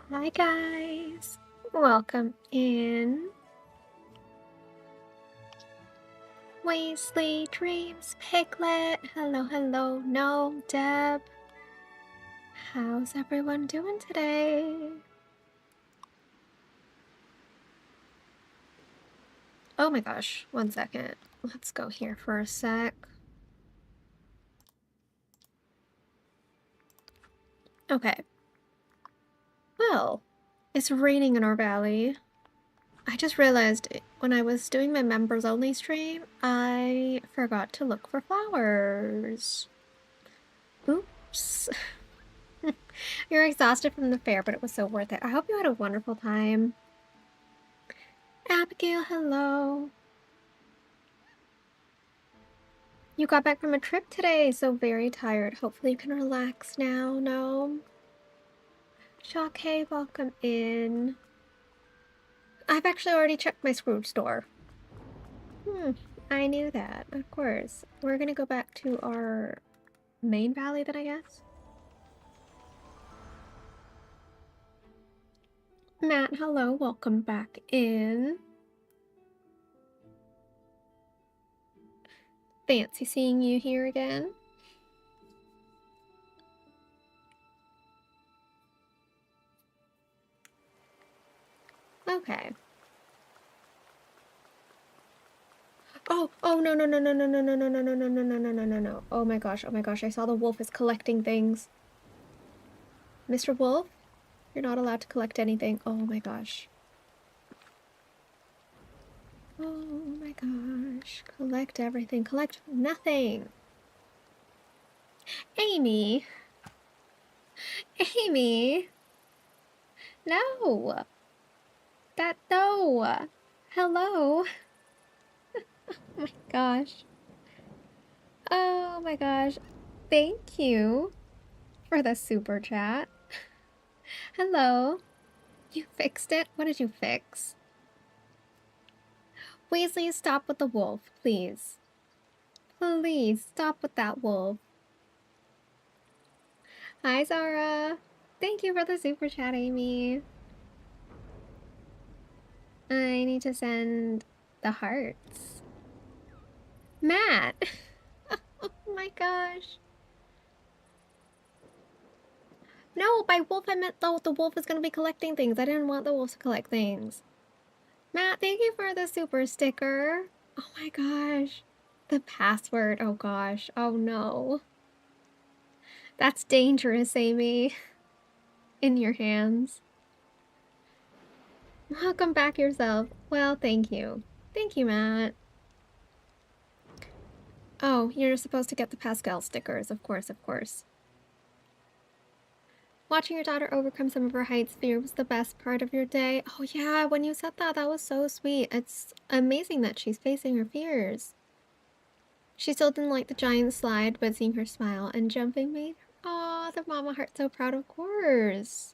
Hi guys, welcome in. Weasley Dreams Piglet, hello, no, Deb. How's everyone doing today? Oh my gosh, one second. Let's go here for a sec. Okay. Well, it's raining in our valley. I just realized when I was doing my members only stream, I forgot to look for flowers. Oops. You're exhausted from the fair, but it was so worth it. I hope you had a wonderful time. Abigail, hello. You got back from a trip today, so very tired. Hopefully you can relax now, no? Shawkay, welcome in. I've actually already checked my Scrooge store. I knew that, of course. We're gonna go back to our main valley then, I guess. Matt, hello, welcome back in. Fancy seeing you here again. Okay. Oh, no, no. Oh my gosh, I saw the wolf is collecting things. Mr. Wolf, you're not allowed to collect anything. Oh my gosh. Oh my gosh. Collect everything. Collect nothing. Amy. Amy. No. No. Hello. Oh my gosh. Oh my gosh. Thank you for the super chat. Hello. You fixed it? What did you fix? Weasley, stop with the wolf, please. Please, stop with that wolf. Hi, Zara. Thank you for the super chat, Amy. I need to send the hearts. Matt! Oh my gosh. No, by wolf I meant though the wolf is gonna be collecting things. I didn't want the wolf to collect things. Matt, thank you for the super sticker. Oh my gosh. The password, oh gosh. Oh no. That's dangerous, Amy. In your hands. Welcome back yourself. Well, thank you. Thank you, Matt. Oh, you're supposed to get the Pascal stickers. Of course, of course. Watching your daughter overcome some of her heights fear was the best part of your day. Oh yeah, when you said that, that was so sweet. It's amazing that she's facing her fears. She still didn't like the giant slide, but seeing her smile and jumping made her... Aw, the mama heart so proud, of course.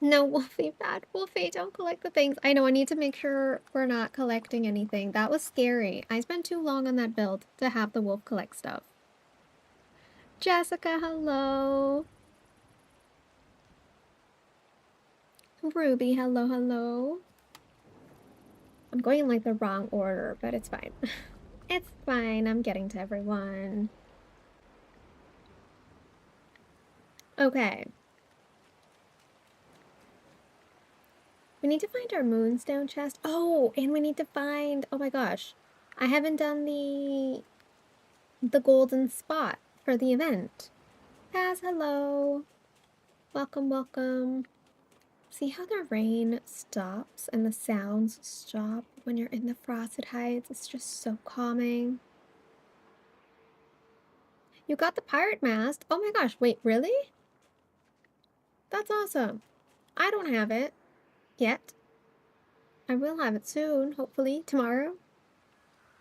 No, Wolfie, bad Wolfie, don't collect the things. I know, I need to make sure we're not collecting anything. That was scary. I spent too long on that build to have the wolf collect stuff. Jessica, hello. Ruby, hello. I'm going in like the wrong order, but it's fine. It's fine, I'm getting to everyone. Okay. We need to find our moonstone chest. Oh, and we need to find... Oh my gosh. I haven't done the golden spot for the event. Paz, hello. Welcome, welcome. See how the rain stops and the sounds stop when you're in the frosted heights? It's just so calming. You got the pirate mask? Oh my gosh, wait, really? That's awesome. I don't have it yet. I will have it soon, hopefully, tomorrow.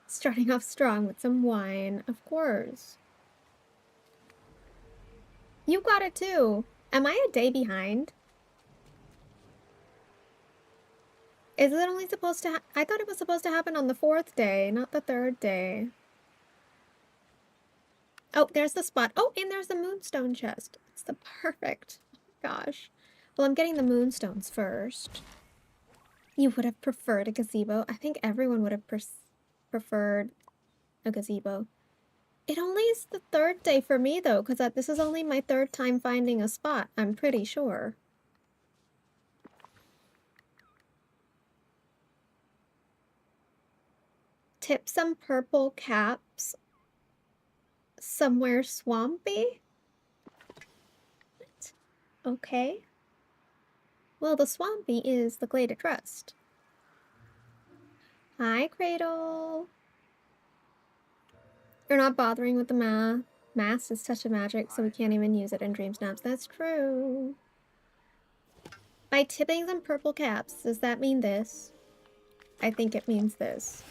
Starting off strong with some wine, of course. You got it too. Am I a day behind? Is it only supposed to I thought it was supposed to happen on the 4th day, not the 3rd day. Oh, there's the spot. Oh, and there's the moonstone chest. It's the perfect. Oh my gosh. Well, I'm getting the moonstones first. You would have preferred a gazebo. I think everyone would have preferred a gazebo. It only is the third day for me, though, because this is only my third time finding a spot, I'm pretty sure. Tip some purple caps somewhere swampy? What? Okay. Well, the swampy is the glade of trust. Hi, Cradle. You're not bothering with the math. Math is touch of magic, so we can't even use it in Dream Snaps. That's true. By tipping some purple caps, does that mean this? I think it means this.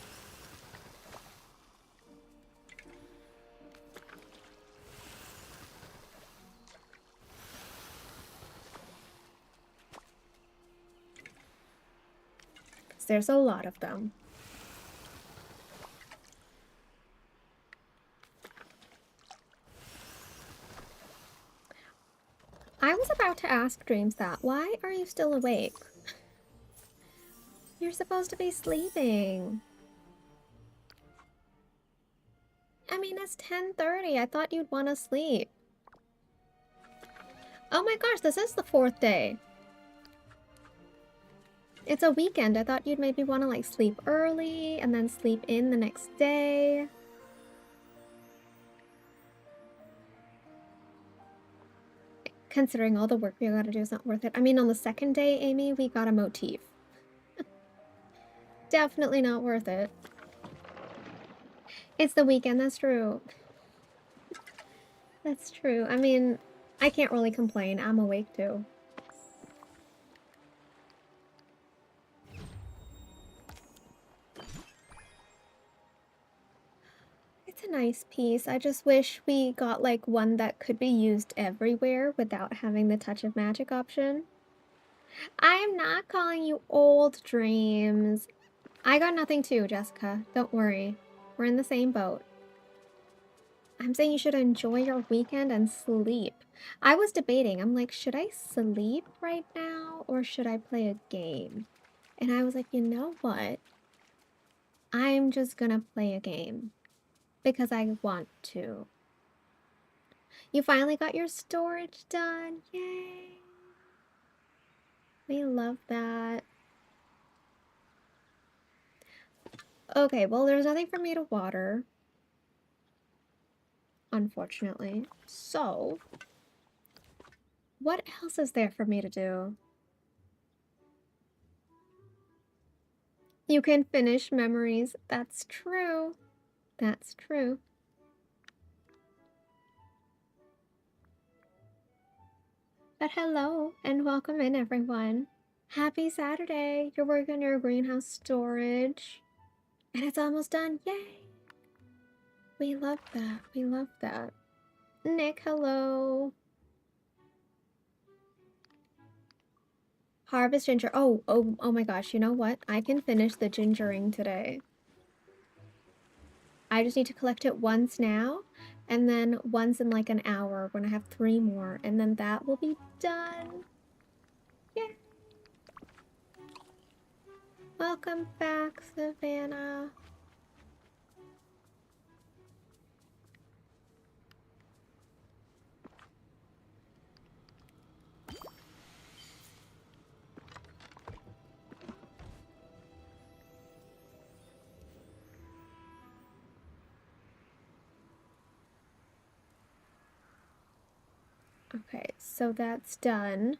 Because there's a lot of them. I was about to ask Dreams that. Why are you still awake? You're supposed to be sleeping. I mean, it's 10:30. I thought you'd want to sleep. Oh my gosh, this is the 4th day. It's a weekend. I thought you'd maybe want to like sleep early and then sleep in the next day. Considering all the work we gotta do is not worth it. I mean, on the 2nd day, Amy, we got a motif. Definitely not worth it. It's the weekend, that's true. That's true. I mean, I can't really complain. I'm awake too. It's a nice piece. I just wish we got like one that could be used everywhere without having the touch of magic option. I am not calling you old, Dreams. I got nothing too, Jessica. Don't worry. We're in the same boat. I'm saying you should enjoy your weekend and sleep. I was debating. I'm like, should I sleep right now or should I play a game? And I was like, you know what? I'm just gonna play a game because I want to. You finally got your storage done. Yay! We love that. Okay, well, there's nothing for me to water, unfortunately. So, what else is there for me to do? You can finish memories. That's true. That's true. But hello and welcome in, everyone. Happy Saturday. You're working on your greenhouse storage. And it's almost done. Yay! We love that. We love that. Nick, hello. Harvest ginger. Oh my gosh. You know what? I can finish the gingering today. I just need to collect it once now, and then once in like an hour when I have 3 more, and then that will be done. Yeah. Welcome back, Savannah. Okay, so that's done.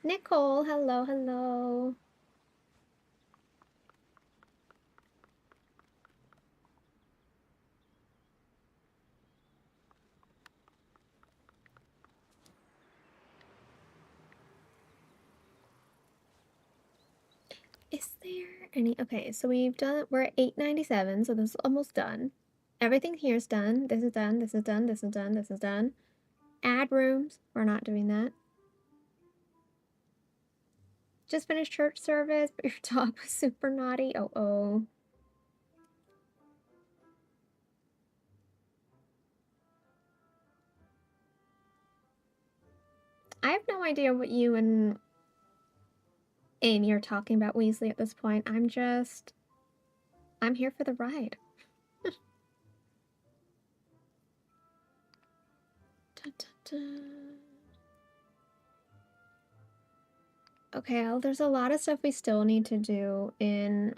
Nicole, hello, hello. Is there any... Okay, so we're at 897, so this is almost done. Everything here is done. This is done, this is done, this is done, this is done. Add rooms. We're not doing that. Just finished church service, but your dog was super naughty. Oh. I have no idea what you and Amy are talking about, Weasley, at this point. I'm here for the ride. Da, da, da. Okay, well, there's a lot of stuff we still need to do in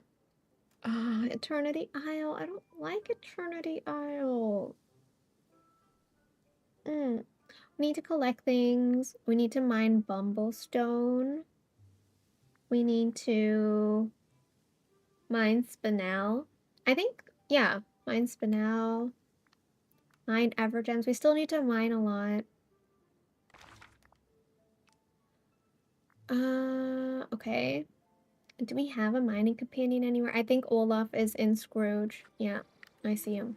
Eternity Isle. I don't like Eternity Isle. We need to collect things. We need to mine Bumblestone. We need to mine Spinel. I think, yeah, mine Spinel. Mine Evergems. We still need to mine a lot. Okay. Do we have a mining companion anywhere? I think Olaf is in Scrooge. Yeah, I see him.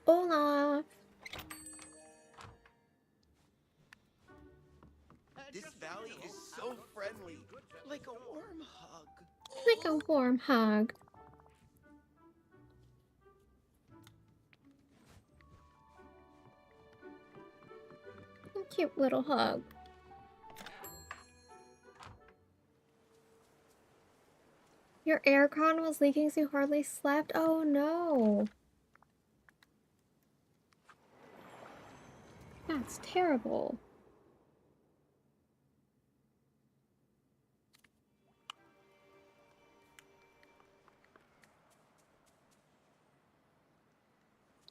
Olaf! This valley is so friendly, like a warm hug. Like a warm hug. A cute little hug. Your aircon was leaking so you hardly slept? Oh no. That's terrible.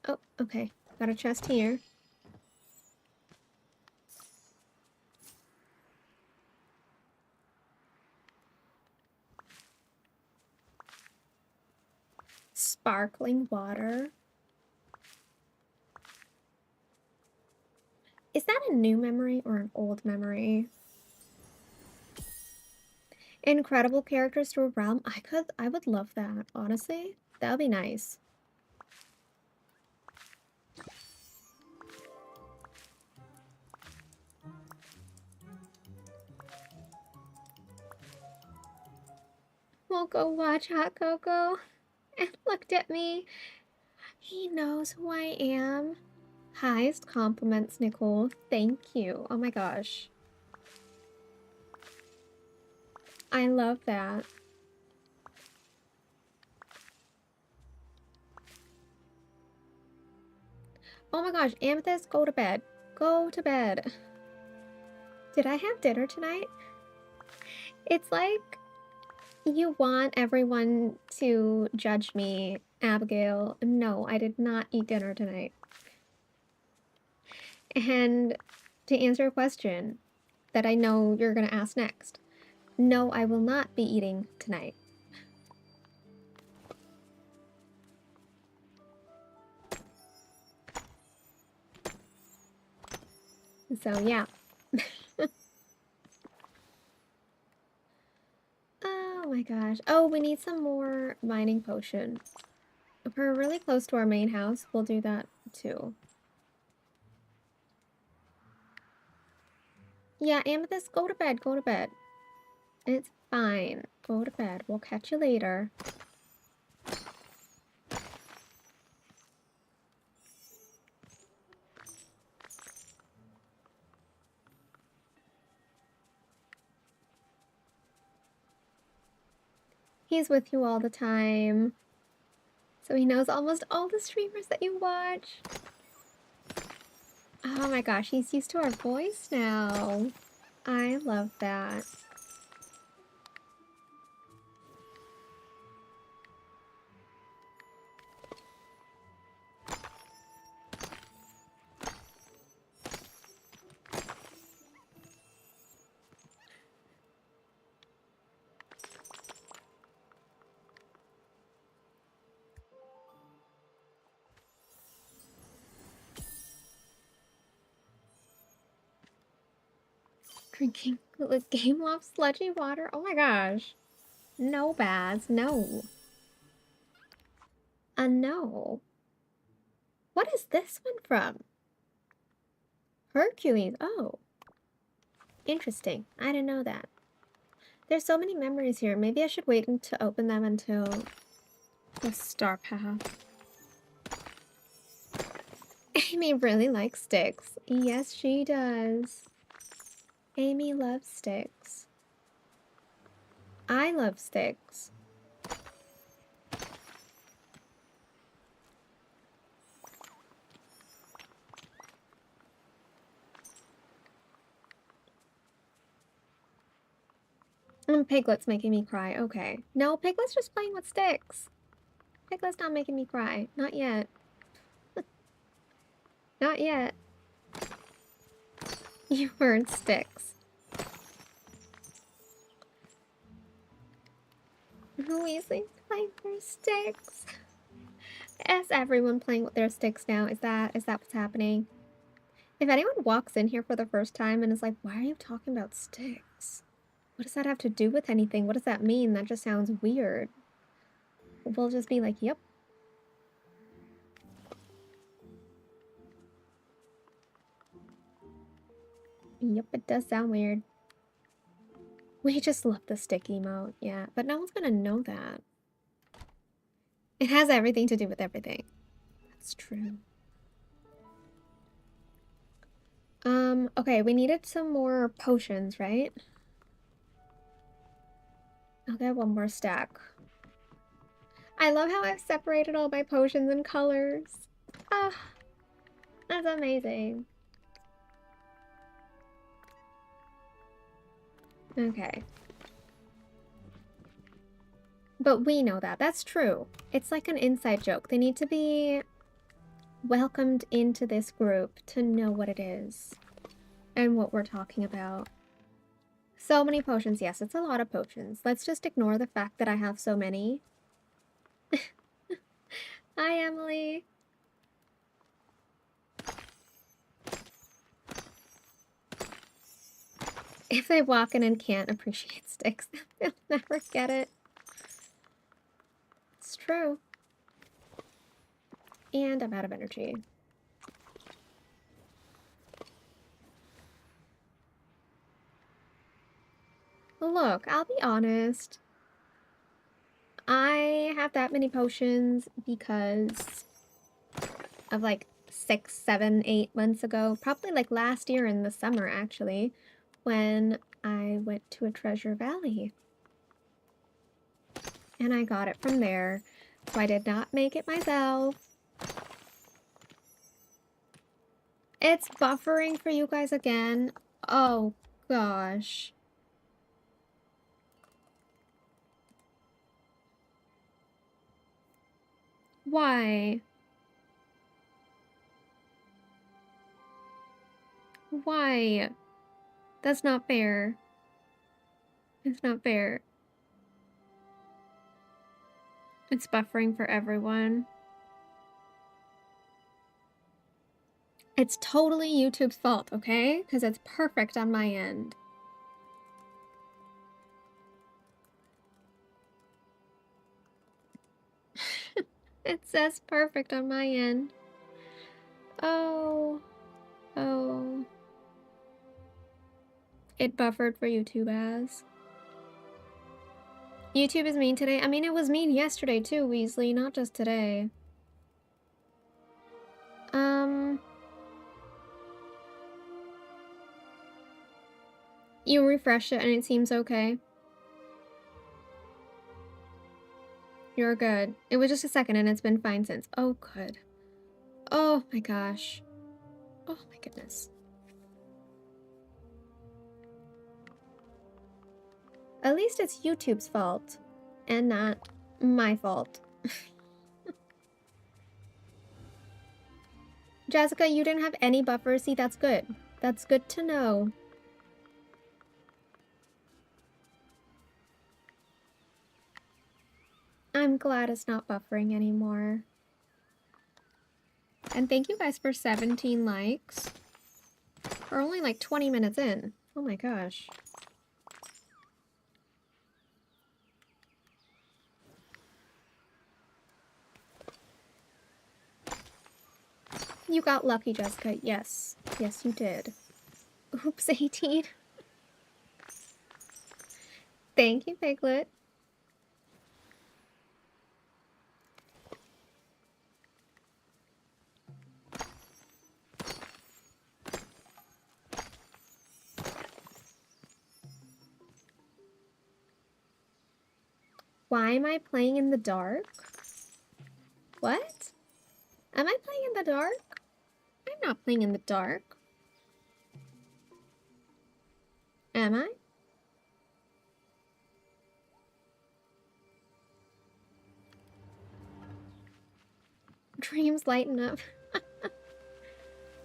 Oh, okay. Got a chest here. Sparkling water. Is that a new memory or an old memory? Incredible characters to a realm. I would love that, honestly. That would be nice. We'll go watch Hot Coco. And looked at me. He knows who I am. Highest compliments, Nicole. Thank you. Oh my gosh. I love that. Oh my gosh, Amethyst, go to bed. Go to bed. Did I have dinner tonight? It's like you want everyone to judge me, Abigail. No, I did not eat dinner tonight. And to answer a question that I know you're going to ask next, no, I will not be eating tonight. So yeah. Oh my gosh. Oh, we need some more mining potions. If we're really close to our main house, we'll do that too. Yeah, Amethyst, go to bed, go to bed. It's fine. Go to bed. We'll catch you later. He's with you all the time. So he knows almost all the streamers that you watch. Oh my gosh, he's used to our voice now. I love that. Drinking with gameloft sludgy water? Oh my gosh. No, Baz, no. No. What is this one from? Hercules. Oh. Interesting. I didn't know that. There's so many memories here. Maybe I should wait to open them until the star path. Amy really likes sticks. Yes, she does. Amy loves sticks. I love sticks. Piglet's making me cry. Okay. No, Piglet's just playing with sticks. Piglet's not making me cry. Not yet. Not yet. You heard sticks. Weasley's playing for sticks. Is everyone playing with their sticks now? Is that what's happening? If anyone walks in here for the first time and is like, why are you talking about sticks? What does that have to do with anything? What does that mean? That just sounds weird. We'll just be like, yep. Yep, it does sound weird. We just love the stick emote, yeah. But no one's gonna know that. It has everything to do with everything. That's true. Okay, we needed some more potions, right? I'll get one more stack. I love how I've separated all my potions in colors. Ah, that's amazing. Okay. But we know that. That's true. It's like an inside joke. They need to be welcomed into this group to know what it is and what we're talking about. So many potions. Yes, it's a lot of potions. Let's just ignore the fact that I have so many. Hi, Emily. If they walk in and can't appreciate sticks, they'll never get it. It's true. And I'm out of energy. Look, I'll be honest. I have that many potions because of like 6, 7, 8 months ago. Probably like last year in the summer, actually, when I went to a treasure valley. And I got it from there. So I did not make it myself. It's buffering for you guys again. Oh, gosh. Why? Why? That's not fair. It's not fair. It's buffering for everyone. It's totally YouTube's fault, okay? Because it's perfect on my end. It says perfect on my end. Oh. Oh. It buffered for YouTube as. YouTube is mean today. I mean, it was mean yesterday too, Weasley, not just today. You refresh it and it seems okay. You're good. It was just a second and it's been fine since. Oh, good. Oh my gosh. Oh my goodness. At least it's YouTube's fault and not my fault. Jessica, you didn't have any buffers. See, that's good. That's good to know. I'm glad it's not buffering anymore. And thank you guys for 17 likes. We're only like 20 minutes in. Oh my gosh. You got lucky, Jessica. Yes. Yes, you did. Oops, 18. Thank you, Piglet. Why am I playing in the dark? What? Am I playing in the dark? I'm not playing in the dark. Am I? Dreams lighten up.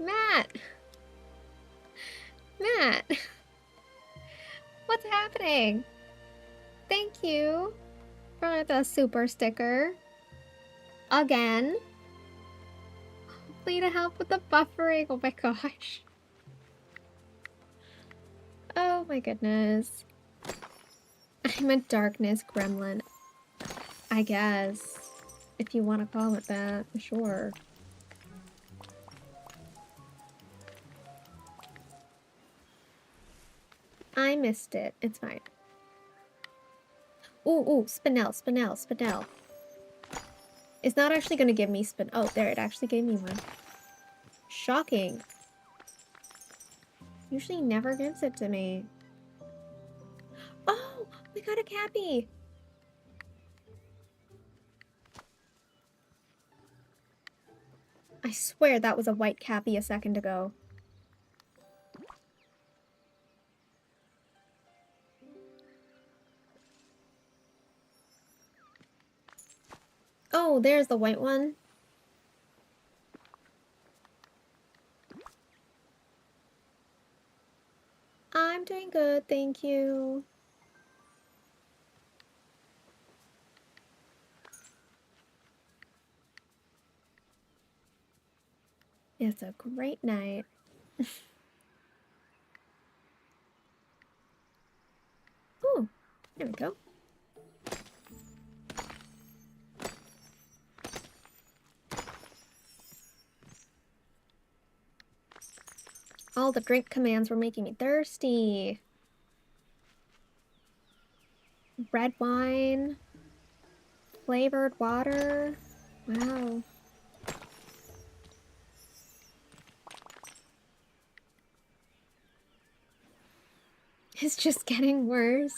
Matt! Matt! What's happening? Thank you for the super sticker. Again. Hopefully to help with the buffering. Oh my gosh. Oh my goodness. I'm a darkness gremlin. I guess. If you want to call it that, sure. I missed it. It's fine. Ooh, spinel, spinel, spinel. It's not actually going to give me spin. Oh, there, it actually gave me one. Shocking. Usually never gives it to me. Oh, we got a cappy. I swear that was a white cappy a second ago. Oh, there's the white one. I'm doing good, thank you. It's a great night. Ooh, there we go. All the drink commands were making me thirsty. Red wine. Flavored water. Wow. It's just getting worse.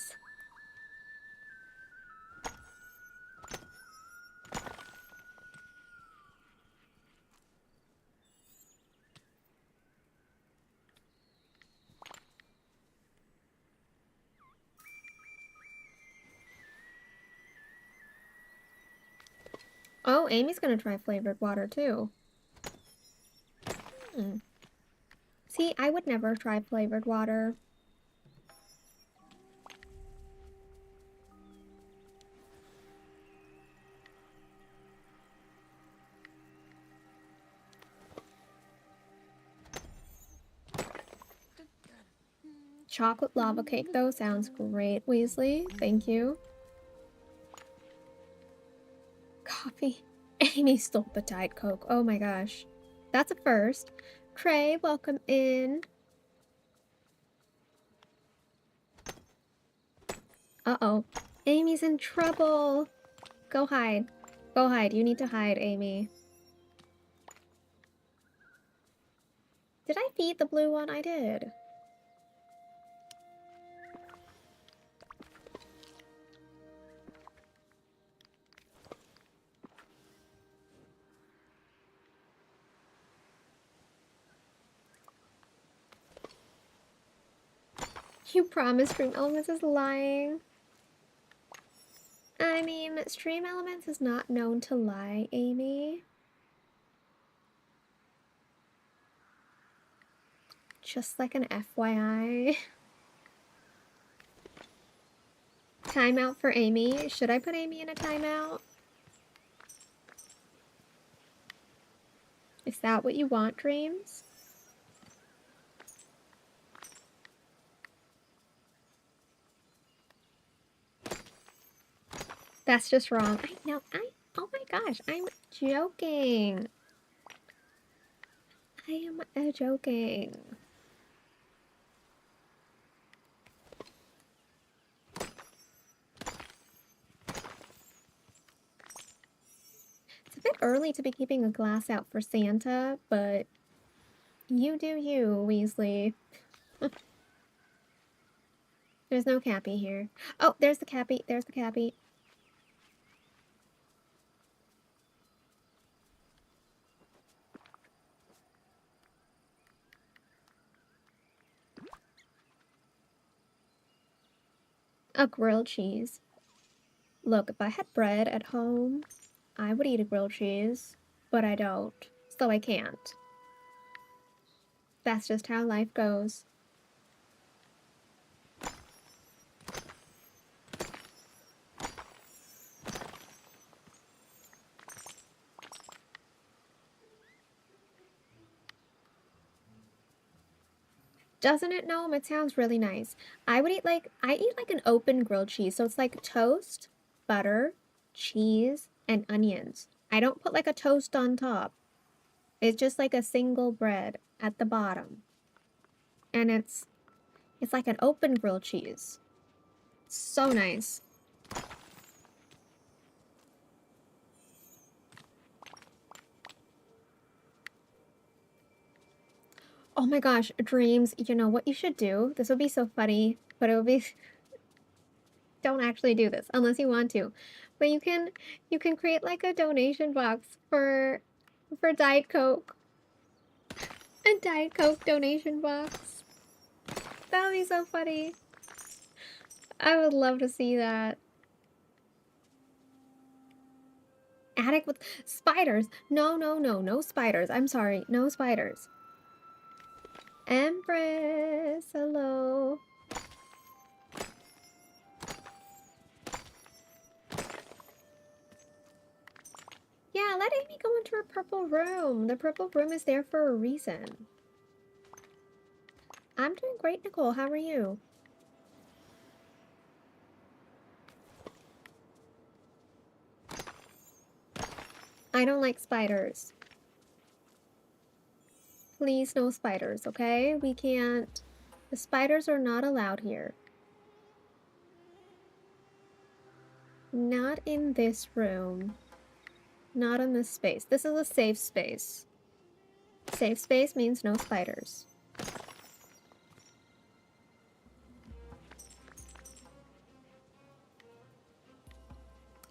Oh, Amy's gonna try flavored water too. See, I would never try flavored water. Chocolate lava cake, though, sounds great, Weasley. Thank you. Coffee. Amy stole the Diet Coke. Oh my gosh. That's a first. Trey, welcome in. Uh-oh. Amy's in trouble. Go hide. Go hide. You need to hide, Amy. Did I feed the blue one? I did. You promised Stream Elements is lying. I mean, Stream Elements is not known to lie, Amy. Just like an FYI. Timeout for Amy. Should I put Amy in a timeout? Is that what you want, Dreams? That's just wrong. I know. Oh my gosh, I'm joking. I am joking. It's a bit early to be keeping a glass out for Santa, but you do you, Weasley. There's no Cappy here. Oh, there's the Cappy. There's the Cappy. A grilled cheese. Look, if I had bread at home, I would eat a grilled cheese, but I don't, so I can't. That's just how life goes. Doesn't it, Gnome? It sounds really nice. I eat like an open grilled cheese. So it's like toast, butter, cheese, and onions. I don't put like a toast on top. It's just like a single bread at the bottom. And it's like an open grilled cheese. So nice. Oh my gosh, Dreams, you know what you should do? This would be so funny, but it would be don't actually do this unless you want to. But you can create like a donation box for Diet Coke. A Diet Coke donation box. That would be so funny. I would love to see that. Attic with spiders. No, no, no, no spiders. I'm sorry, no spiders. Empress, hello. Yeah, let Amy go into her purple room. The purple room is there for a reason. I'm doing great, Nicole. How are you? I don't like spiders. Please, no spiders, okay? We can't... The spiders are not allowed here. Not in this room. Not in this space. This is a safe space. Safe space means no spiders.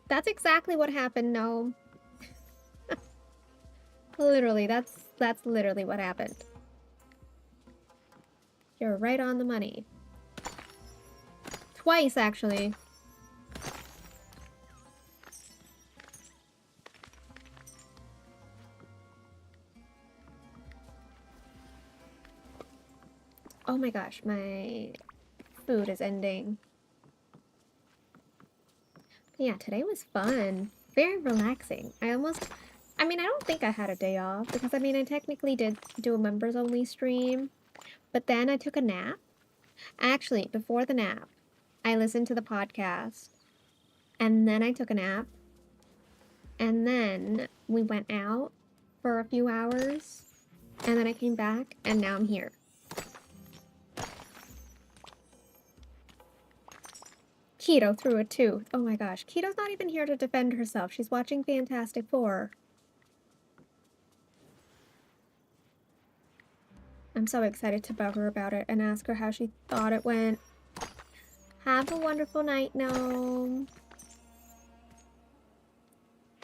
That's exactly what happened, no. Literally, that's literally what happened. You're right on the money. Twice, actually. Oh my gosh, my food is ending. But yeah, today was fun. Very relaxing. I don't think I had a day off because I technically did do a members only stream, but then I took a nap. Actually, before the nap, I listened to the podcast and then I took a nap and then we went out for a few hours and then I came back and now I'm here. Keto threw a tooth. Oh my gosh, Keto's not even here to defend herself. She's watching Fantastic Four. I'm so excited to bug her about it and ask her how she thought it went. Have a wonderful night, Gnome.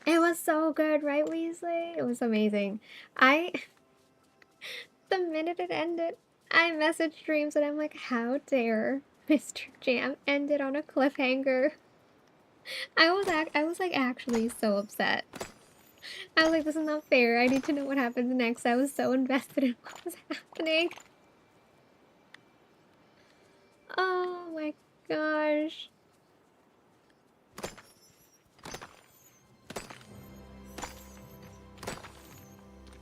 It was so good, right, Weasley? It was amazing. The minute it ended, I messaged Dreams and I'm like, how dare Mr. Jam end it on a cliffhanger? I was like actually so upset. I was like, this is not fair. I need to know what happens next. I was so invested in what was happening. Oh my gosh.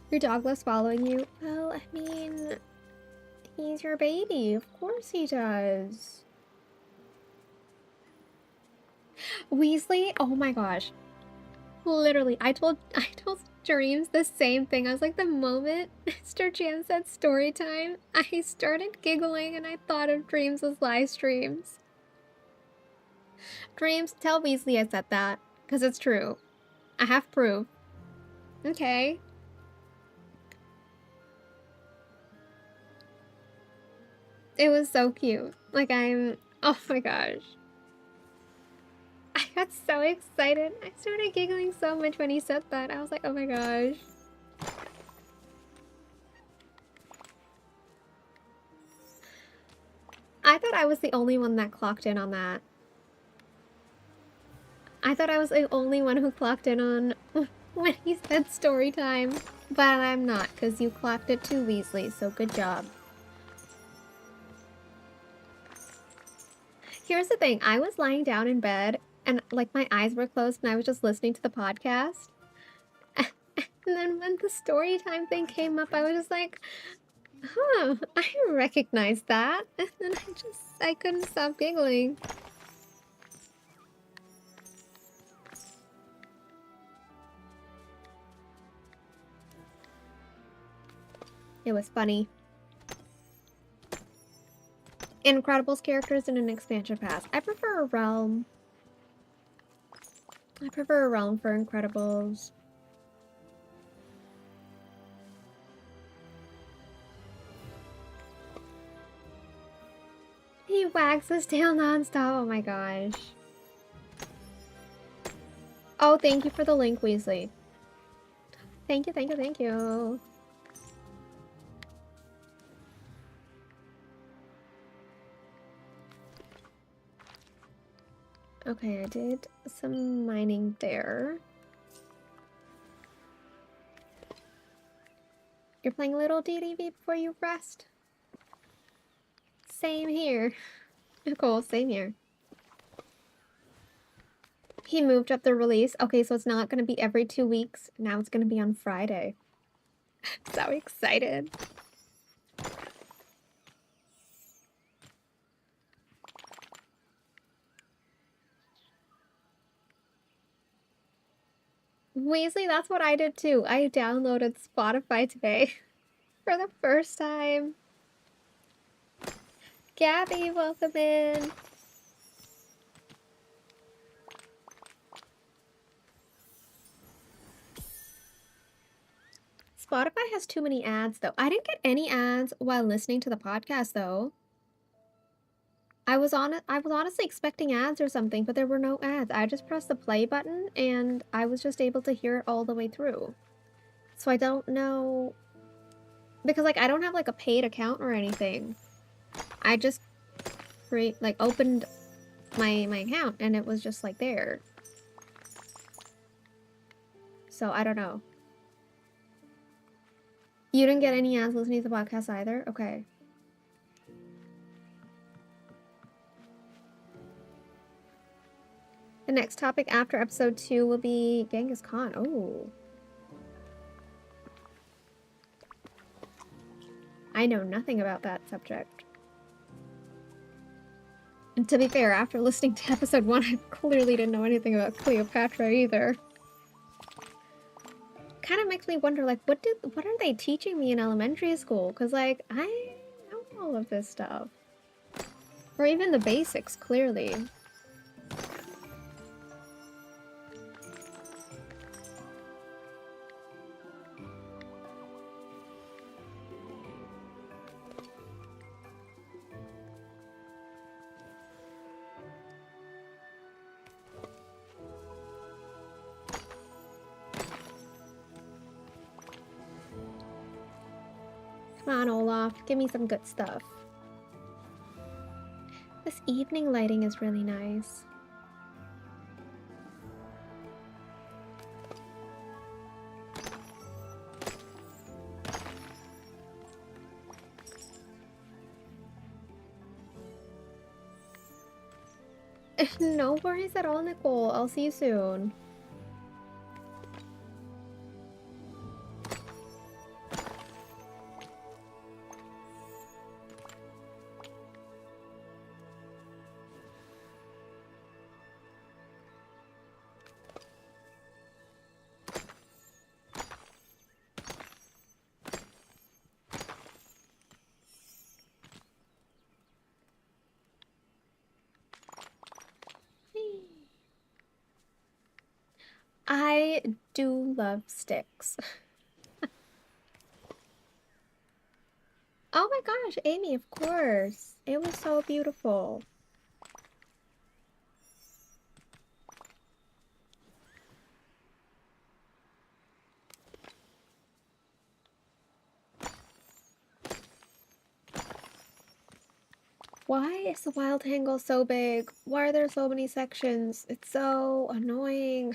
Your dog loves following you? Well, he's your baby. Of course he does. Weasley? Oh my gosh. Literally, I told Dreams the same thing. I was like, the moment Mr. Jam said story time, I started giggling and I thought of Dreams' live streams. Dreams, tell Weasley I said that, because it's true. I have proof. Okay. It was so cute. Like, oh my gosh. I got so excited. I started giggling so much when he said that. I was like, oh my gosh. I thought I was the only one that clocked in on that. I thought I was the only one who clocked in on when he said story time, but I'm not, because you clocked it too, Weasley, so good job. Here's the thing, I was lying down in bed, and like my eyes were closed, and I was just listening to the podcast. And then when the story time thing came up, I was just like, huh, I recognize that. And then I couldn't stop giggling. It was funny. Incredibles characters in an expansion pass. I prefer a realm. I prefer a realm for Incredibles. He wags his tail nonstop. Oh my gosh. Oh, thank you for the link, Weasley. Thank you, thank you, thank you. Okay, I did some mining there. You're playing a little DDV before you rest? Same here. Cool, same here. He moved up the release. Okay, so it's not going to be every 2 weeks. Now it's going to be on Friday. I'm so excited. Weasley, that's what I did too. I downloaded Spotify today for the first time. Gabby, welcome in. Spotify has too many ads though. I didn't get any ads while listening to the podcast though. I was honestly expecting ads or something, but there were no ads. I just pressed the play button and I was just able to hear it all the way through. So I don't know, because like I don't have like a paid account or anything. I just opened my account and it was just like there. So I don't know. You didn't get any ads listening to the podcast either? Okay. The next topic after episode 2 will be Genghis Khan. Oh. I know nothing about that subject. And to be fair, after listening to episode 1, I clearly didn't know anything about Cleopatra either. Kind of makes me wonder, like, what are they teaching me in elementary school? Because, like, I know all of this stuff. Or even the basics, clearly. Come on, Olaf, give me some good stuff. This evening lighting is really nice. No worries at all, Nicole. I'll see you soon. I do love sticks. Oh my gosh, Amy, of course. It was so beautiful. Why is the wild tangle so big? Why are there so many sections? It's so annoying.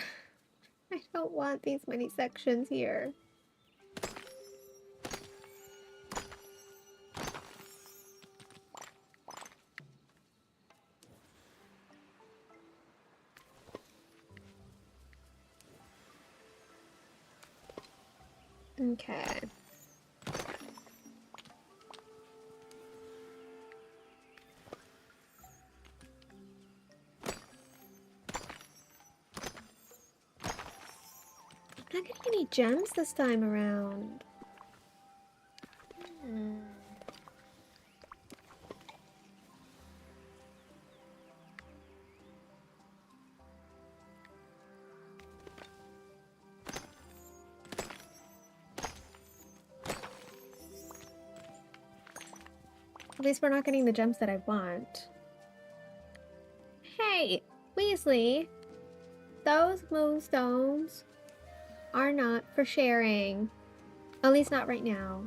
I don't want these many sections here. Okay. I'm not getting any gems this time around. At least we're not getting the gems that I want. Hey, Weasley! Those moonstones are not for sharing. At least not right now.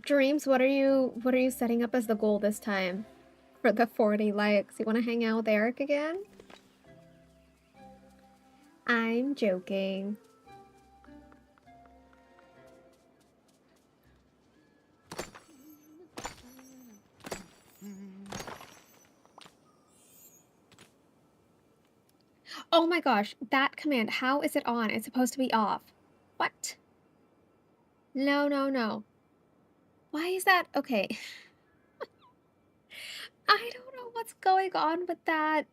Dreams, what are you setting up as the goal this time? For the 40 likes? You wanna hang out with Eric again? I'm joking. Oh my gosh, that command, how is it on? It's supposed to be off. What? No, no, no. Why is that? Okay. I don't know what's going on with that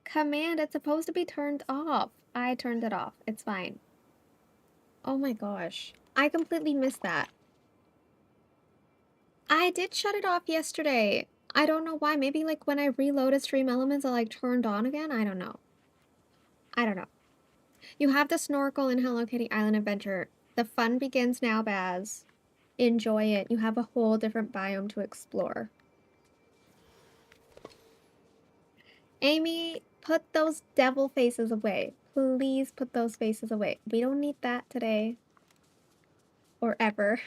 command. It's supposed to be turned off. I turned it off. It's fine. Oh my gosh. I completely missed that. I did shut it off yesterday. I don't know why. Maybe like when I reloaded Stream Elements, it like turned on again. I don't know. I don't know. You have the snorkel in Hello Kitty Island Adventure. The fun begins now, Baz. Enjoy it. You have a whole different biome to explore. Amy, put those devil faces away. Please put those faces away. We don't need that today. Or ever.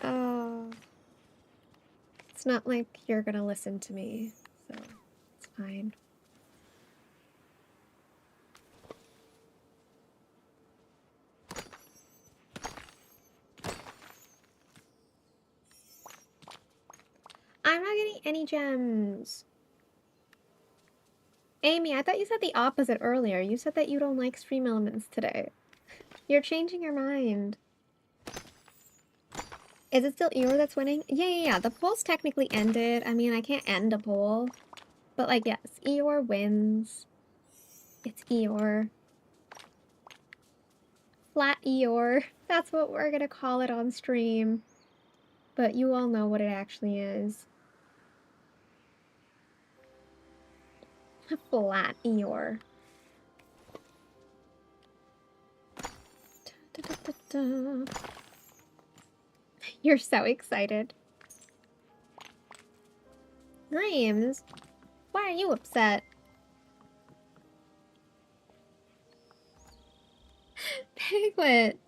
Oh. It's not like you're gonna listen to me, so it's fine. I'm not getting any gems. Amy, I thought you said the opposite earlier. You said that you don't like Stream Elements today. You're changing your mind. Is it still Eeyore that's winning? Yeah. The poll's technically ended. I mean, I can't end a poll. But, like, yes, Eeyore wins. It's Eeyore. Flat Eeyore. That's what we're gonna call it on stream. But you all know what it actually is. Flat Eeyore. You're so excited. Dreams? Why are you upset? Piglet!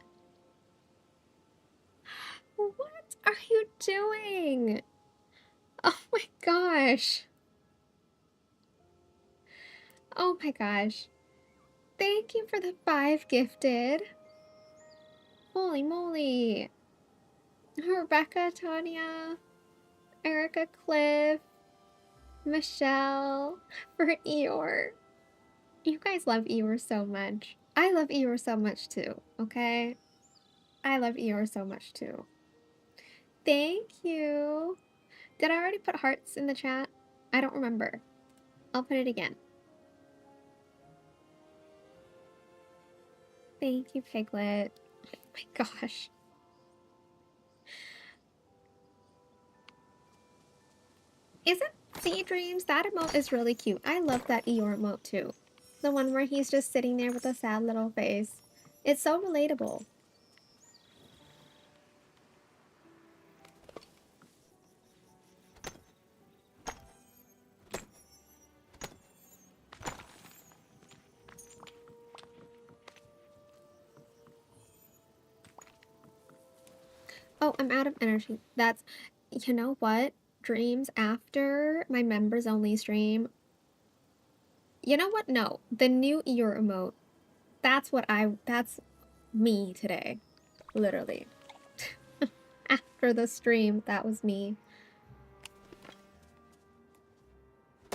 What are you doing? Oh my gosh. Oh my gosh. Thank you for the 5 gifted. Holy moly. Rebecca, Tanya, Erica, Cliff, Michelle, for Eeyore. You guys love Eeyore so much. I love Eeyore so much too, okay? I love Eeyore so much too. Thank you. Did I already put hearts in the chat? I don't remember. I'll put it again. Thank you, Piglet. Oh my gosh. Isn't Sea Dreams? That emote is really cute. I love that Eeyore emote too. The one where he's just sitting there with a sad little face. It's so relatable. Oh, I'm out of energy. That's, you know what? Dreams after my members only stream. You know what? No, the new ear emote. That's me today. Literally. After the stream, that was me.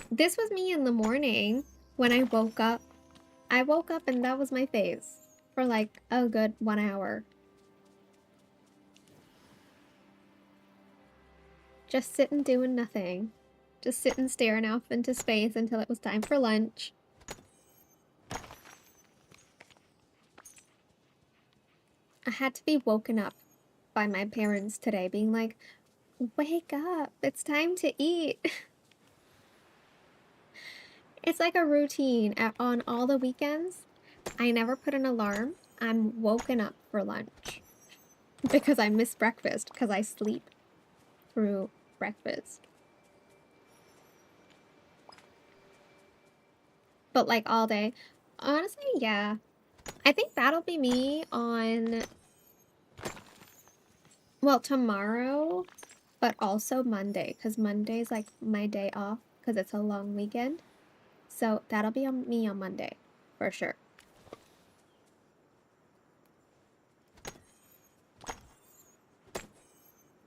This was me in the morning when I woke up. I woke up and that was my face for like a good 1 hour. Just sitting doing nothing. Just sitting staring off into space until it was time for lunch. I had to be woken up by my parents today being like, wake up, it's time to eat. It's like a routine on all the weekends. I never put an alarm. I'm woken up for lunch because I miss breakfast because I sleep through breakfast. But like all day. Honestly, yeah. I think that'll be me on, well, tomorrow, but also Monday, because Monday's like my day off because it's a long weekend. So that'll be on me on Monday, for sure.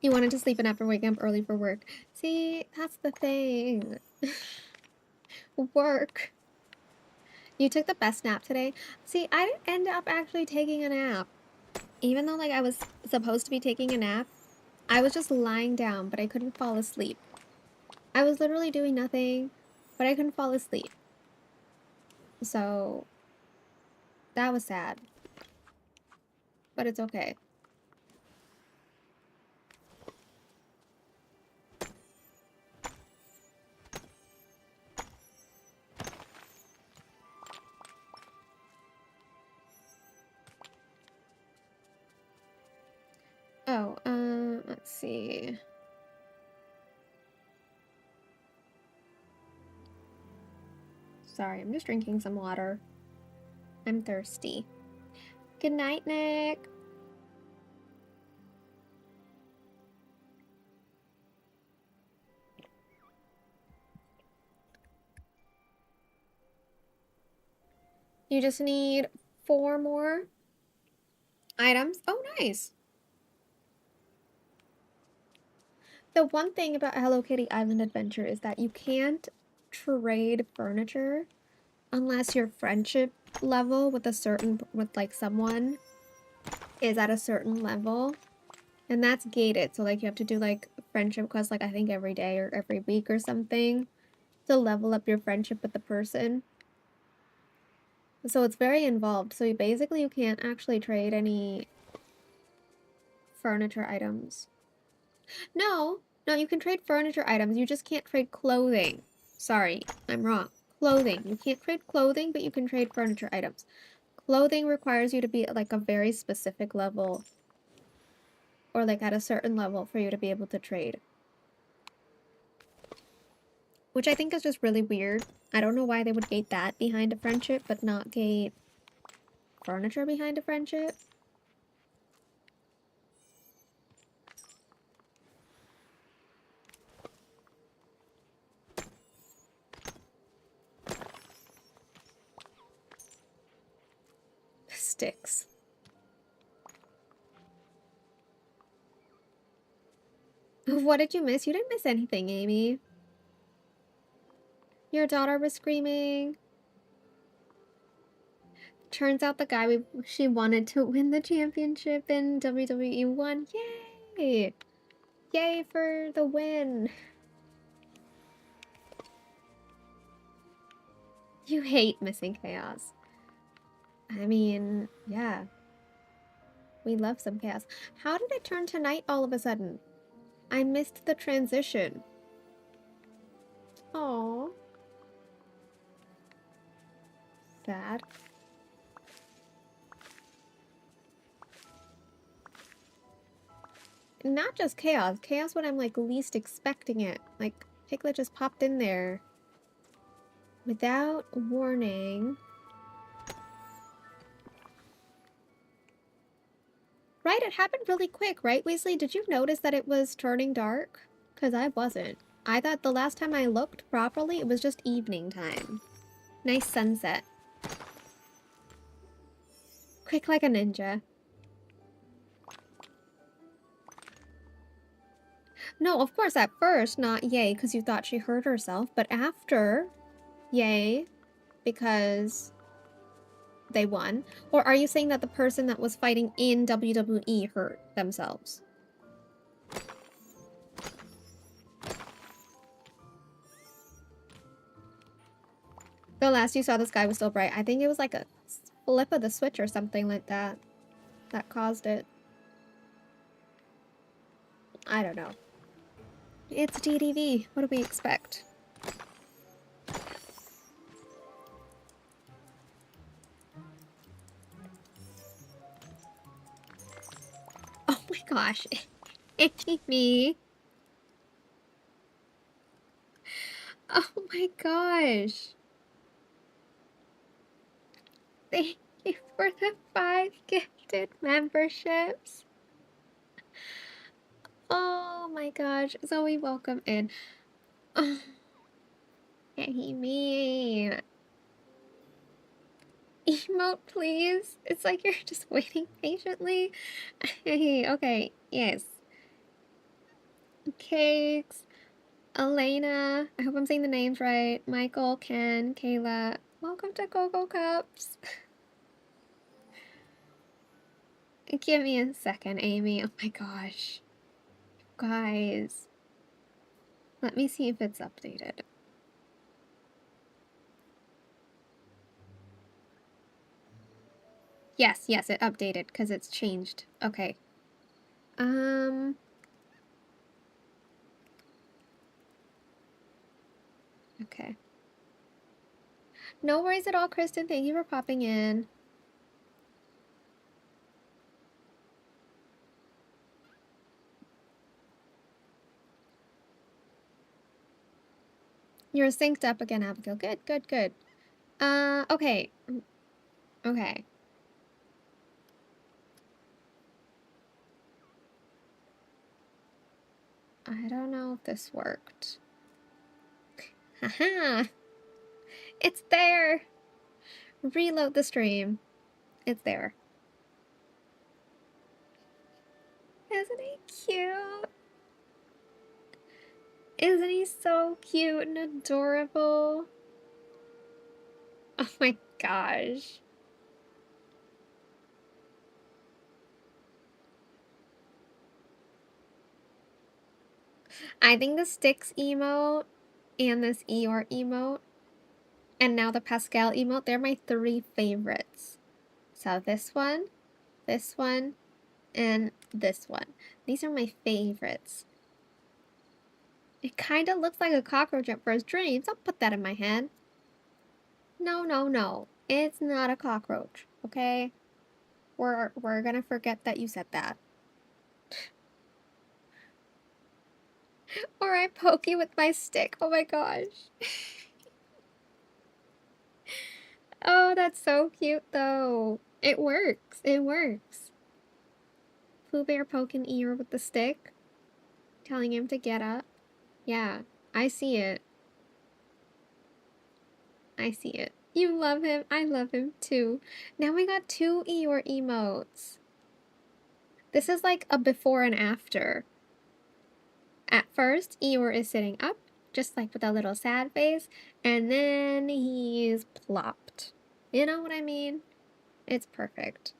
You wanted to sleep in after waking up early for work. See, that's the thing. Work. You took the best nap today. See, I didn't end up actually taking a nap. Even though like I was supposed to be taking a nap, I was just lying down, but I couldn't fall asleep. I was literally doing nothing, but I couldn't fall asleep. So that was sad. But it's okay. Oh, let's see. Sorry, I'm just drinking some water. I'm thirsty. Good night, Nick. You just need 4 more items. Oh, nice. The one thing about Hello Kitty Island Adventure is that you can't trade furniture unless your friendship level with like someone is at a certain level. And that's gated. So like you have to do like friendship quests like I think every day or every week or something to level up your friendship with the person. So it's very involved. So you can't actually trade any furniture items. No, you can trade furniture items. You just can't trade clothing. Sorry, I'm wrong. Clothing. You can't trade clothing, but you can trade furniture items. Clothing requires you to be at like a very specific level or like at a certain level for you to be able to trade. Which I think is just really weird. I don't know why they would gate that behind a friendship, but not gate furniture behind a friendship. Sticks. What did you miss? You didn't miss anything, Amy. Your daughter was screaming. Turns out the guy she wanted to win the championship in WWE won. Yay! Yay for the win. You hate missing chaos. I mean, yeah. We love some chaos. How did it turn to night all of a sudden? I missed the transition. Aww. Sad. Not just chaos. Chaos when I'm like least expecting it. Like Piglet just popped in there without warning. Right, it happened really quick, right, Weasley? Did you notice that it was turning dark? Because I wasn't. I thought the last time I looked properly, it was just evening time. Nice sunset. Quick like a ninja. No, of course, at first, not yay, because you thought she hurt herself, but after, yay, because they won. Or are you saying that the person that was fighting in WWE hurt themselves? The last you saw, the sky was still bright. I think it was like a flip of the switch or something like that that caused it. I don't know. It's DDV. What do we expect? Oh my gosh. Amy. Oh my gosh. Thank you for the 5 gifted memberships. Oh my gosh. Zoe, welcome in. Oh, Amy. Emote, please. It's like you're just waiting patiently. Okay, yes. Cakes. Elena. I hope I'm saying the names right. Michael, Ken, Kayla. Welcome to Coco Cups. Give me a second, Amy. Oh my gosh. Guys. Let me see if it's updated. Yes, it updated because it's changed. Okay. Okay. No worries at all, Kristen. Thank you for popping in. You're synced up again, Abigail. Good. Okay. Okay. I don't know if this worked. Haha! It's there! Reload the stream. It's there. Isn't he cute? Isn't he so cute and adorable? Oh my gosh. I think the Sticks emote and this Eeyore emote and now the Pascal emote, they're my 3 favorites. So this one, and this one. These are my favorites. It kind of looks like a cockroach at first dreams. Don't put that in my head. No. It's not a cockroach, okay? We're gonna forget that you said that. Or I poke you with my stick. Oh my gosh. Oh, that's so cute though. It works. Pooh Bear poking Eeyore with the stick, telling him to get up. Yeah, I see it. You love him. I love him too. Now we got 2 Eeyore emotes. This is like a before and after. At first, Eeyore is sitting up, just like with a little sad face, and then he's plopped. You know what I mean? It's perfect.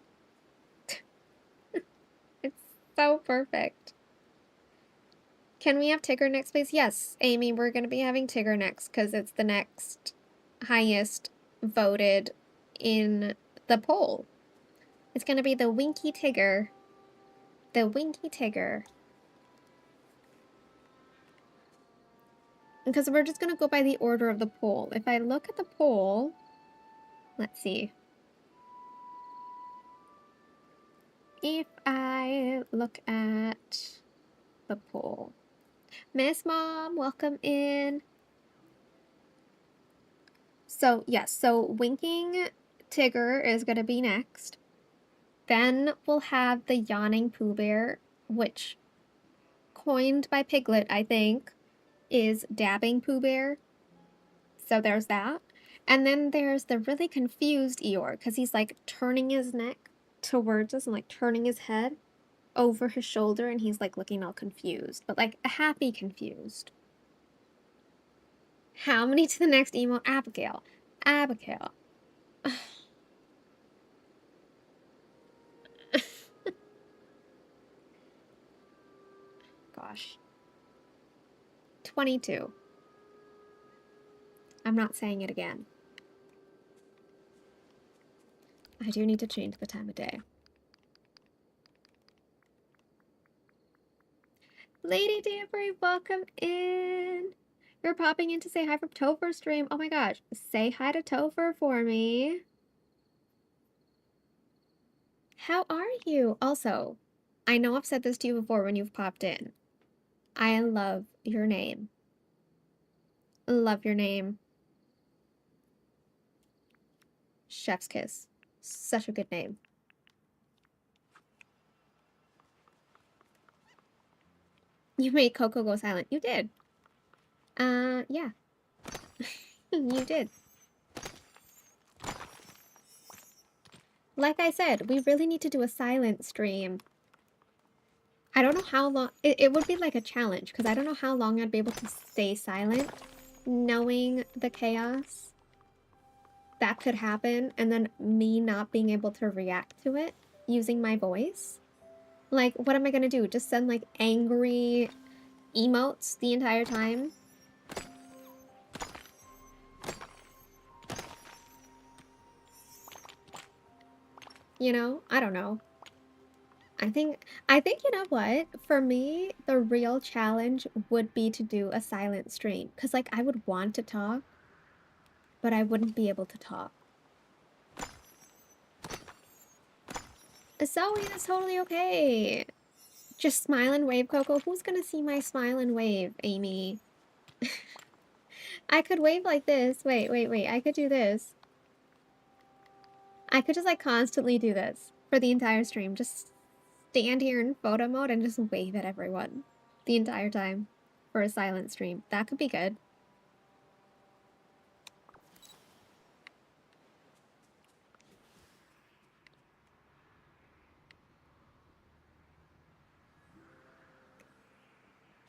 It's so perfect. Can we have Tigger next, please? Yes, Amy, we're going to be having Tigger next because it's the next highest voted in the poll. It's going to be the Winky Tigger. The Winky Tigger. Because we're just going to go by the order of the poll. If I look at the poll, let's see. If I look at the poll. Miss Mom, welcome in. So, yes, so Winking Tigger is going to be next. Then we'll have the yawning Pooh Bear, which, coined by Piglet, I think, is dabbing Pooh Bear. So there's that. And then there's the really confused Eeyore, because he's like turning his neck towards us and like turning his head over his shoulder, and he's like looking all confused, but like a happy confused. How many to the next emote? Abigail. Abigail. Gosh. 22. I'm not saying it again. I do need to change the time of day. Lady Danbury, welcome in. You're popping in to say hi from Topher's stream. Oh my gosh. Say hi to Topher for me. How are you? Also, I know I've said this to you before when you've popped in. I love your name. Love your name. Chef's kiss. Such a good name. You made Coco go silent. You did. Yeah. You did. Like I said, we really need to do a silent stream. I don't know how long... It would be like a challenge, because I don't know how long I'd be able to stay silent, knowing the chaos that could happen, and then me not being able to react to it using my voice. Like, what am I gonna do? Just send, like, angry emotes the entire time? You know? I don't know. I think, you know what? For me, the real challenge would be to do a silent stream. Because, like, I would want to talk, but I wouldn't be able to talk. Zoe is totally okay. Just smile and wave, Coco. Who's gonna see my smile and wave, Amy? I could wave like this. Wait. I could do this. I could just, like, constantly do this for the entire stream. Just stand here in photo mode and just wave at everyone the entire time for a silent stream. That could be good.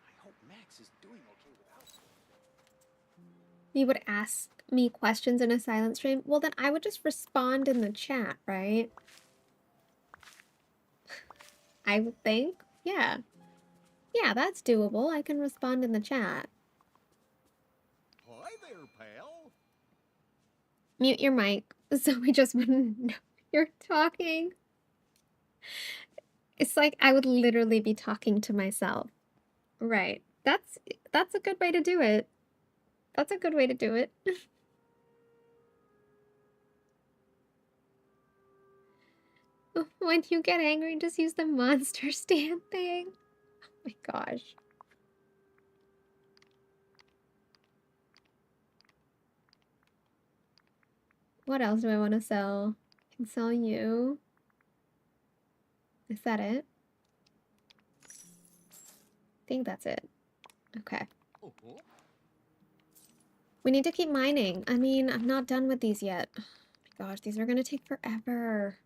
I hope Max is doing okay without me. You would ask me questions in a silent stream? Well, then I would just respond in the chat, right? I would think. Yeah. Yeah, that's doable. I can respond in the chat. Hi there, pal. Mute your mic so we just wouldn't know you're talking. It's like I would literally be talking to myself. Right. That's a good way to do it. That's a good way to do it. When you get angry, just use the monster stand thing. Oh my gosh. What else do I want to sell? I can sell you. Is that it? I think that's it. Okay. We need to keep mining. I mean, I'm not done with these yet. Oh my gosh, these are gonna take forever.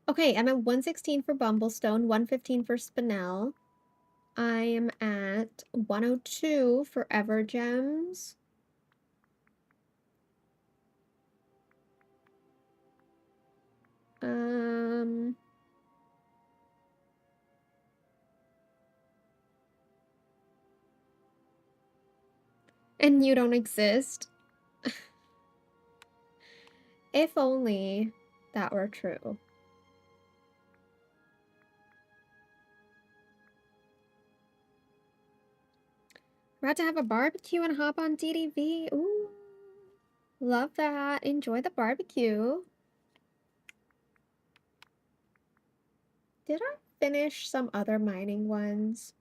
Okay, I'm at 116 for Bumblestone, 115 for Spinel. I am at 102 for Evergems. And you don't exist. If only that were true. We're about to have a barbecue and hop on DDV. Ooh. Love that. Enjoy the barbecue. Did I finish some other mining ones?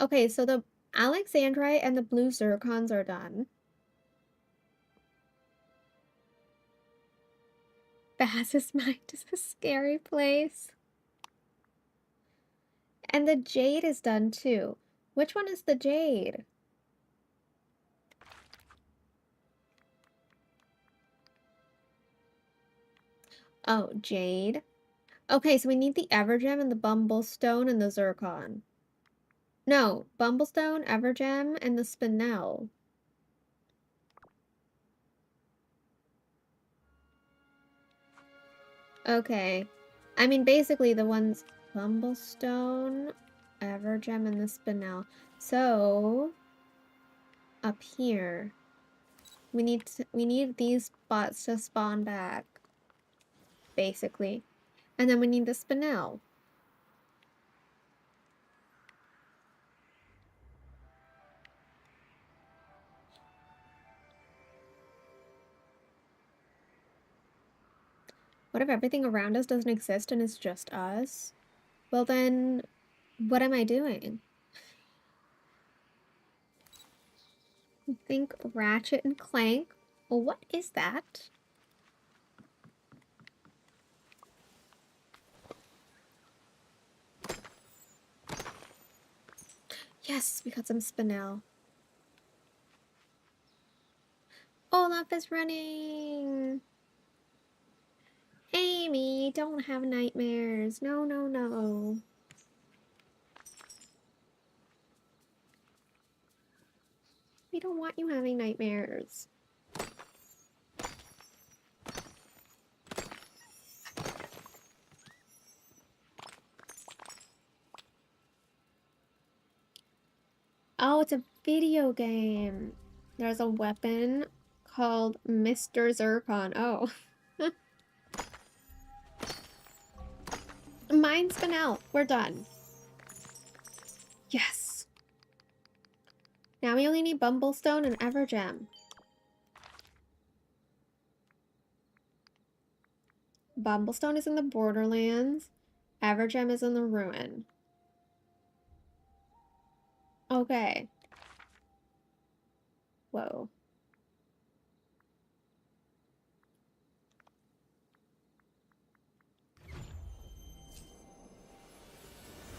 Okay, so the Alexandrite and the blue zircons are done. Bass's mind is a scary place. And the jade is done too. Which one is the jade? Oh, jade. Okay, so we need the Evergem and the Bumblestone and the Zircon. No, Bumblestone, Evergem, and the Spinel. Okay. I mean, basically the ones Bumblestone, Evergem, and the Spinel. So, up here, we need these spots to spawn back, basically. And then we need the Spinel. What if everything around us doesn't exist and it's just us? Well then, what am I doing? I think Ratchet and Clank. Well, what is that? Yes, we got some Spinel. Olaf is running! Amy, don't have nightmares. No, no, no. We don't want you having nightmares. Oh, it's a video game. There's a weapon called Mr. Zircon. Oh. Mine's been out. We're done. Yes. Now we only need Bumblestone and Evergem. Bumblestone is in the Borderlands. Evergem is in the Ruin. Okay. Whoa.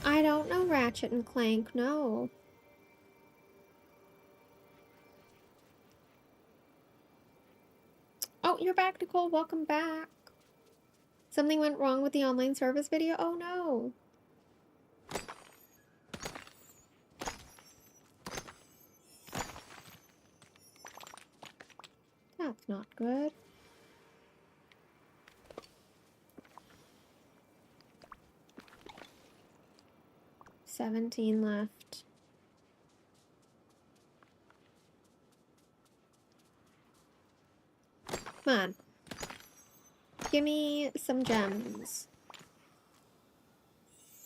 I don't know Ratchet and Clank, no. Oh, you're back, Nicole. Welcome back. Something went wrong with the online service video? Oh no. That's not good. $17 left. Come on. Give me some gems.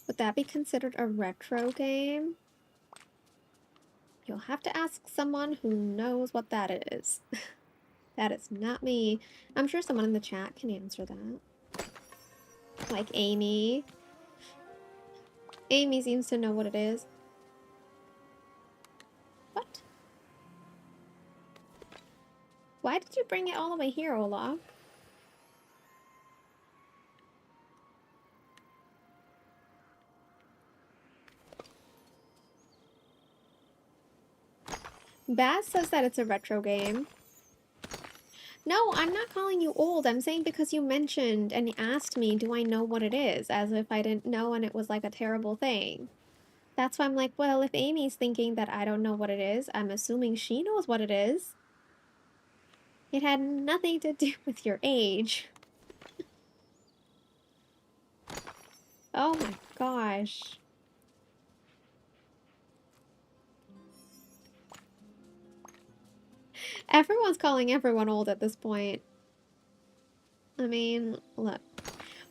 Would that be considered a retro game? You'll have to ask someone who knows what that is. That is not me. I'm sure someone in the chat can answer that. Like Amy. Amy seems to know what it is. What? Why did you bring it all the way here, Olaf? Baz says that it's a retro game. No, I'm not calling you old. I'm saying because you mentioned and asked me, do I know what it is? As if I didn't know and it was like a terrible thing. That's why I'm like, well, if Amy's thinking that I don't know what it is, I'm assuming she knows what it is. It had nothing to do with your age. Oh my gosh. Everyone's calling everyone old at this point. I mean, look.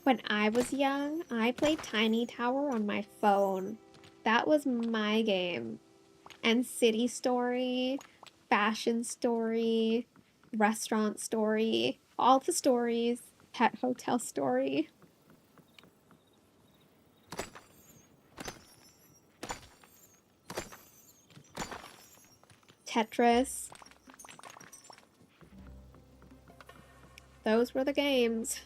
When I was young, I played Tiny Tower on my phone. That was my game. And City Story, Fashion Story, Restaurant Story, all the stories, Pet Hotel Story. Tetris. Those were the games.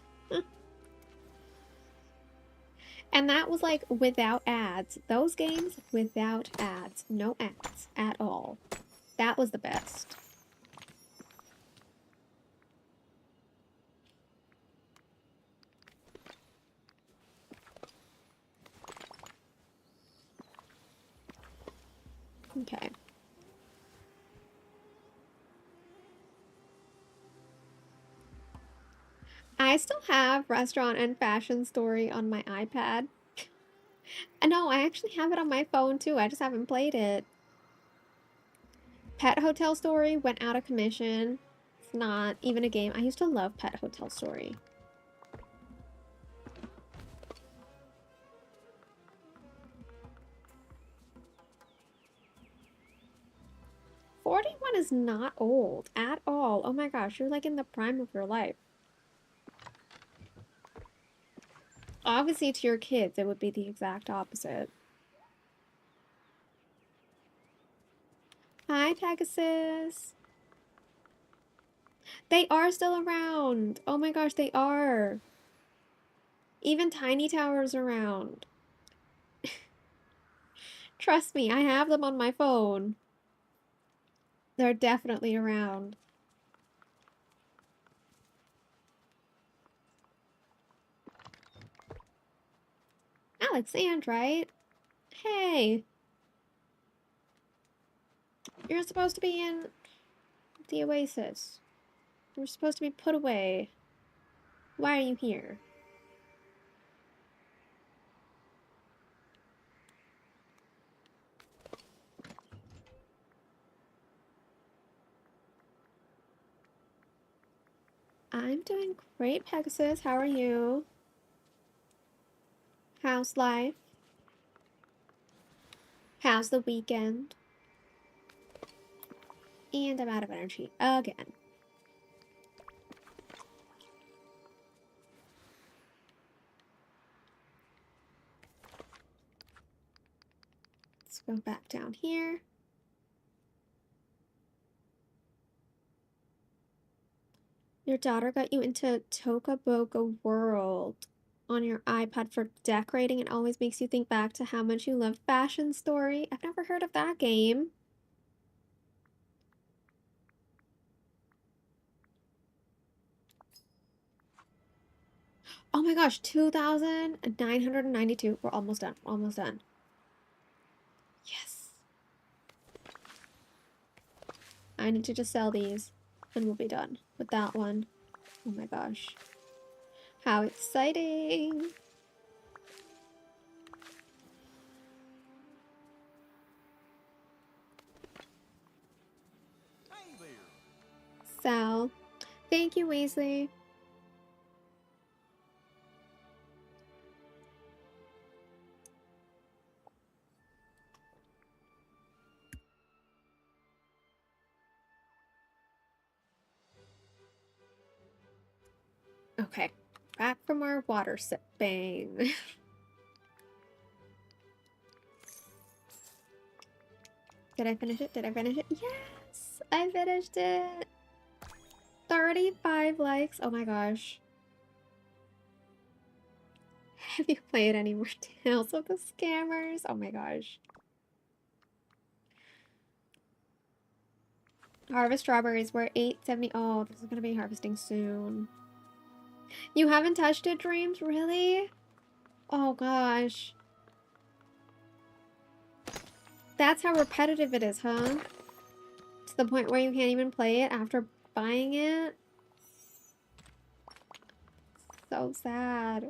And that was like without ads. Those games without ads. No ads at all. That was the best. Okay. I still have Restaurant and Fashion Story on my iPad. No, I actually have it on my phone too. I just haven't played it. Pet Hotel Story went out of commission. It's not even a game. I used to love Pet Hotel Story. "41 is not old at all. Oh my gosh, you're like in the prime of your life. Obviously, to your kids, it would be the exact opposite. Hi, Pegasus. They are still around. Oh my gosh, they are. Even Tiny Tower's around. Trust me, I have them on my phone. They're definitely around. Alexandrite? Hey. You're supposed to be in the Oasis. You're supposed to be put away. Why are you here? I'm doing great, Pegasus. How are you? How's life? How's the weekend? And I'm out of energy again. Let's go back down here. Your daughter got you into Toca Boca World on your iPad for decorating and always makes you think back to how much you love Fashion Story. I've never heard of that game. Oh my gosh, 2,992. We're almost done. Almost done. Yes. I need to just sell these and we'll be done with that one. Oh my gosh. How exciting. Hey there. Sal. Thank you, Weasley. Okay, back from our water sipping. Did I finish it? Did I finish it? Yes! I finished it! 35 likes. Oh my gosh. Have you played any more Tales of the Scammers? Oh my gosh. Harvest strawberries. We're 870. Oh, this is gonna be harvesting soon. You haven't touched it, Dreams? Really? Oh gosh. That's how repetitive it is, huh? To the point where you can't even play it after buying it? So sad.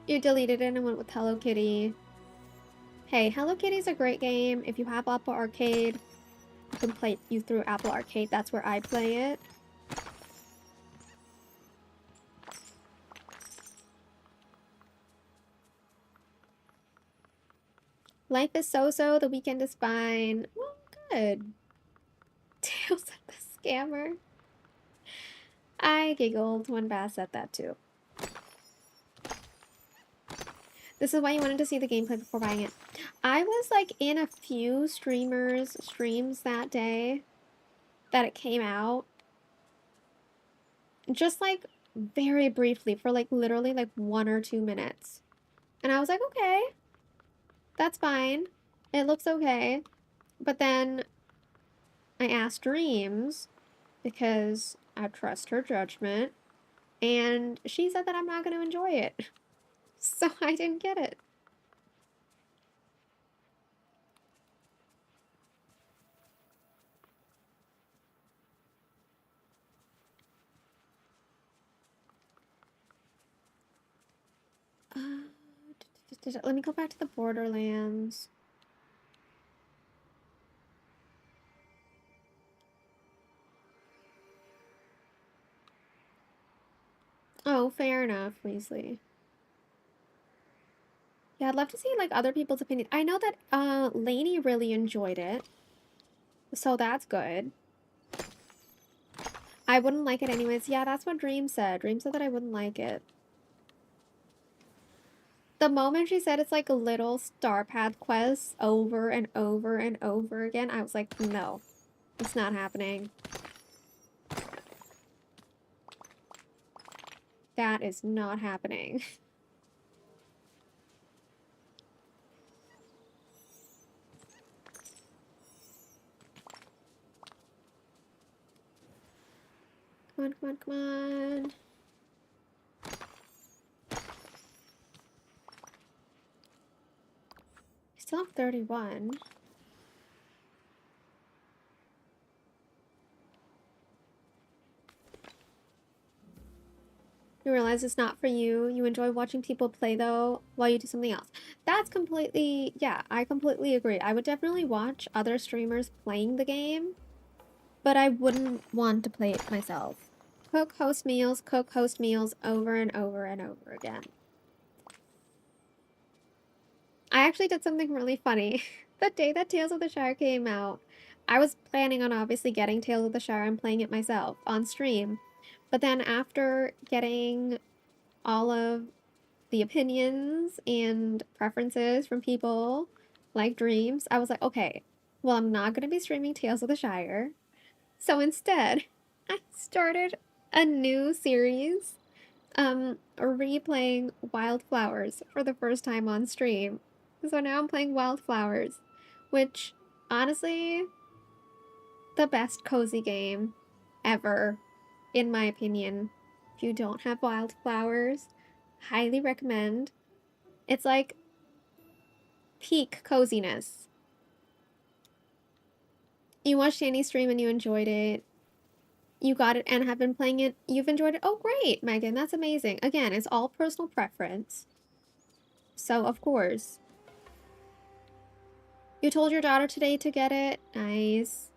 You deleted it and went with Hello Kitty. Hey, Hello Kitty's a great game. If you have Apple Arcade, I can play you through Apple Arcade. That's where I play it. Life is so-so. The weekend is fine. Well, good. Tales of the Scammer. I giggled when Bass said that too. This is why you wanted to see the gameplay before buying it. I was like in a few streamers' streams that day that it came out. Just like very briefly for like literally like 1 or 2 minutes. And I was like, okay, that's fine. It looks okay. But then I asked Dreams because I trust her judgment. And she said that I'm not going to enjoy it. So I didn't get it. Let me go back to the Borderlands. Oh, fair enough, Weasley. Yeah, I'd love to see like other people's opinions. I know that Lainey really enjoyed it. So that's good. I wouldn't like it anyways. Yeah, that's what Dream said. Dream said that I wouldn't like it. The moment she said it's like a little Star Path quests over and over and over again, I was like, no, it's not happening. That is not happening. Come on, come on, come on. I still have 31. You realize it's not for you. You enjoy watching people play though while you do something else. That's completely, yeah, I completely agree. I would definitely watch other streamers playing the game, but I wouldn't want to play it myself. Cook host meals over and over and over again. I actually did something really funny. The day that Tales of the Shire came out, I was planning on obviously getting Tales of the Shire and playing it myself on stream. But then after getting all of the opinions and preferences from people like Dreams, I was like, okay, well, I'm not going to be streaming Tales of the Shire. So instead, I started a new series, replaying Wildflowers for the first time on stream. So now I'm playing Wildflowers, which, honestly, the best cozy game ever, in my opinion. If you don't have Wildflowers, highly recommend. It's like peak coziness. You watched Annie's stream and you enjoyed it. You got it and have been playing it. You've enjoyed it. Oh, great, Megan. That's amazing. Again, it's all personal preference. So, of course. You told your daughter today to get it? Nice.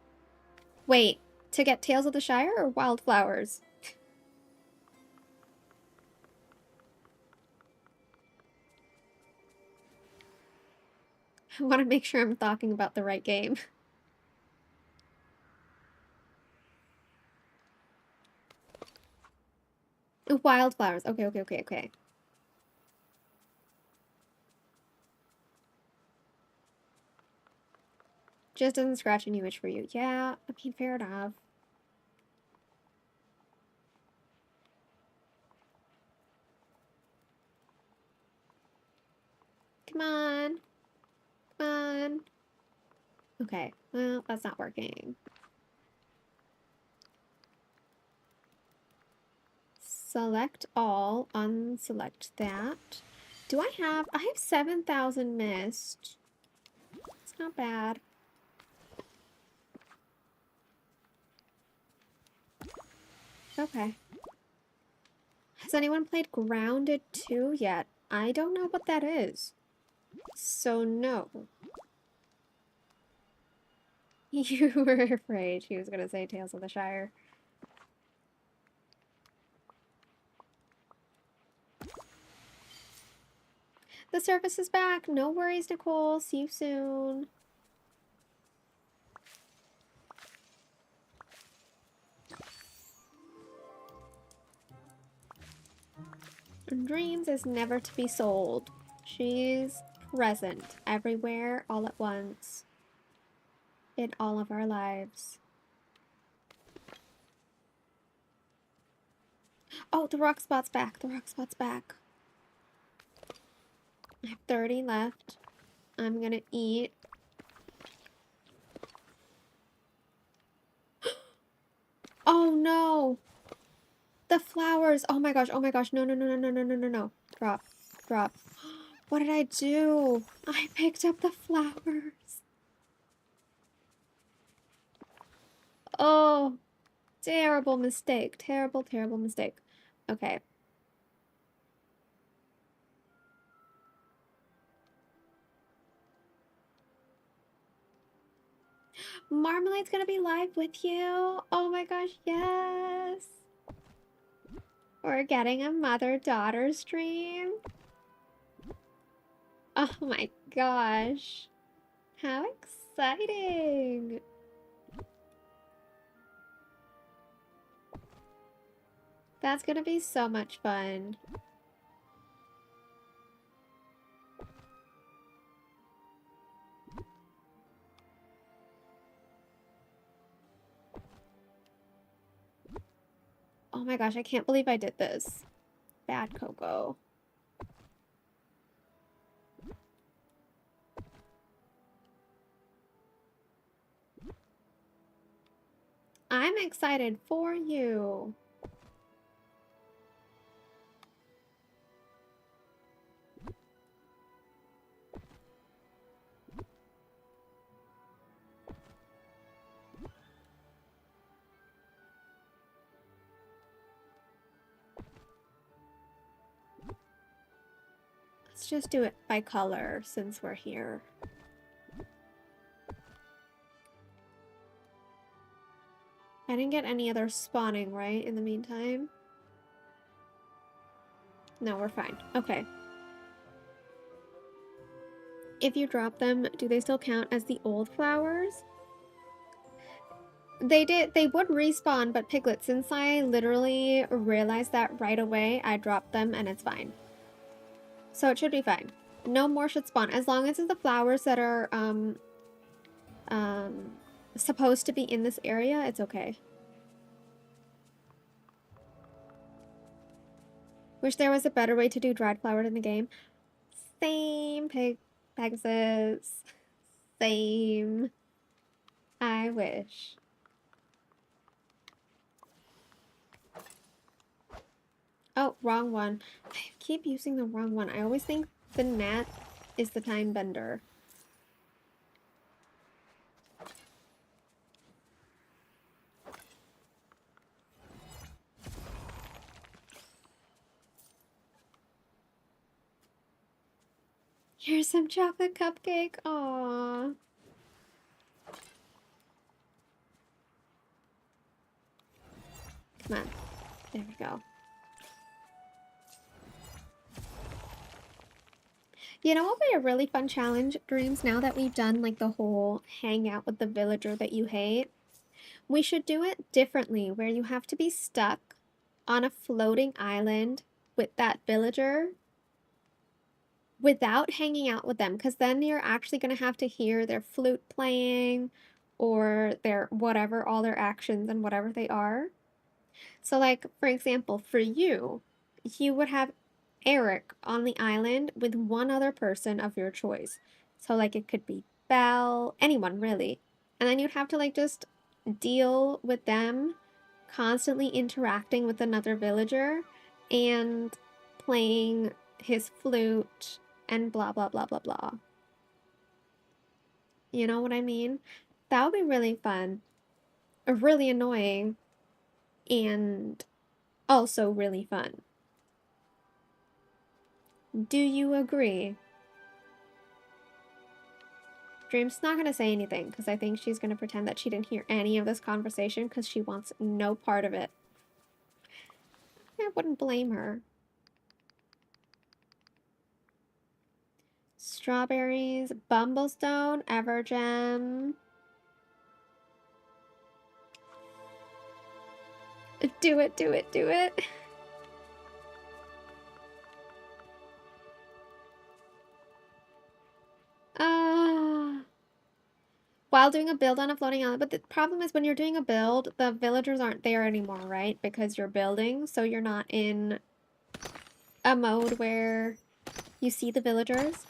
Wait, to get Tales of the Shire or Wildflowers? I want to make sure I'm talking about the right game. Wildflowers. Okay, okay, okay, okay. Just doesn't scratch a new itch for you. Yeah, I mean, fair enough. Come on. Come on. Okay, well, that's not working. Select all, unselect that. Do I have 7,000 missed. It's not bad. Okay. Has anyone played Grounded 2 yet? I don't know what that is. So no. You were afraid she was gonna say Tales of the Shire. The service is back. No worries, Nicole. See you soon. Dreams is never to be sold. She's present everywhere, all at once, in all of our lives. Oh, the rock spot's back. The rock spot's back. I have 30 left. I'm gonna eat. Oh no! The flowers! Oh my gosh, oh my gosh. No, no, no, no, no, no, no, no, no. Drop. Drop. What did I do? I picked up the flowers. Oh, terrible mistake. Terrible, terrible mistake. Okay. Marmalade's gonna be live with you. Oh my gosh, yes. We're getting a mother-daughter stream. Oh my gosh. How exciting. That's gonna be so much fun. Oh my gosh, I can't believe I did this. Bad Coco. I'm excited for you. Let's just do it by color since we're here. I didn't get any other spawning, right, in the meantime? No, we're fine. Okay. If you drop them, do they still count as the old flowers? They would respawn, but Piglet, since I literally realized that right away, I dropped them and it's fine. So it should be fine. No more should spawn. As long as it's the flowers that are, supposed to be in this area, it's okay. Wish there was a better way to do dried flower in the game. Same, Pegasus. Same. I wish. Oh, wrong one. I keep using the wrong one. I always think the gnat is the time bender. Here's some chocolate cupcake. Aww. Come on. There we go. You know what would be a really fun challenge, Dreams, now that we've done like the whole hang out with the villager that you hate? We should do it differently, where you have to be stuck on a floating island with that villager without hanging out with them, because then you're actually going to have to hear their flute playing or their whatever, all their actions and whatever they are. So like, for example, for you, you would have Eric on the island with one other person of your choice. So like it could be Belle, anyone really. And then you'd have to like just deal with them constantly interacting with another villager and playing his flute and blah blah blah blah blah. You know what I mean? That would be really fun. Really annoying and also really fun. Do you agree? Dream's not going to say anything because I think she's going to pretend that she didn't hear any of this conversation because she wants no part of it. I wouldn't blame her. Strawberries, Bumblestone, Evergem. Do it, do it, do it. while doing a build on a floating island. But the problem is when you're doing a build, the villagers aren't there anymore, right? Because you're building, so you're not in a mode where you see the villagers.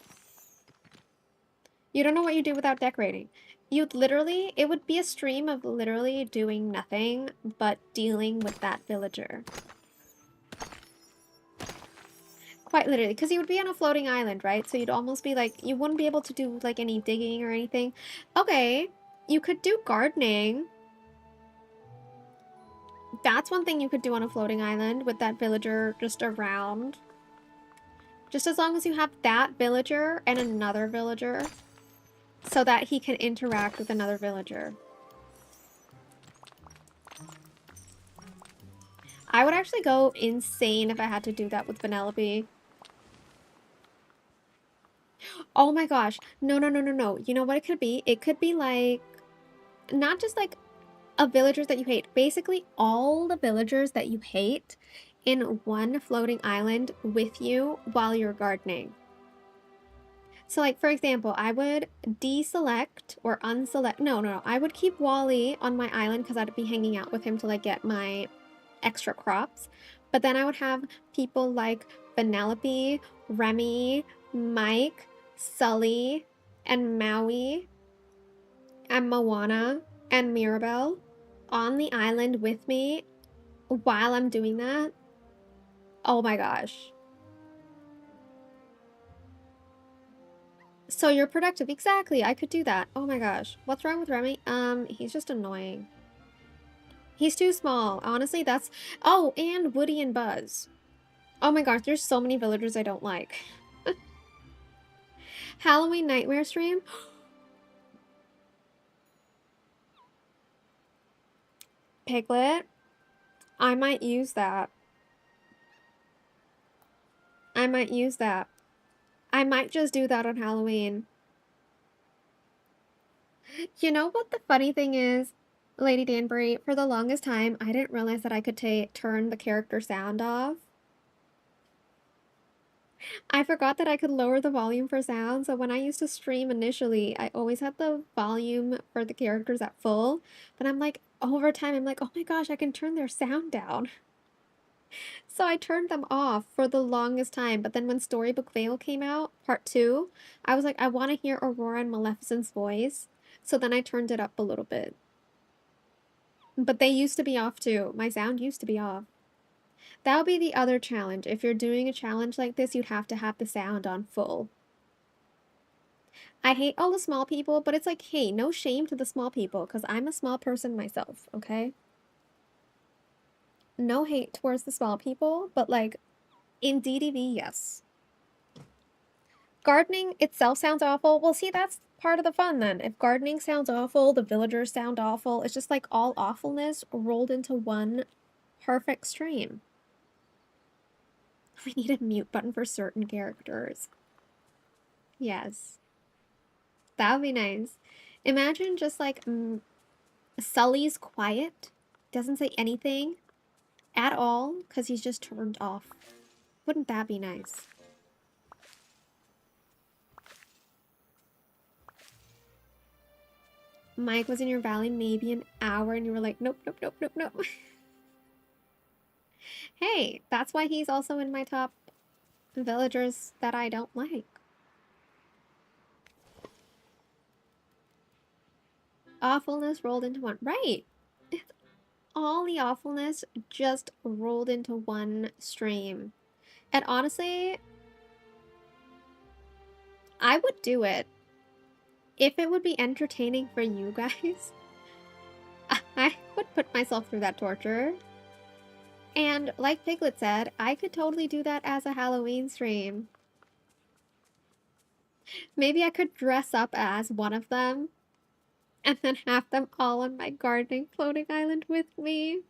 You don't know what you do without decorating. You'd literally, it would be a stream of literally doing nothing but dealing with that villager. Quite literally, because you would be on a floating island, right? So you'd almost be like, you wouldn't be able to do like any digging or anything. Okay, you could do gardening. That's one thing you could do on a floating island with that villager just around. Just as long as you have that villager and another villager so that he can interact with another villager. I would actually go insane if I had to do that with Vanellope. Oh my gosh. No, no, no, no, no. You know what it could be? It could be like, not just like a villagers that you hate. Basically all the villagers that you hate in one floating island with you while you're gardening. So like, for example, I would deselect or unselect, no, I would keep Wally on my island because I'd be hanging out with him to like get my extra crops. But then I would have people like Vanellope, Remy, Mike, Sully, and Maui, and Moana, and Mirabelle on the island with me while I'm doing that. Oh my gosh. So you're productive. Exactly. I could do that. Oh my gosh. What's wrong with Remy? He's just annoying. He's too small. Honestly, that's... Oh, and Woody and Buzz. Oh my gosh, there's so many villagers I don't like. Halloween Nightmare stream? Piglet? I might use that. I might use that. I might just do that on Halloween. You know what the funny thing is, Lady Danbury? For the longest time, I didn't realize that I could turn the character sound off. I forgot that I could lower the volume for sound, so when I used to stream initially, I always had the volume for the characters at full, but I'm like, over time, I'm like, oh my gosh, I can turn their sound down. So I turned them off for the longest time, but then when Storybook Vale came out, part 2, I was like, I want to hear Aurora and Maleficent's voice, so then I turned it up a little bit. But they used to be off too. My sound used to be off. That would be the other challenge. If you're doing a challenge like this, you'd have to have the sound on full. I hate all the small people, but it's like, hey, no shame to the small people, because I'm a small person myself, okay? No hate towards the small people, but like, in DDV, yes. Gardening itself sounds awful. Well, see, that's part of the fun then. If gardening sounds awful, the villagers sound awful, it's just like all awfulness rolled into one perfect stream. We need a mute button for certain characters. Yes. That would be nice. Imagine just like Sully's quiet, doesn't say anything at all because he's just turned off. Wouldn't that be nice? Mike was in your valley maybe an hour and you were like, nope, nope, nope, nope, nope. Hey, that's why he's also in my top villagers that I don't like. Awfulness rolled into one. Right. It's all the awfulness just rolled into one stream. And honestly, I would do it if it would be entertaining for you guys. I would put myself through that torture. And like Piglet said, I could totally do that as a Halloween stream. Maybe I could dress up as one of them and then have them all on my gardening floating island with me.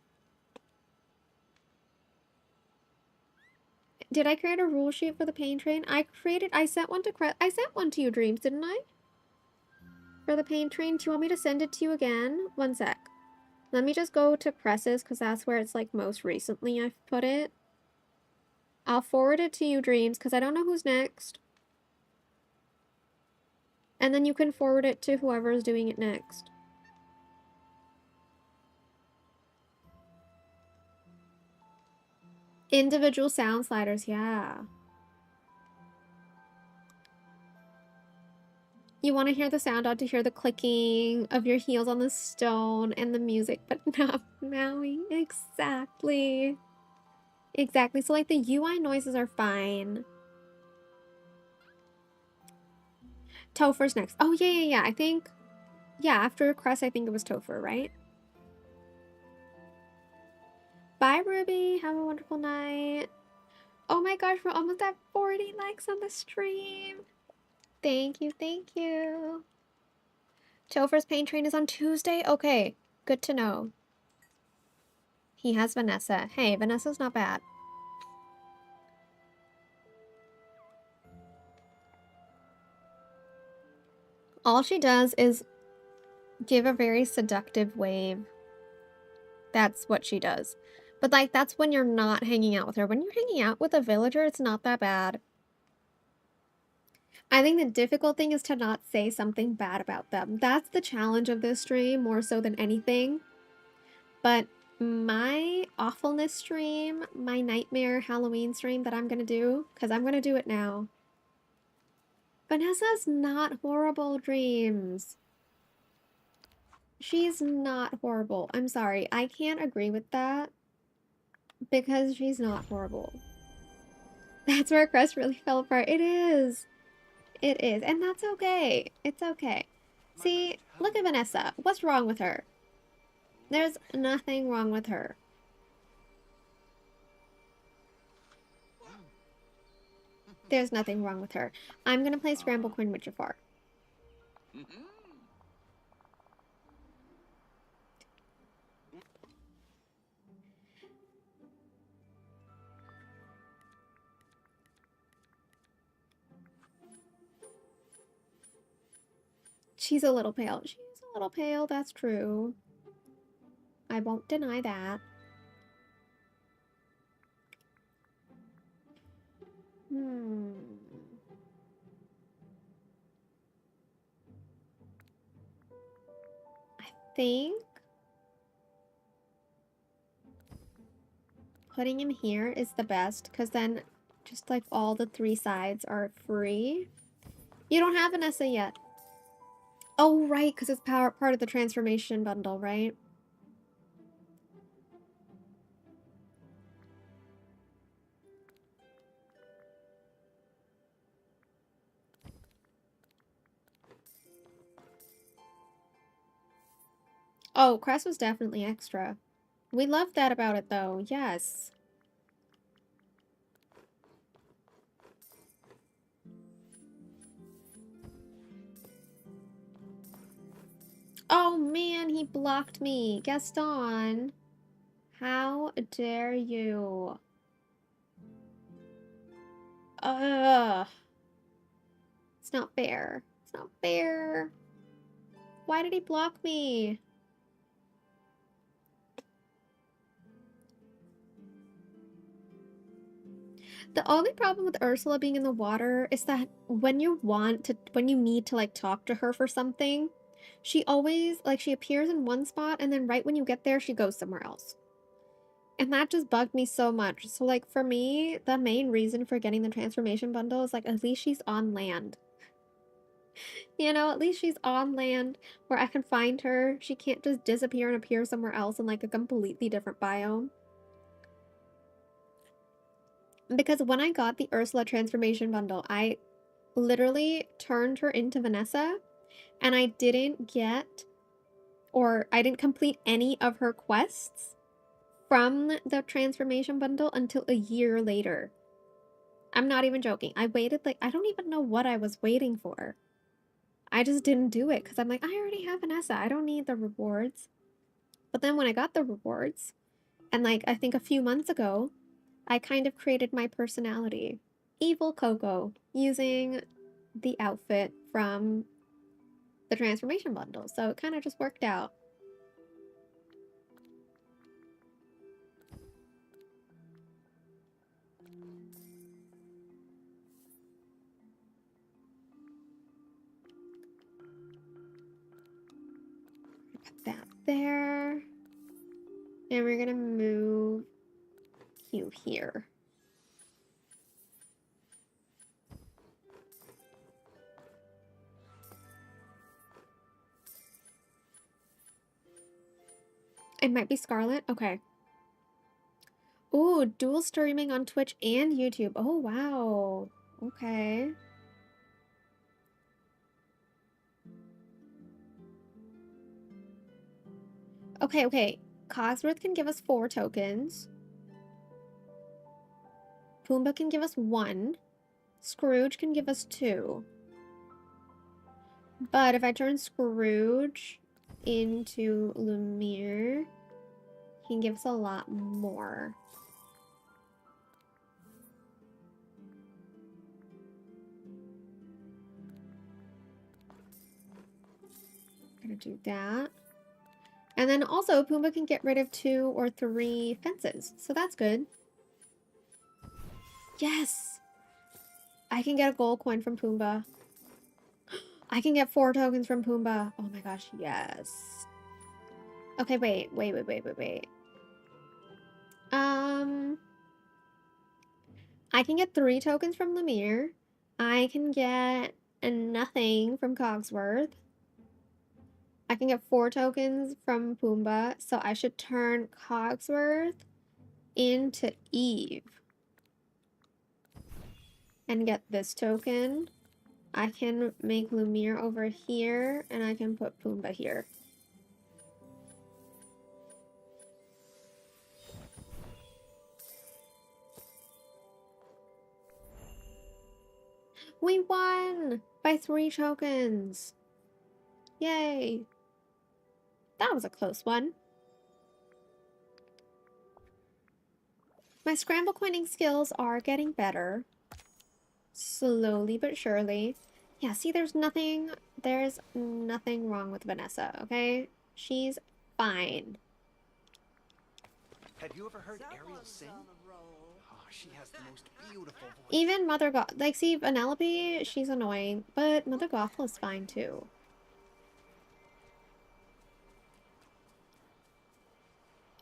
Did I create a rule sheet for the pain train? I sent one to you, Dreams, didn't I? For the pain train. Do you want me to send it to you again? One sec. Let me just go to Cress's because that's where it's like most recently I've put it. I'll forward it to you, Dreams, because I don't know who's next. And then you can forward it to whoever's doing it next. Individual sound sliders, yeah. You want to hear the sound out to hear the clicking of your heels on the stone and the music, but not Maui. Exactly. Exactly. So, like, the UI noises are fine. Topher's next. Oh, yeah. I think, yeah, after Crest, I think it was Topher, right? Bye, Ruby. Have a wonderful night. Oh my gosh, we're almost at 40 likes on the stream. Thank you, thank you. Topher's pain train is on Tuesday? Okay, good to know. He has Vanessa. Hey, Vanessa's not bad. All she does is give a very seductive wave. That's what she does. But, like, that's when you're not hanging out with her. When you're hanging out with a villager, it's not that bad. I think the difficult thing is to not say something bad about them. That's the challenge of this stream, more so than anything. But my awfulness stream, my nightmare Halloween stream that I'm gonna do, because I'm gonna do it now. Vanessa's not horrible, Dreams. She's not horrible. I'm sorry. I can't agree with that because she's not horrible. That's where Crest really fell apart. It is. It is. And that's okay. It's okay. See, look at Vanessa. What's wrong with her? There's nothing wrong with her. There's nothing wrong with her. I'm gonna play Scramblecoin with Jafar. She's a little pale. She's a little pale, that's true. I won't deny that. I think putting him here is the best, because then just like all the 3 sides are free. You don't have Vanessa yet. Oh, right, because it's part of the transformation bundle, right? Oh, Crest was definitely extra. We love that about it, though. Yes. Oh, man, he blocked me. Gaston. How dare you? Ugh. It's not fair. It's not fair. Why did he block me? The only problem with Ursula being in the water is that when you need to like talk to her for something, she always, like, she appears in one spot and then right when you get there, she goes somewhere else. And that just bugged me so much. So, like, for me, the main reason for getting the transformation bundle is, like, at least she's on land. You know, at least she's on land where I can find her. She can't just disappear and appear somewhere else in, like, a completely different biome. Because when I got the Ursula transformation bundle, I literally turned her into Vanessa, and I didn't complete any of her quests from the transformation bundle until a year later. I'm not even joking. I waited, like, I don't even know what I was waiting for. I just didn't do it because I'm like, I already have Vanessa. I don't need the rewards. But then when I got the rewards, and like, I think a few months ago, I kind of created my personality. Evil Coco, using the outfit from the transformation bundle. So it kind of just worked out. Put that there. And we're gonna move you here. It might be Scarlet. Okay. Ooh, dual streaming on Twitch and YouTube. Oh, wow. Okay. Okay. Cogsworth can give us 4 tokens. Pumbaa can give us 1. Scrooge can give us 2. But if I turn Scrooge into Lumiere, he can give us a lot more. I'm gonna do that. And then also, Pumbaa can get rid of 2 or 3 fences, so that's good. Yes! I can get a gold coin from Pumbaa. I can get 4 tokens from Pumbaa. Oh my gosh, yes. Okay, wait. I can get 3 tokens from Lumiere. I can get nothing from Cogsworth. I can get 4 tokens from Pumbaa, so I should turn Cogsworth into Eve. And get this token. I can make Lumiere over here, and I can put Pumbaa here. We won! By 3 tokens! Yay! That was a close one. My Scramblecoining skills are getting better. Slowly but surely. Yeah, see, there's nothing wrong with Vanessa, okay? She's fine. Have you ever heard Ariel sing? Oh, she has the most beautiful voice. Even Mother Goth, like, see, Vanellope, she's annoying, but Mother Gothel's fine too.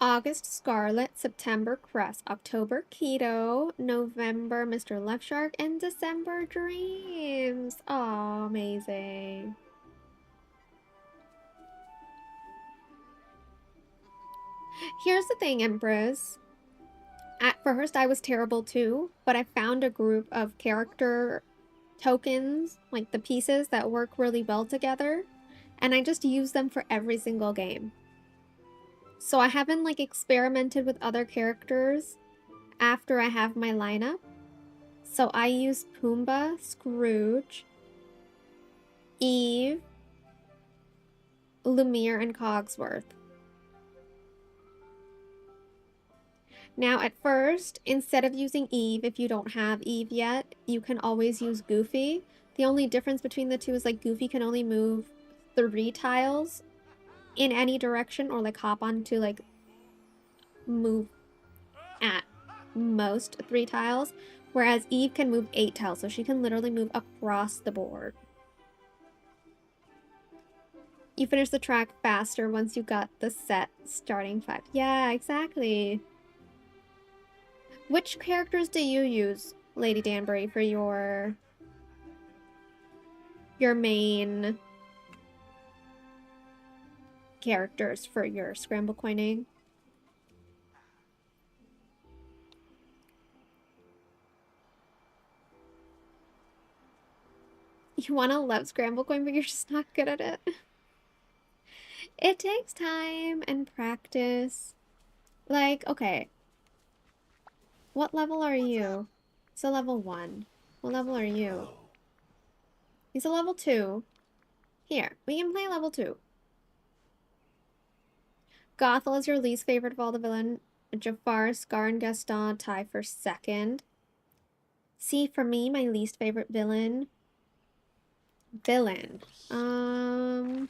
August Scarlet, September Crest, October Keto, November Mr. Left Shark, and December Dreams. Oh, amazing. Here's the thing, Empress. At first, I was terrible too, but I found a group of character tokens, like the pieces that work really well together, and I just use them for every single game. So I haven't like experimented with other characters after I have my lineup. So I use Pumbaa, Scrooge, Eve, Lumiere, and Cogsworth. Now at first, instead of using Eve, if you don't have Eve yet, you can always use Goofy. The only difference between the two is like Goofy can only move 3 tiles in any direction, or like hop onto like move at most 3 tiles, whereas Eve can move 8 tiles, so she can literally move across the board. You finish the track faster once you got the set starting 5. Yeah, exactly. Which characters do you use, Lady Danbury, for your main characters for your Scramblecoining? You want to love Scramblecoin, but you're just not good at it. It takes time and practice. Like, okay. What level are you? He's a level 1. What level are you? He's a level 2. Here, we can play level 2. Gothel is your least favorite of all the villain. Jafar, Scar, and Gaston tie for 2nd. See, for me, my least favorite villain. I'm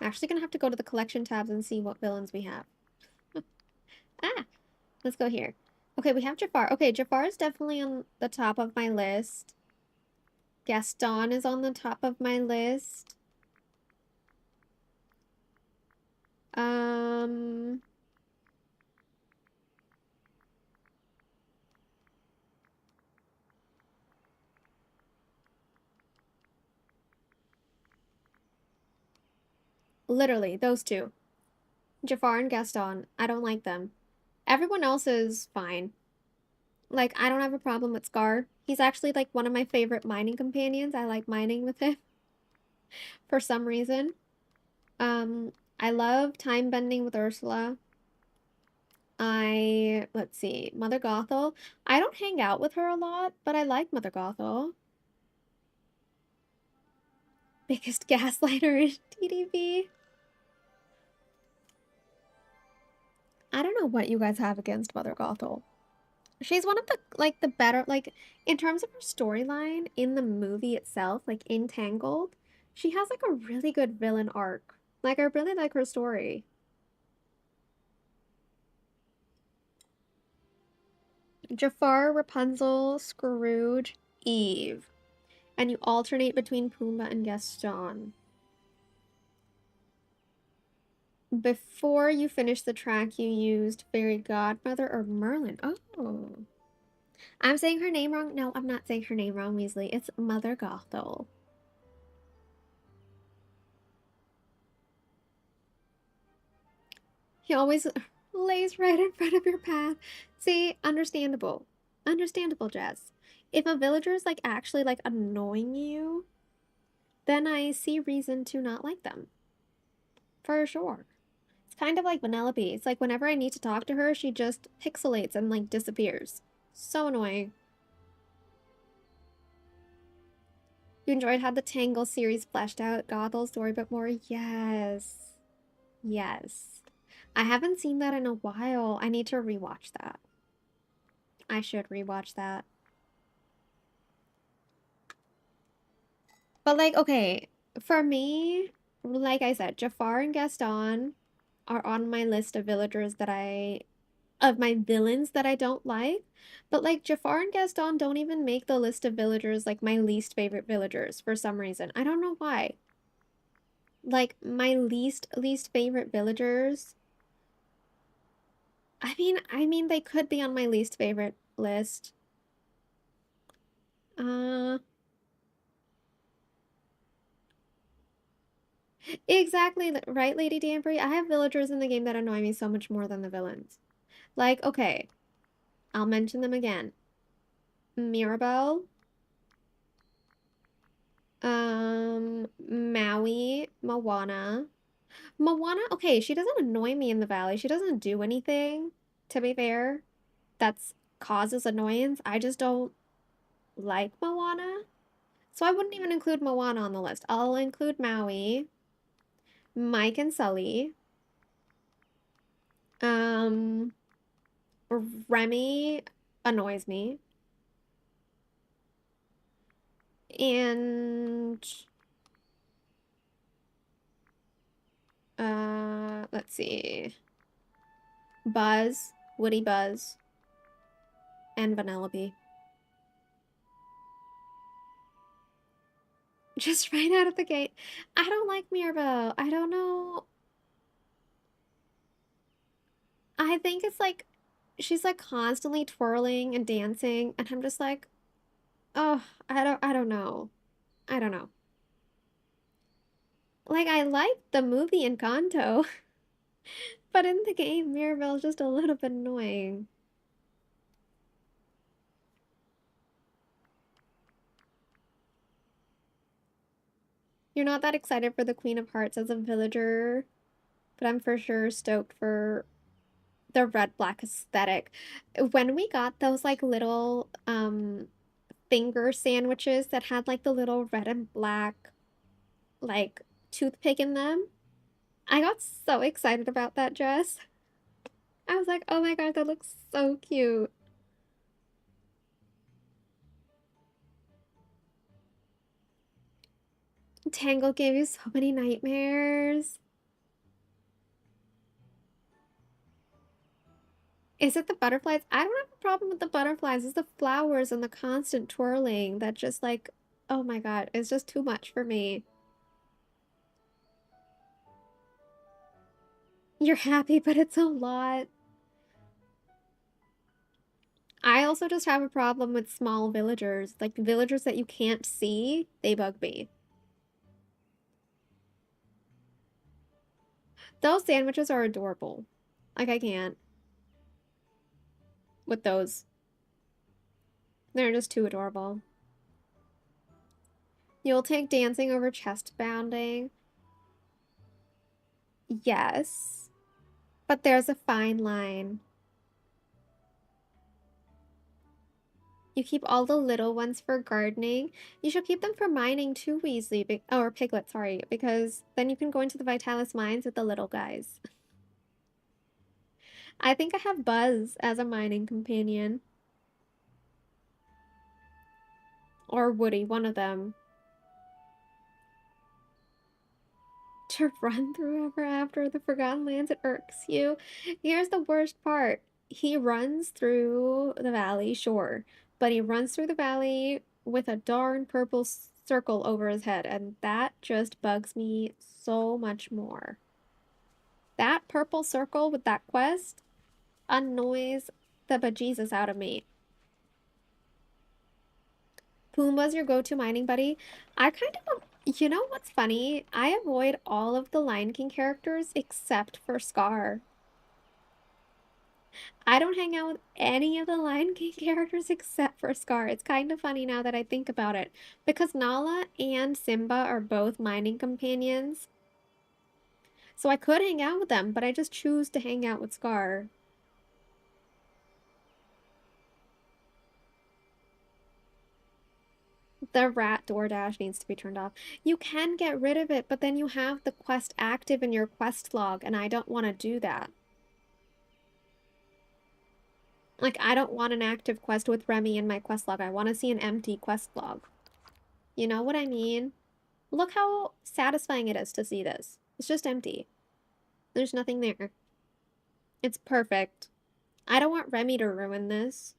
actually gonna have to go to the collection tabs and see what villains we have. Let's go here. Okay, we have Jafar. Okay, Jafar is definitely on the top of my list. Gaston is on the top of my list. Um, literally, those two. Jafar and Gaston. I don't like them. Everyone else is fine. Like, I don't have a problem with Scar. He's actually like one of my favorite mining companions. I like mining with him for some reason. I love time bending with Ursula. Let's see, Mother Gothel. I don't hang out with her a lot, but I like Mother Gothel. Biggest gaslighter in DDV. I don't know what you guys have against Mother Gothel. She's one of the better, like, in terms of her storyline in the movie itself, like Entangled, she has like a really good villain arc. Like, I really like her story. Jafar, Rapunzel, Scrooge, Eve. And you alternate between Pumbaa and Gaston. Before you finish the track, you used Fairy Godmother or Merlin. Oh. I'm saying her name wrong. No, I'm not saying her name wrong, Weasley. It's Mother Gothel. He always lays right in front of your path. See, understandable. Understandable, Jess. If a villager is like actually like annoying you, then I see reason to not like them. For sure. It's kind of like Vanellope. It's like whenever I need to talk to her, she just pixelates and like disappears. So annoying. You enjoyed how the Tangle series fleshed out Gothel's story a bit more? Yes. Yes. I haven't seen that in a while. I need to rewatch that. I should rewatch that. But like, okay, for me, like I said, Jafar and Gaston are on my list of villagers of my villains that I don't like. But like Jafar and Gaston don't even make the list of villagers like my least favorite villagers for some reason. I don't know why. Like my least favorite villagers. I mean they could be on my least favorite list. Uh exactly right, Lady Danbury. I have villagers in the game that annoy me so much more than the villains. Like, okay, I'll mention them again. Mirabelle, Maui, Moana. Moana, okay, she doesn't annoy me in the valley. She doesn't do anything, to be fair, that's causes annoyance. I just don't like Moana. So I wouldn't even include Moana on the list. I'll include Maui, Mike and Sully. Um, Remy annoys me. And let's see. Buzz, Woody Buzz, and Vanellope. Just right out of the gate. I don't like Mirabelle. I don't know. I think it's like she's like constantly twirling and dancing, and I'm just like, oh, I don't know. I don't know. Like I like the movie Encanto, but in the game, Mirabelle's just a little bit annoying. You're not that excited for the Queen of Hearts as a villager, but I'm for sure stoked for the red black aesthetic. When we got those like little finger sandwiches that had like the little red and black like toothpick in them, I got so excited about that dress. I was like, oh my god, that looks so cute. Tangle gave you so many nightmares. Is it the butterflies? I don't have a problem with the butterflies. It's the flowers and the constant twirling that just like, oh my god, it's just too much for me. You're happy, but it's a lot. I also just have a problem with small villagers. Like, villagers that you can't see, they bug me. Those sandwiches are adorable. Like, I can't with those. They're just too adorable. You'll take dancing over chest bounding. Yes, but there's a fine line. You keep all the little ones for gardening. You should keep them for mining too, Weasley. Or Piglet, sorry, because then you can go into the Vitalis mines with the little guys. I think I have Buzz as a mining companion. Or Woody, one of them. To run through ever after the Forgotten Lands, it irks you. Here's the worst part. He runs through the valley, sure, but he runs through the valley with a darn purple circle over his head, and that just bugs me so much more. That purple circle with that quest annoys the bejesus out of me. Pumbaa's your go-to mining buddy. I kind of, you know what's funny? I avoid all of the Lion King characters except for Scar. I don't hang out with any of the Lion King characters except for Scar. It's kind of funny now that I think about it. Because Nala and Simba are both mining companions. So I could hang out with them, but I just choose to hang out with Scar. The rat DoorDash needs to be turned off. You can get rid of it, but then you have the quest active in your quest log, and I don't want to do that. Like, I don't want an active quest with Remy in my quest log. I want to see an empty quest log. You know what I mean? Look how satisfying it is to see this. It's just empty. There's nothing there. It's perfect. I don't want Remy to ruin this.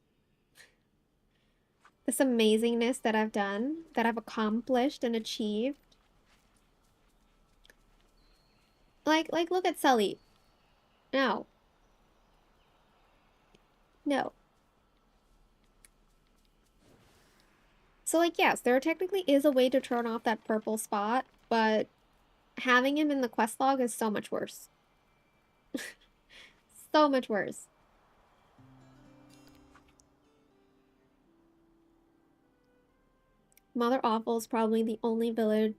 This amazingness that I've done, that I've accomplished and achieved. Like, look at Sully. No. No. So, like, yes, there technically is a way to turn off that purple spot, but having him in the quest log is so much worse. So much worse. Mother Awful is probably the only villain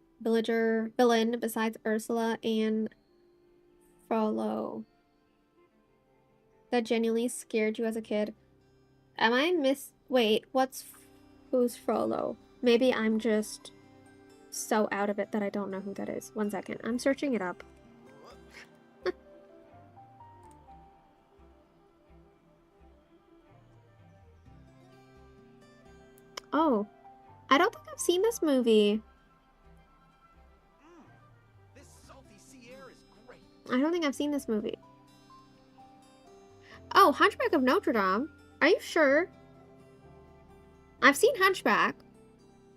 besides Ursula and Frollo that genuinely scared you as a kid. Am I wait, who's Frollo? Maybe I'm just so out of it that I don't know who that is. One second, I'm searching it up. Oh, I don't think I've seen this movie. This salty sea air is great. I don't think I've seen this movie. Oh, Hunchback of Notre Dame. Are you sure? I've seen Hunchback.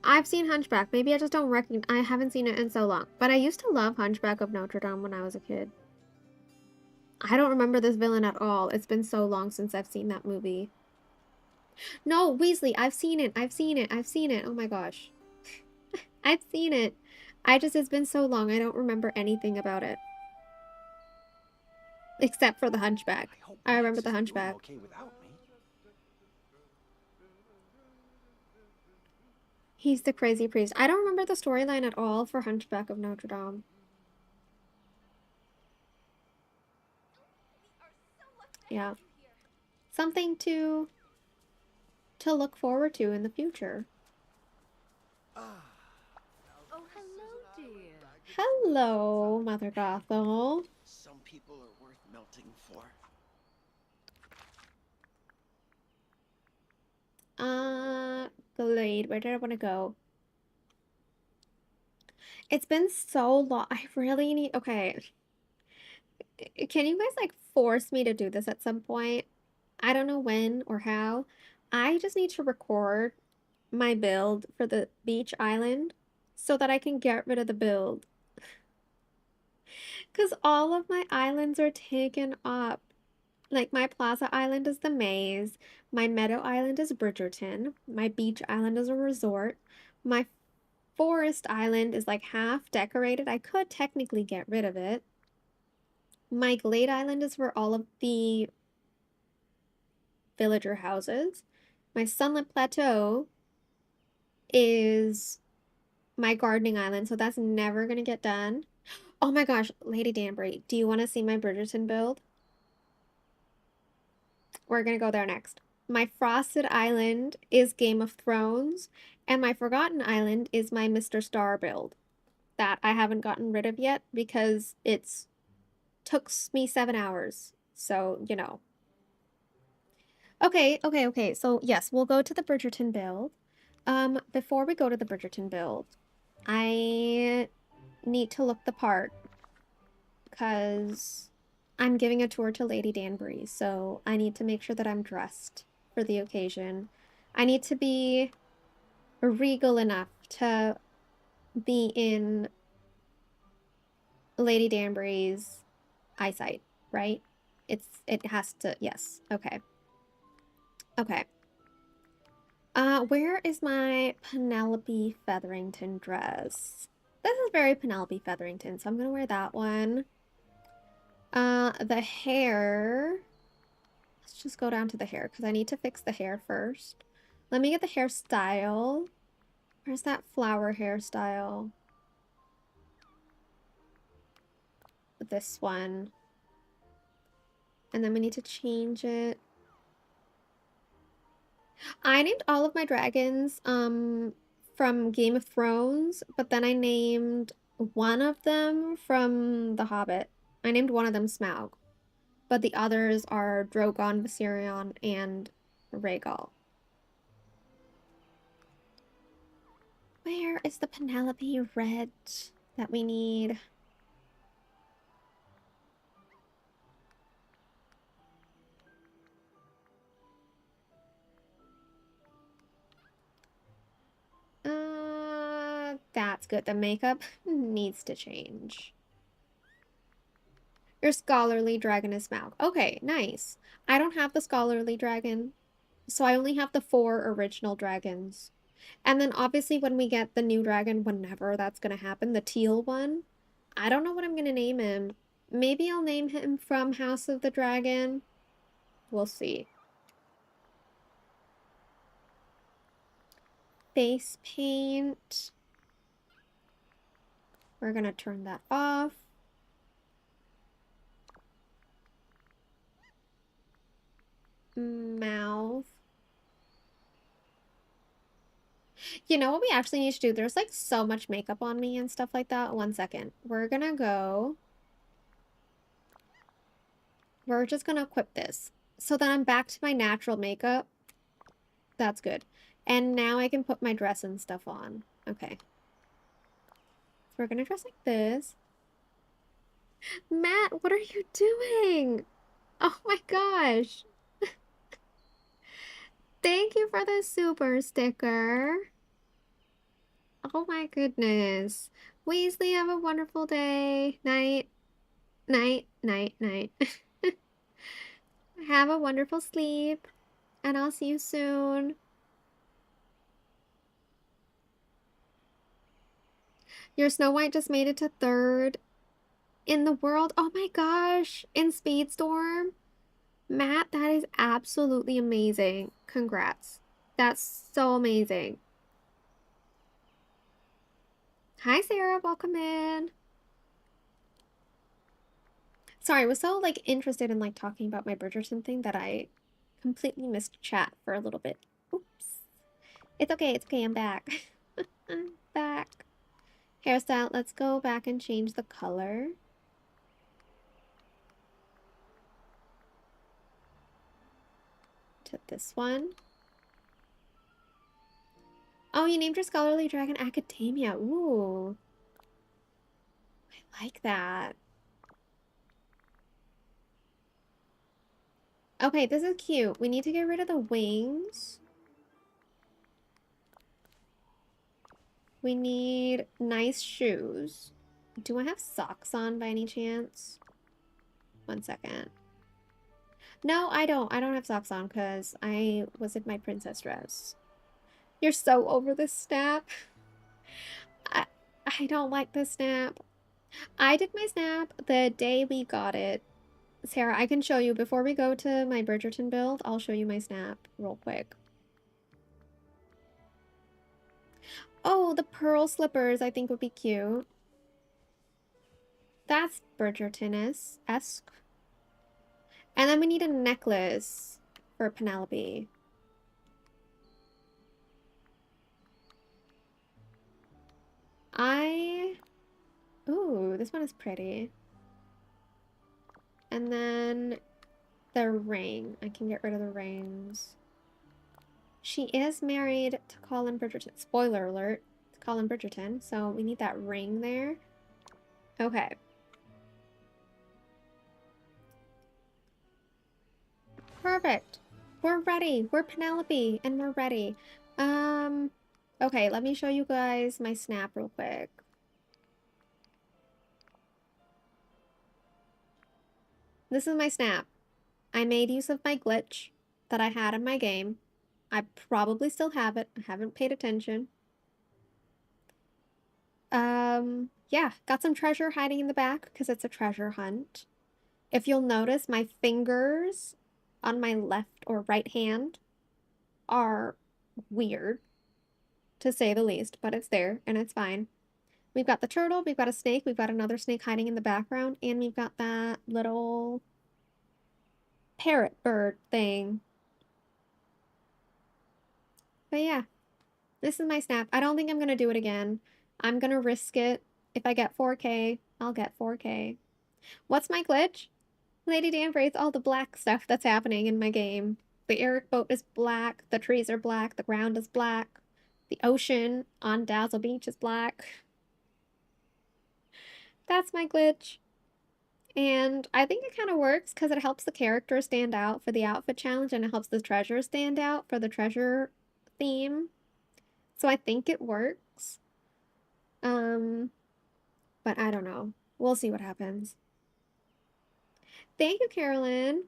I've seen Hunchback. Maybe I just don't recognize. I haven't seen it in so long. But I used to love Hunchback of Notre Dame when I was a kid. I don't remember this villain at all. It's been so long since I've seen that movie. No, Weasley, I've seen it. I've seen it. I've seen it. Oh my gosh. I've seen it. It's been so long. I don't remember anything about it. Except for the Hunchback. I remember the Hunchback. Okay without me. He's the crazy priest. I don't remember the storyline at all for Hunchback of Notre Dame. Yeah. Something to look forward to in the future. Oh, hello, dear. Hello, Mother Gothel. Some people are worth melting for. Glade, where did I want to go? It's been so long. I really need, okay. Can you guys like force me to do this at some point? I don't know when or how. I just need to record my build for the beach island so that I can get rid of the build. Because all of my islands are taken up. Like, my Plaza Island is the maze. My Meadow Island is Bridgerton. My Beach Island is a resort. My Forest Island is like half decorated. I could technically get rid of it. My Glade Island is for all of the villager houses. My Sunlit Plateau is my gardening island, so that's never gonna get done. Oh my gosh, Lady Danbury, do you want to see my Bridgerton build? We're gonna go there next. My Frosted Island is Game of Thrones, and my Forgotten Island is my Mr. Star build that I haven't gotten rid of yet because it's took me 7 hours. So, you know. Okay. So, yes, we'll go to the Bridgerton build. Before we go to the Bridgerton build, I need to look the part because I'm giving a tour to Lady Danbury, so I need to make sure that I'm dressed for the occasion. I need to be regal enough to be in Lady Danbury's eyesight, right? It has to, yes. Okay. Where is my Penelope Featherington dress? This is very Penelope Featherington, so I'm gonna wear that one. The hair. Let's just go down to the hair because I need to fix the hair first. Let me get the hairstyle. Where's that flower hairstyle? This one. And then we need to change it. I named all of my dragons from Game of Thrones, but then I named one of them from The Hobbit. I named one of them Smaug, but the others are Drogon, Viserion, and Rhaegal. Where is the Penelope red that we need? That's good. The makeup needs to change. Your scholarly dragon is Smaug. Okay, nice. I don't have the scholarly dragon, so I only have the 4 original dragons. And then obviously when we get the new dragon, whenever that's gonna happen, the teal one, I don't know what I'm gonna name him. Maybe I'll name him from House of the Dragon. We'll see. Face paint. We're gonna turn that off. Mouth. You know what we actually need to do? There's like so much makeup on me and stuff like that. One second. We're just gonna equip this. So then I'm back to my natural makeup. That's good. And now I can put my dress and stuff on. Okay. So we're gonna dress like this. Matt, what are you doing? Oh my gosh. Thank you for the super sticker. Oh my goodness. Weasley, have a wonderful day. Night. Night. Have a wonderful sleep. And I'll see you soon. Your Snow White just made it to 3rd in the world. Oh my gosh. In Speedstorm. Matt, that is absolutely amazing. Congrats. That's so amazing. Hi, Sarah. Welcome in. Sorry, I was so like interested in like talking about my Bridgerton thing that I completely missed chat for a little bit. Oops. It's okay. I'm back. I'm back. Hairstyle. Let's go back and change the color. To this one. Oh, you named your scholarly dragon Academia. Ooh. I like that. Okay, this is cute. We need to get rid of the wings. We need nice shoes. Do I have socks on by any chance? 1 second. No, I don't. I don't have socks on because I was in my princess dress. You're so over this snap. I, I don't like this snap. I did my snap the day we got it. Sarah, I can show you before we go to my Bridgerton build. I'll show you my snap real quick. Oh, the pearl slippers I think would be cute. That's Bridgerton-esque. And then we need a necklace for Penelope. Ooh, this one is pretty. And then the ring. I can get rid of the rings. She is married to Colin Bridgerton. Spoiler alert. To Colin Bridgerton. So we need that ring there. Okay. Perfect. We're ready. We're Penelope and we're ready. Okay, let me show you guys my snap real quick. This is my snap. I made use of my glitch that I had in my game. I probably still have it. I haven't paid attention. Yeah, got some treasure hiding in the back because it's a treasure hunt. If you'll notice, my fingers on my left or right hand are weird, to say the least, but it's there and it's fine. We've got the turtle, we've got a snake, we've got another snake hiding in the background, and we've got that little parrot bird thing. But yeah, this is my snap. I don't think I'm gonna do it again. I'm gonna risk it. If I get 4K, I'll get 4K. What's my glitch? Lady Danbury's all the black stuff that's happening in my game. The Eric boat is black, the trees are black, the ground is black, the ocean on Dazzle Beach is black. That's my glitch. And I think it kind of works because it helps the character stand out for the outfit challenge and it helps the treasure stand out for the treasure theme. So I think it works. But I don't know. We'll see what happens. Thank you, Carolyn.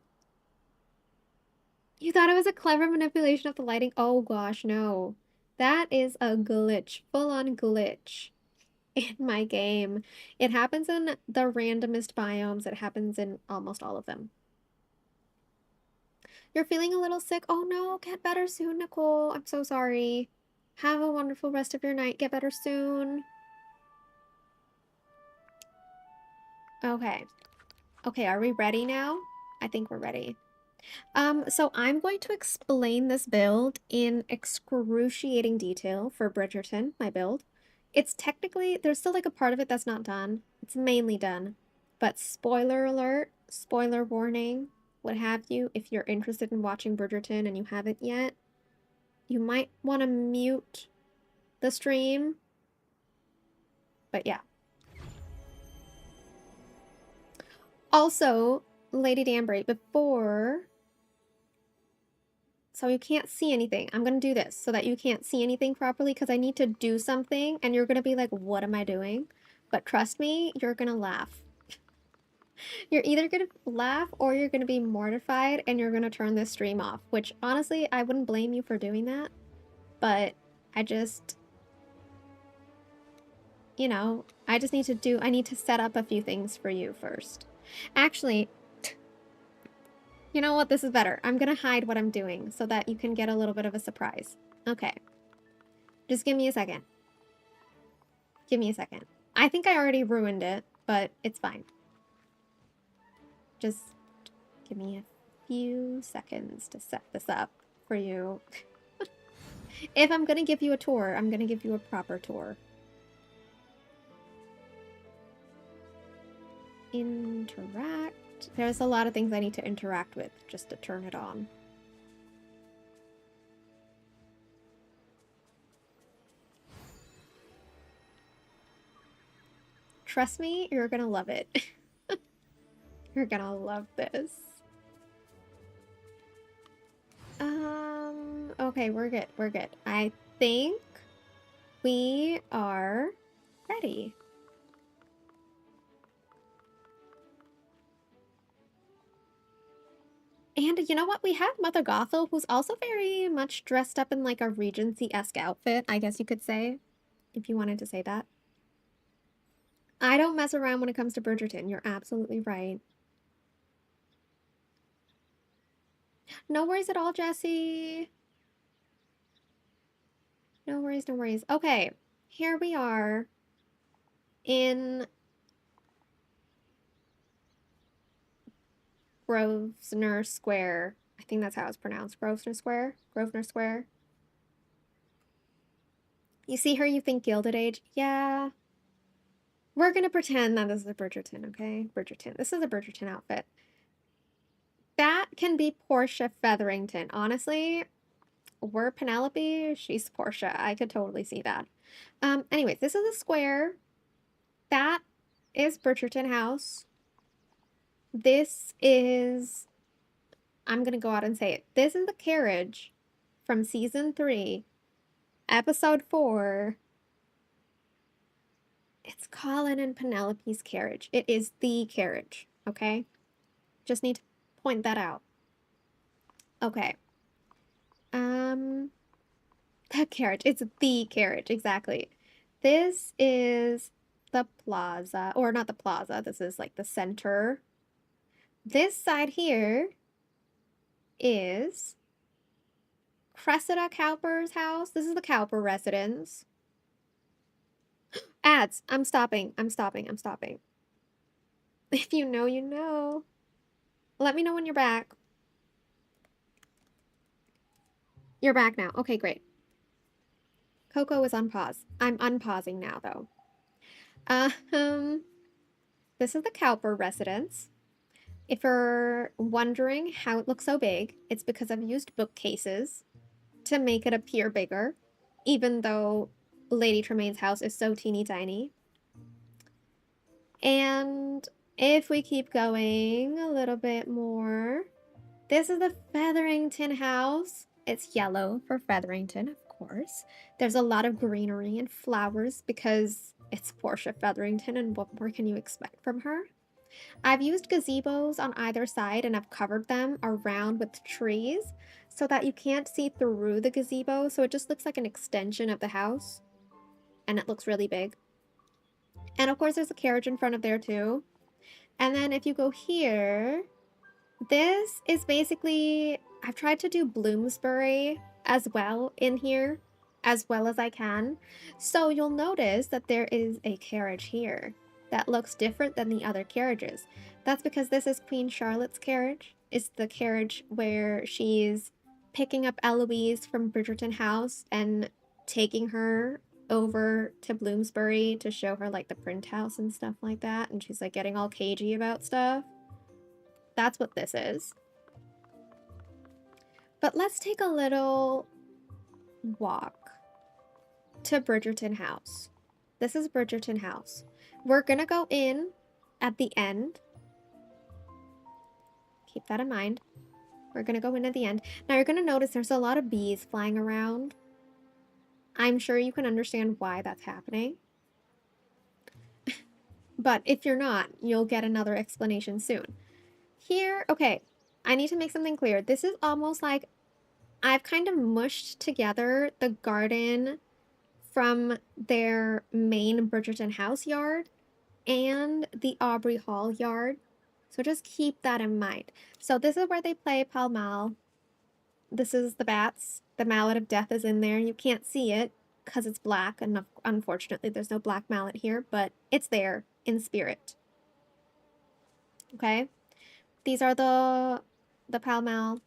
You thought it was a clever manipulation of the lighting? Oh gosh, no. That is a glitch. Full-on glitch in my game. It happens in the randomest biomes. It happens in almost all of them. You're feeling a little sick? Oh no, get better soon, Nicole. I'm so sorry. Have a wonderful rest of your night. Get better soon. Okay. Okay, are we ready now? I think we're ready. So I'm going to explain this build in excruciating detail for Bridgerton, my build. It's technically, there's still like a part of it that's not done. It's mainly done. But spoiler alert, spoiler warning, what have you, if you're interested in watching Bridgerton and you haven't yet, you might want to mute the stream. But yeah. Also, Lady Danbury, so you can't see anything. I'm going to do this so that you can't see anything properly because I need to do something and you're going to be like, what am I doing? But trust me, you're going to laugh. You're either going to laugh or you're going to be mortified and you're going to turn this stream off, which honestly, I wouldn't blame you for doing that. But I just, you know, I need to set up a few things for you first. Actually, you know what? This is better. I'm gonna hide what I'm doing so that you can get a little bit of a surprise. Okay. Just give me a second. Give me a second. I think I already ruined it, but it's fine. Just give me a few seconds to set this up for you. If I'm gonna give you a tour, I'm gonna give you a proper tour. Interact. There's a lot of things I need to interact with just to turn it on. Trust me, you're gonna love it. You're gonna love this. Okay, we're good. We're good. I think we are ready. And you know what? We have Mother Gothel, who's also very much dressed up in like a Regency-esque outfit, I guess you could say, if you wanted to say that. I don't mess around when it comes to Bridgerton. You're absolutely right. No worries at all, Jessie. No worries, no worries. Okay, here we are in Grosvenor Square. I think that's how it's pronounced. Grosvenor Square? Grosvenor Square. You see her, you think Gilded Age? Yeah. We're gonna pretend that this is a Bridgerton, okay? Bridgerton. This is a Bridgerton outfit. That can be Portia Featherington. Honestly, we're Penelope, she's Portia. I could totally see that. Anyways, this is a square. That is Bridgerton House. This is, I'm gonna go out and say it. This is the carriage from season 3, episode 4. It's Colin and Penelope's carriage. It is the carriage, okay? Just need to point that out. Okay. That carriage. It's the carriage, exactly. This is the plaza, or not the plaza, this is like the center. This side here is Cressida Cowper's house. This is the Cowper residence. Ads. I'm stopping. I'm stopping. I'm stopping. If you know, you know. Let me know when you're back. You're back now. Okay, great. Coco is on pause. I'm unpausing now, though. This is the Cowper residence. If you're wondering how it looks so big, it's because I've used bookcases to make it appear bigger, even though Lady Tremaine's house is so teeny tiny. And if we keep going a little bit more, this is the Featherington house. It's yellow for Featherington, of course. There's a lot of greenery and flowers because it's Portia Featherington, and what more can you expect from her? I've used gazebos on either side and I've covered them around with trees so that you can't see through the gazebo, so it just looks like an extension of the house, and it looks really big. And of course there's a carriage in front of there too. And then if you go here, this is basically, I've tried to do Bloomsbury as well in here, as well as I can. So you'll notice that there is a carriage here that looks different than the other carriages. That's because this is Queen Charlotte's carriage. It's the carriage where she's picking up Eloise from Bridgerton House and taking her over to Bloomsbury to show her like the print house and stuff like that. And she's like getting all cagey about stuff. That's what this is. But let's take a little walk to Bridgerton House. This is Bridgerton House. We're gonna go in at the end. Keep that in mind. We're gonna go in at the end. Now you're gonna notice there's a lot of bees flying around. I'm sure you can understand why that's happening. But if you're not, you'll get another explanation soon. Here, okay, I need to make something clear. This is almost like I've kind of mushed together the garden from their main Bridgerton house yard and the Aubrey Hall yard. So just keep that in mind. So this is where they play Pall Mall. This is the bats. The mallet of death is in there. You can't see it because it's black, and unfortunately there's no black mallet here, but it's there in spirit. Okay? These are the Pall Mall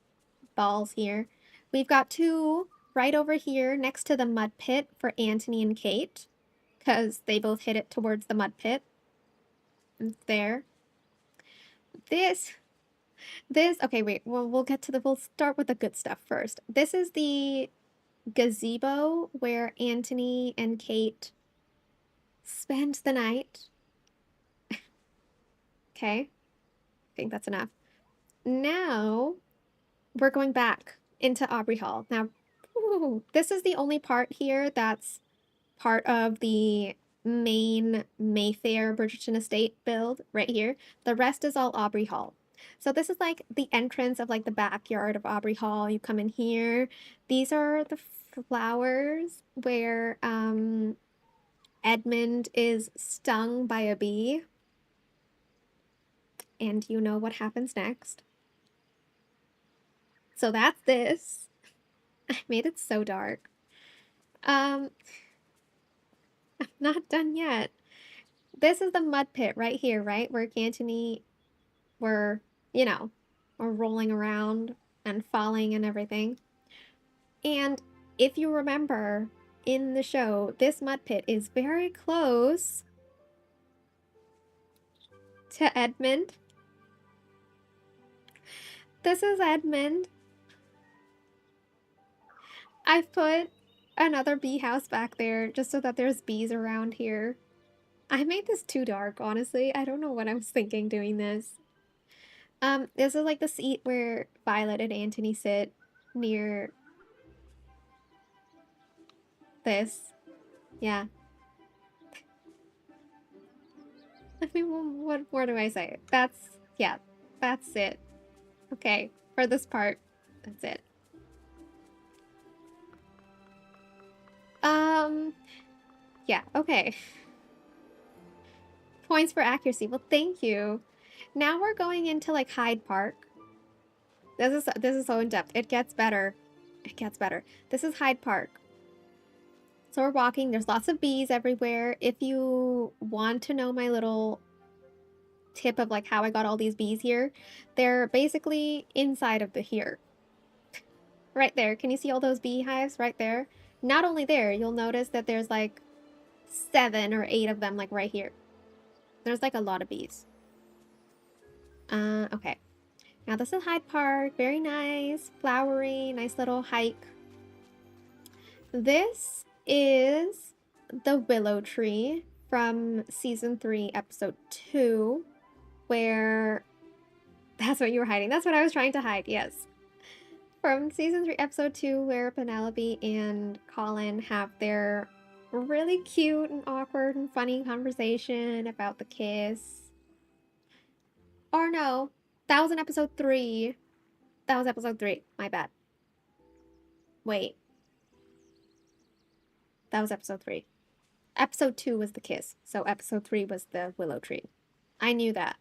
balls here. We've got 2 right over here next to the mud pit for Anthony and Kate, because they both hit it towards the mud pit. And there. This, okay, wait, we'll start with the good stuff first. This is the gazebo where Anthony and Kate spend the night. Okay, I think that's enough. Now, we're going back into Aubrey Hall. Now, this is the only part here that's part of the main Mayfair Bridgerton estate build right here. The rest is all Aubrey Hall. So this is like the entrance of like the backyard of Aubrey Hall. You come in here. These are the flowers where Edmund is stung by a bee. And you know what happens next. So that's this. I made it so dark. I'm not done yet. This is the mud pit right here, right? Where Antony were, were rolling around and falling and everything. And if you remember in the show, this mud pit is very close to Edmund. This is Edmund. I've put another bee house back there just so that there's bees around here. I made this too dark, honestly. I don't know what I was thinking doing this. This is like the seat where Violet and Antony sit near this. Yeah. I mean, what more do I say? That's it. Okay, for this part, that's it. Yeah, okay. Points for accuracy. Well, thank you. Now we're going into like Hyde Park. This is so in depth. It gets better. It gets better. This is Hyde Park. So we're walking. There's lots of bees everywhere. If you want to know my little tip of like how I got all these bees here, they're basically inside of the here. Right there. Can you see all those beehives right there? Not only there, you'll notice that there's like 7 or 8 of them like right here. There's like a lot of bees. Okay. Now this is Hyde Park. Very nice, flowery, nice little hike. This is the willow tree from season 3, episode 2, where that's what you were hiding. That's what I was trying to hide. Yes. From season 3, episode 2, where Penelope and Colin have their really cute and awkward and funny conversation about the kiss. Or no, that was in episode 3. That was episode 3. My bad. Wait. That was episode 3. Episode 2 was the kiss, so episode 3 was the willow tree. I knew that.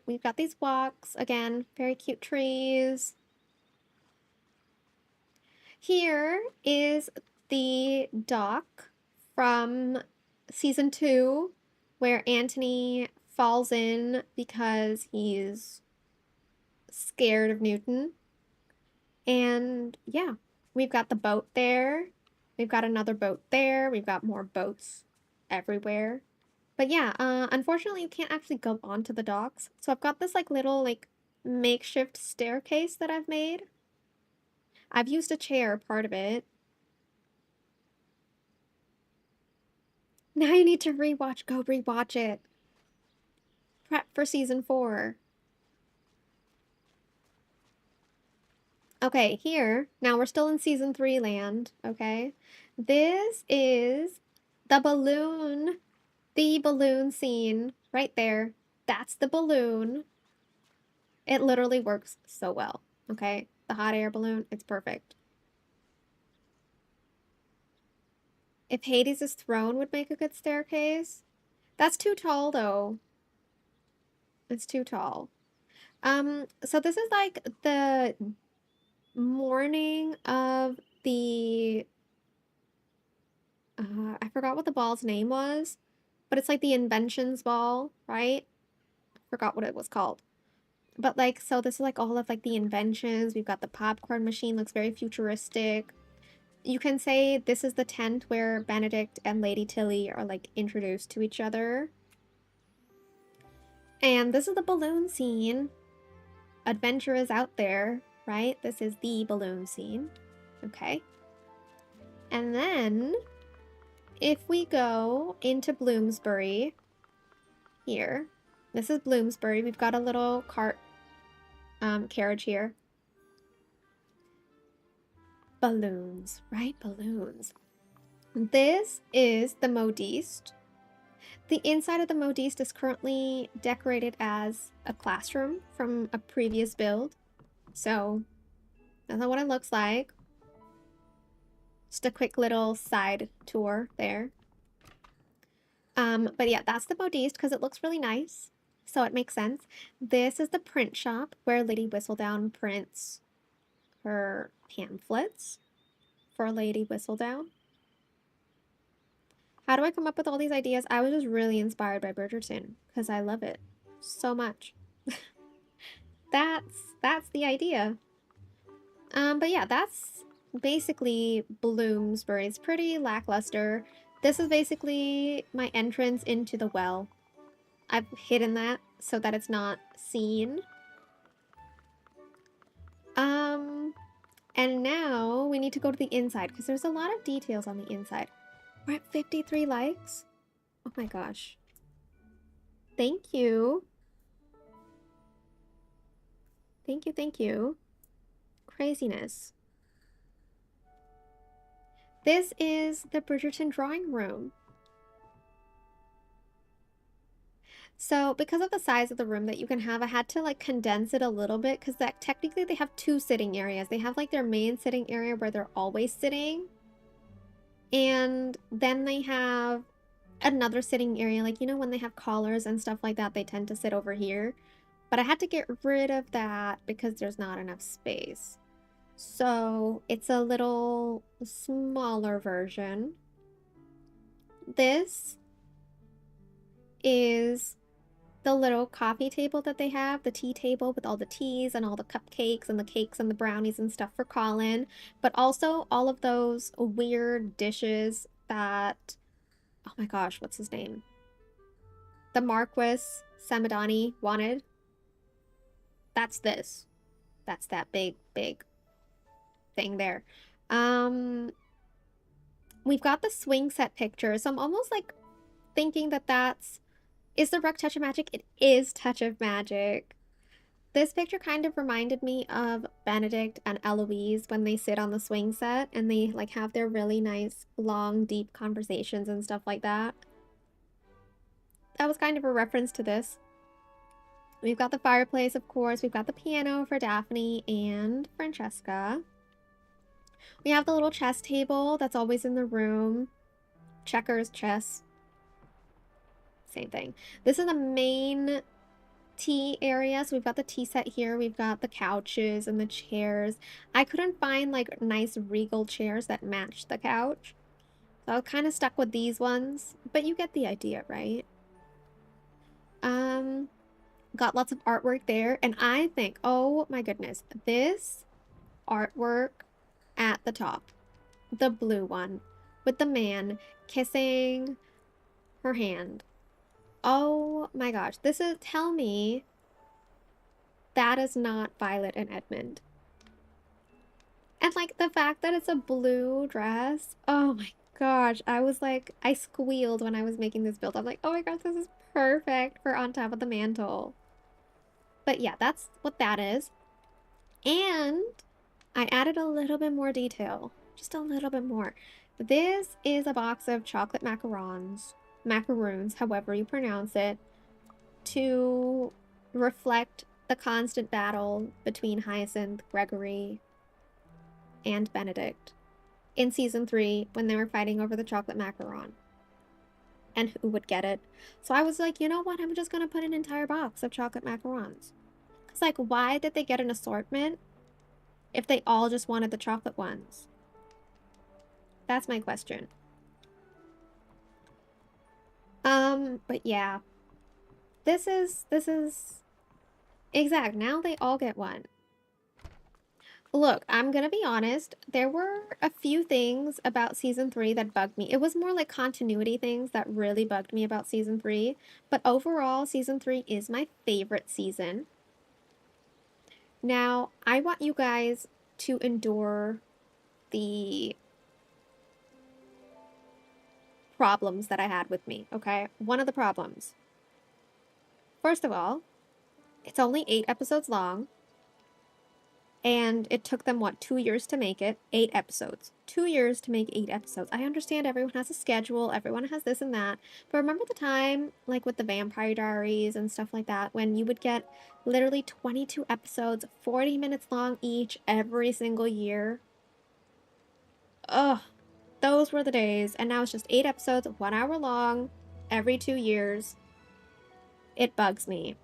We've got these walks. Again, very cute trees. Here is the dock from season 2, where Antony falls in because he's scared of Newton. And yeah, we've got the boat there. We've got another boat there. We've got more boats everywhere. But yeah, unfortunately you can't actually go onto the docks. So I've got this like little like makeshift staircase that I've made. I've used a chair, part of it. Now you need to rewatch. Go rewatch it. Prep for season 4. Okay, here. Now we're still in season 3 land, okay? This is the balloon. The balloon scene right there. That's the balloon. It literally works so well, okay? The hot air balloon, it's perfect. If Hades' throne would make a good staircase. That's too tall, though. It's too tall. So this is like the morning of the... I forgot what the ball's name was, but it's like the inventions ball, right? Forgot what it was called. But like, so this is like all of like the inventions. We've got the popcorn machine, looks very futuristic. You can say this is the tent where Benedict and Lady Tilly are like introduced to each other. And this is the balloon scene. Adventure is out there, right? This is the balloon scene. Okay. And then if we go into Bloomsbury here, this is Bloomsbury. We've got a little cart carriage here. Balloons, right? Balloons. This is the modiste. The inside of the modiste is currently decorated as a classroom from a previous build. So that's what it looks like. Just a quick little side tour there. But yeah, that's the modiste because it looks really nice. So it makes sense. This is the print shop where Lady Whistledown prints her pamphlets for Lady Whistledown. How do I come up with all these ideas? I was just really inspired by Bridgerton because I love it so much. That's the idea. But yeah, that's basically Bloomsbury. It's pretty lackluster. This is basically my entrance into the well. I've hidden that so that it's not seen. And now we need to go to the inside because there's a lot of details on the inside. We're at 53 likes. Oh my gosh. Thank you. Thank you, thank you. Craziness. This is the Bridgerton drawing room. So because of the size of the room that you can have, I had to like condense it a little bit because that technically they have two sitting areas. They have like their main sitting area where they're always sitting. And then they have another sitting area, like, you know, when they have callers and stuff like that, they tend to sit over here. But I had to get rid of that because there's not enough space. So it's a little smaller version. This is the little coffee table that they have, the tea table with all the teas and all the cupcakes and the cakes and the brownies and stuff for Colin, but also all of those weird dishes that, oh my gosh, what's his name? The Marquis Samadani wanted. That's this. That's that big thing there. We've got the swing set picture, so I'm almost like thinking that is the rug Touch of Magic? It is Touch of Magic. This picture kind of reminded me of Benedict and Eloise when they sit on the swing set and they like have their really nice, long, deep conversations and stuff like that. That was kind of a reference to this. We've got the fireplace, of course. We've got the piano for Daphne and Francesca. We have the little chess table that's always in the room. Checkers, chess. Same thing. This is the main tea area. So we've got the tea set here. We've got the couches and the chairs. I couldn't find like nice regal chairs that matched the couch. So I was kind of stuck with these ones. But you get the idea, right? Got lots of artwork there. And I think, oh my goodness, this artwork at the top, the blue one with the man kissing her hand. Oh my gosh, this is, tell me that is not Violet and Edmund. And like the fact that it's a blue dress, oh my gosh, I was like, I squealed when I was making this build. I'm like, oh my gosh, this is perfect for on top of the mantle. But yeah, that's what that is. And I added a little bit more detail, just a little bit more. This is a box of chocolate macarons, however you pronounce it, to reflect the constant battle between Hyacinth, Gregory, and Benedict in season 3 when they were fighting over the chocolate macaron and who would get it. So I was like, you know what? I'm just going to put an entire box of chocolate macarons. Because, like, why did they get an assortment if they all just wanted the chocolate ones? That's my question. But yeah. This is exact. Now they all get one. Look, I'm gonna be honest, there were a few things about season 3 that bugged me. It was more like continuity things that really bugged me about season 3. But overall, season 3 is my favorite season. Now, I want you guys to endure the problems that I had with me, okay? One of the problems. First of all, it's only 8 episodes long. And it took them, what, 2 years to make it? 8 episodes. 2 years to make 8 episodes. I understand everyone has a schedule, everyone has this and that. But remember the time, like with the Vampire Diaries and stuff like that, when you would get literally 22 episodes, 40 minutes long each, every single year? Ugh, those were the days. And now it's just 8 episodes, 1 hour long, every 2 years. It bugs me.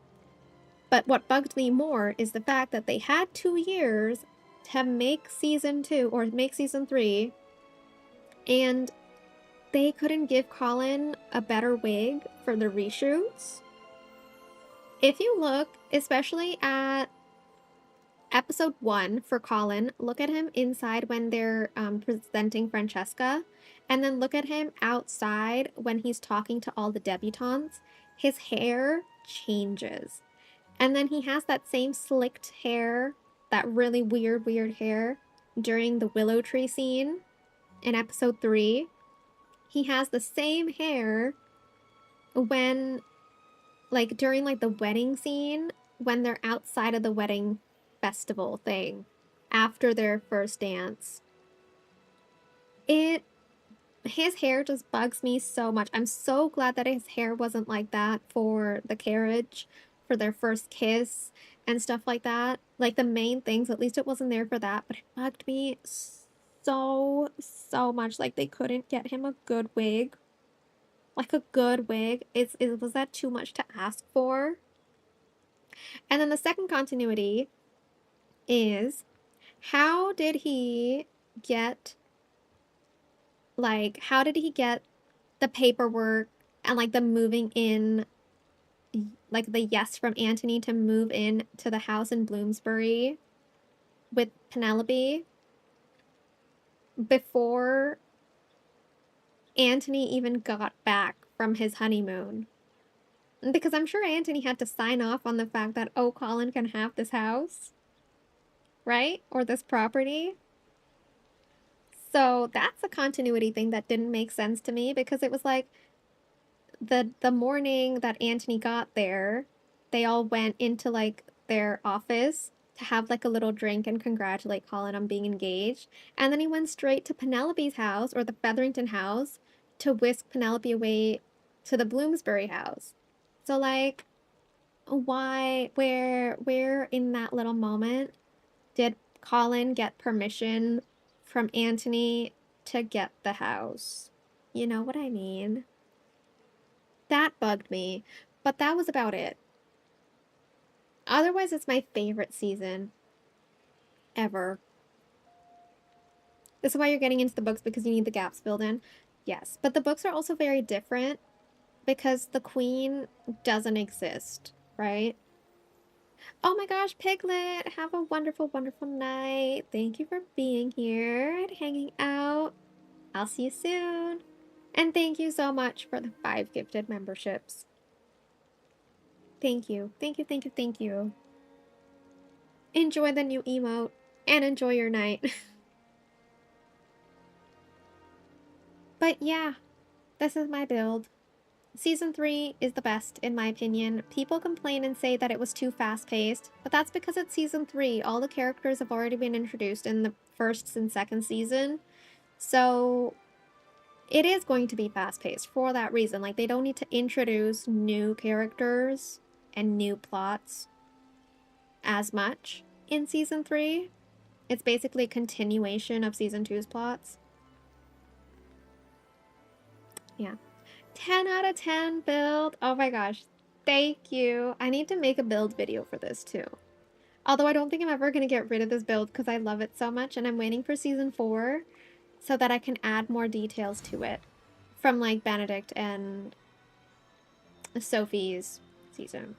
But what bugged me more is the fact that they had 2 years to make season 2 or make season 3, and they couldn't give Colin a better wig for the reshoots. If you look, especially at episode 1 for Colin, look at him inside when they're presenting Francesca, and then look at him outside when he's talking to all the debutantes. His hair changes. And then he has that same slicked hair, that really weird hair during the willow tree scene in episode 3. He has the same hair when, like, during, like, the wedding scene, when they're outside of the wedding festival thing, after their first dance. His hair just bugs me so much. I'm so glad that his hair wasn't like that for the carriage, for their first kiss, and stuff like that. Like the main things, at least it wasn't there for that, but it bugged me so much. Like they couldn't get him a good wig. Like a good wig. Was that too much to ask for? And then the second continuity is, how did he get the paperwork and like the moving in, like the yes from Antony to move in to the house in Bloomsbury with Penelope before Antony even got back from his honeymoon? Because I'm sure Antony had to sign off on the fact that, oh, Colin can have this house, right? Or this property. So that's a continuity thing that didn't make sense to me, because it was like the morning that Antony got there, they all went into like their office to have like a little drink and congratulate Colin on being engaged. And then he went straight to Penelope's house, or the Featherington house, to whisk Penelope away to the Bloomsbury house. So like, where in that little moment did Colin get permission from Antony to get the house? You know what I mean? That bugged me, but that was about it. Otherwise, it's my favorite season ever. This is why you're getting into the books, because you need the gaps filled in. Yes, but the books are also very different because the queen doesn't exist, right? Oh my gosh, Piglet, have a wonderful, wonderful night. Thank you for being here and hanging out. I'll see you soon. And thank you so much for the 5 gifted memberships. Thank you. Thank you, thank you, thank you. Enjoy the new emote and enjoy your night. But yeah, this is my build. Season 3 is the best, in my opinion. People complain and say that it was too fast-paced, but that's because it's Season 3. All the characters have already been introduced in the first and second season. So it is going to be fast-paced for that reason. Like, they don't need to introduce new characters and new plots as much in Season 3. It's basically a continuation of Season 2's plots. Yeah. 10 out of 10 build. Oh my gosh. Thank you. I need to make a build video for this too. Although I don't think I'm ever going to get rid of this build because I love it so much, and I'm waiting for Season 4 so that I can add more details to it from like Benedict and Sophie's season.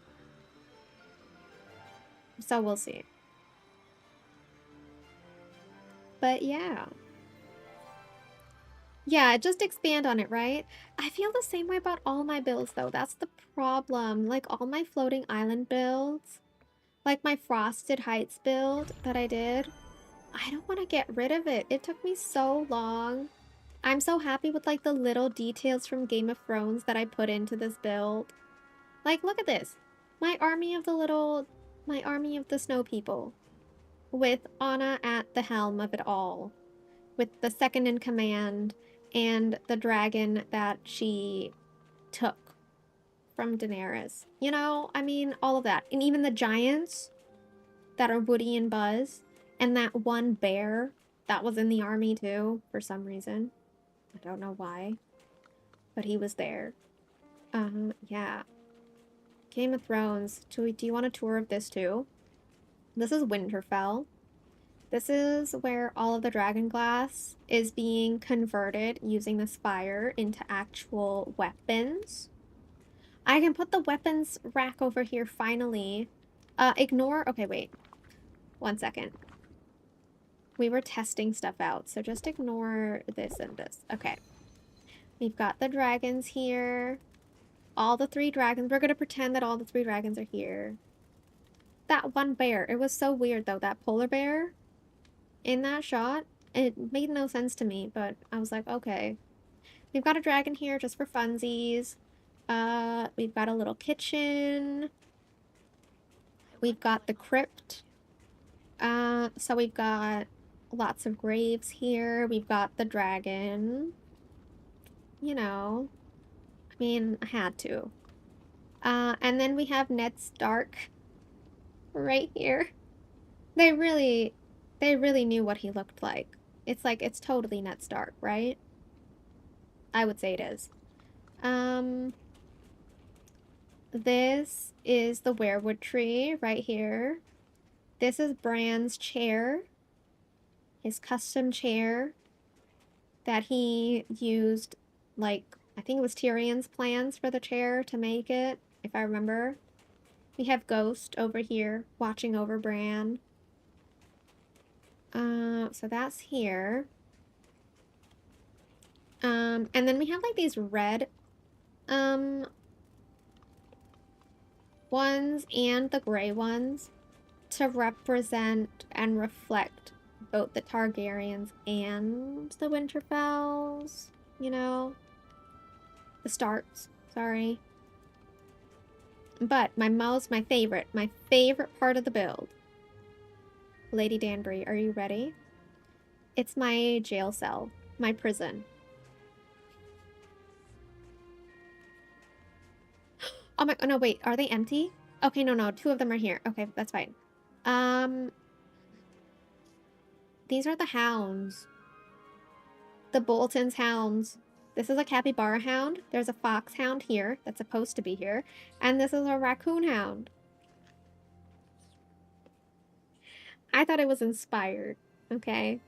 So we'll see. But yeah. Yeah, just expand on it, right? I feel the same way about all my builds though. That's the problem. Like all my floating island builds, like my Frosted Heights build that I did, I don't want to get rid of it. It took me so long. I'm so happy with like the little details from Game of Thrones that I put into this build. Like, look at this. My army of the snow people. with Anna at the helm of it all, with the second in command and the dragon that she took from Daenerys. You know, I mean, all of that. And even the giants that are Woody and Buzz, and that one bear that was in the army too, for some reason. I don't know why, but he was there. Yeah. Game of Thrones. Do you want a tour of this too? This is Winterfell. This is where all of the dragon glass is being converted using this fire into actual weapons. I can put the weapons rack over here finally. Ignore... Okay, wait. 1 second. We were testing stuff out, so just ignore this and this. Okay. We've got the dragons here. All the 3 dragons. We're gonna pretend that all the 3 dragons are here. That one bear. It was so weird, though. That polar bear in that shot. It made no sense to me, but I was like, okay. We've got a dragon here just for funsies. We've got a little kitchen. We've got the crypt. So we've got lots of graves here. We've got the dragon. You know. I mean, I had to. And then we have Ned Stark right here. They really knew what he looked like. It's totally Ned Stark, right? I would say it is. This is the werewood tree right here. This is Bran's chair. His custom chair that he used, like, I think it was Tyrion's plans for the chair to make it, if I remember. We have Ghost over here watching over Bran. So that's here. And then we have like these red ones and the gray ones to represent and reflect both the Targaryens and the Winterfells, you know, the Starks, sorry. But my favorite part of the build. Lady Danbury, are you ready? It's my jail cell, my prison. Oh my, oh no, wait, are they empty? Okay, no, 2 of them are here. Okay, that's fine. These are the hounds. The Bolton's hounds. This is a capybara hound. There's a foxhound here that's supposed to be here. And this is a raccoon hound. I thought it was inspired, okay?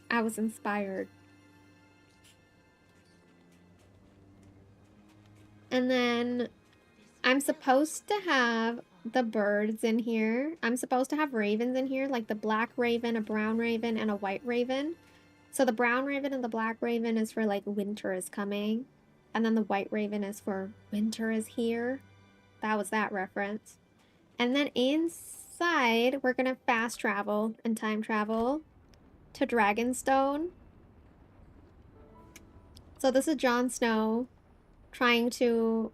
I was inspired. And then I'm supposed to have the birds in here. I'm supposed to have ravens in here, like the black raven, a brown raven, and a white raven. So the brown raven and the black raven is for like winter is coming. And then the white raven is for winter is here. That was that reference. And then inside, we're gonna fast travel and time travel to Dragonstone. So this is Jon Snow trying to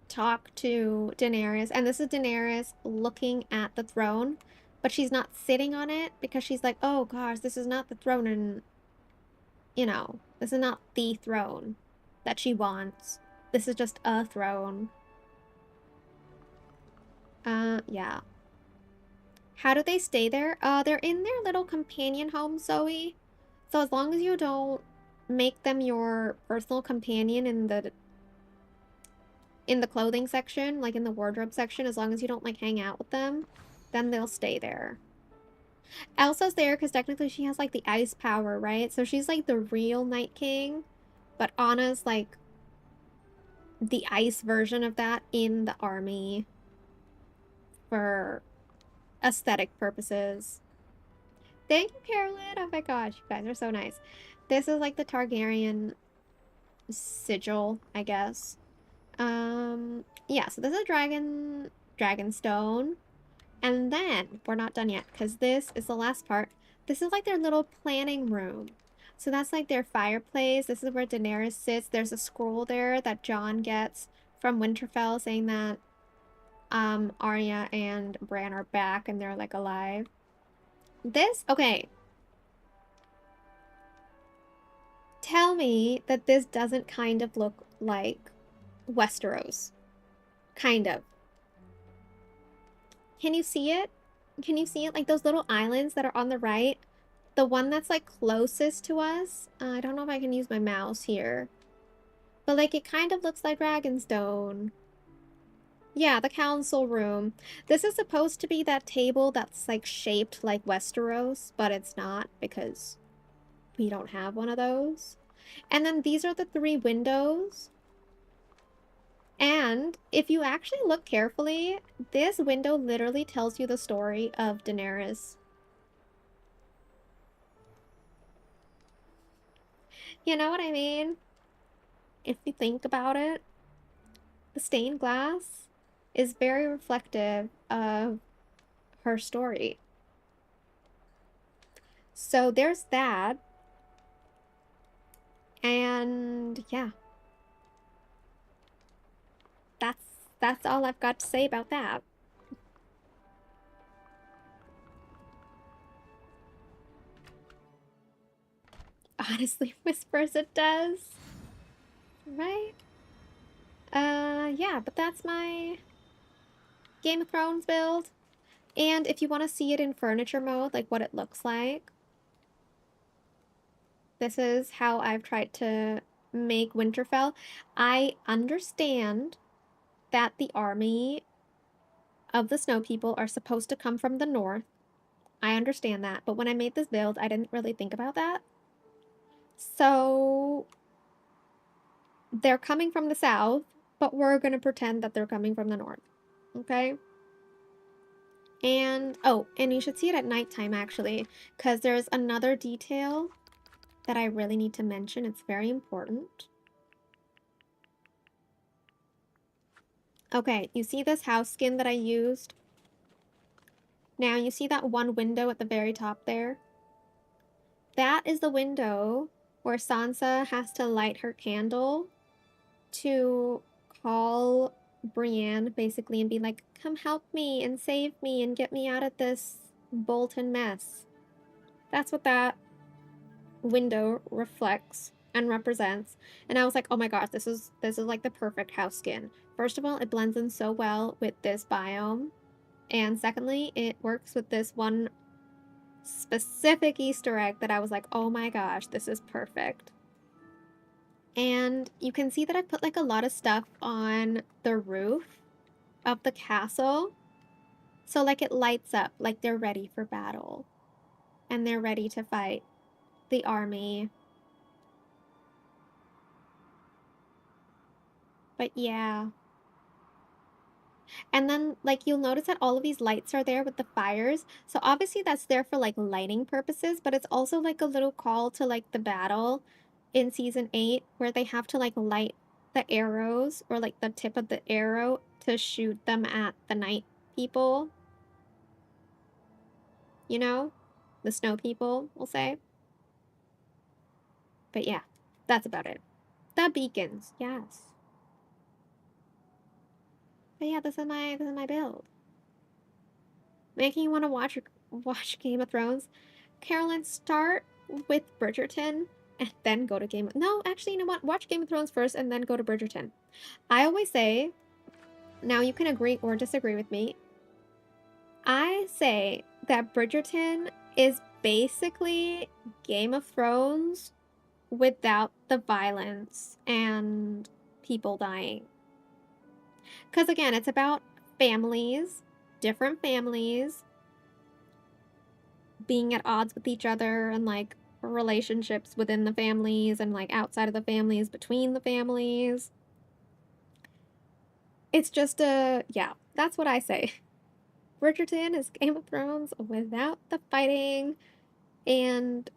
talk to Daenerys, and this is Daenerys looking at the throne, but she's not sitting on it because she's like, oh gosh, this is not the throne, and you know, this is not the throne that she wants. This is just a throne. Yeah. How do they stay there? They're in their little companion home, Zoe. So as long as you don't make them your personal companion in the clothing section, like in the wardrobe section, as long as you don't like hang out with them, then they'll stay there. Elsa's there because technically she has like the ice power, right? So she's like the real Night King, but Anna's like the ice version of that in the army for aesthetic purposes. Thank you, Carolyn. Oh my gosh, you guys are so nice. This is like the Targaryen sigil, I guess. Yeah, so this is Dragonstone. And then, we're not done yet, because this is the last part. This is like their little planning room. So that's like their fireplace. This is where Daenerys sits. There's a scroll there that Jon gets from Winterfell saying that Arya and Bran are back and they're like alive. This, okay. Tell me that this doesn't kind of look like Westeros. Kind of. Can you see it? Can you see it? Like those little islands that are on the right? The one that's like closest to us? I don't know if I can use my mouse here. But like it kind of looks like Dragonstone. Yeah, the council room. This is supposed to be that table that's like shaped like Westeros, but it's not because we don't have one of those. And then these are the 3 windows. And if you actually look carefully, this window literally tells you the story of Daenerys. You know what I mean? If you think about it, the stained glass is very reflective of her story. So there's that. And yeah. That's all I've got to say about that. Honestly, whispers it does. Right? Yeah, but that's my Game of Thrones build. And if you want to see it in furniture mode, like what it looks like, this is how I've tried to make Winterfell. I understand that the army of the Snow People are supposed to come from the north. I understand that, but when I made this build, I didn't really think about that. So they're coming from the south, but we're going to pretend that they're coming from the north. Okay? And, oh, and you should see it at nighttime, actually, because there's another detail that I really need to mention. It's very important. Okay, you see this house skin that I used? Now, you see that one window at the very top there? That is the window where Sansa has to light her candle to call Brienne, basically, and be like, come help me and save me and get me out of this Bolton mess. That's what that window reflects and represents. And I was like, oh my gosh, this is like the perfect house skin. First of all, it blends in so well with this biome. And secondly, it works with this one specific Easter egg that I was like, oh my gosh, this is perfect. And you can see that I put like a lot of stuff on the roof of the castle. So like it lights up, like they're ready for battle. And they're ready to fight the army. But yeah. And then like you'll notice that all of these lights are there with the fires. So obviously that's there for like lighting purposes, but it's also like a little call to like the battle in season 8 where they have to like light the arrows or like the tip of the arrow to shoot them at the night people. You know? The snow people, we'll say. But yeah, that's about it. The beacons, yes. But yeah, this is my build. Making you want to watch Game of Thrones. Carolyn, start with Bridgerton and then go to No, actually, you know what? Watch Game of Thrones first and then go to Bridgerton. I always say, now you can agree or disagree with me. I say that Bridgerton is basically Game of Thrones without the violence and people dying. Because again, it's about families, different families, being at odds with each other and like relationships within the families and like outside of the families, between the families. It's just yeah, that's what I say. Bridgerton is Game of Thrones without the fighting and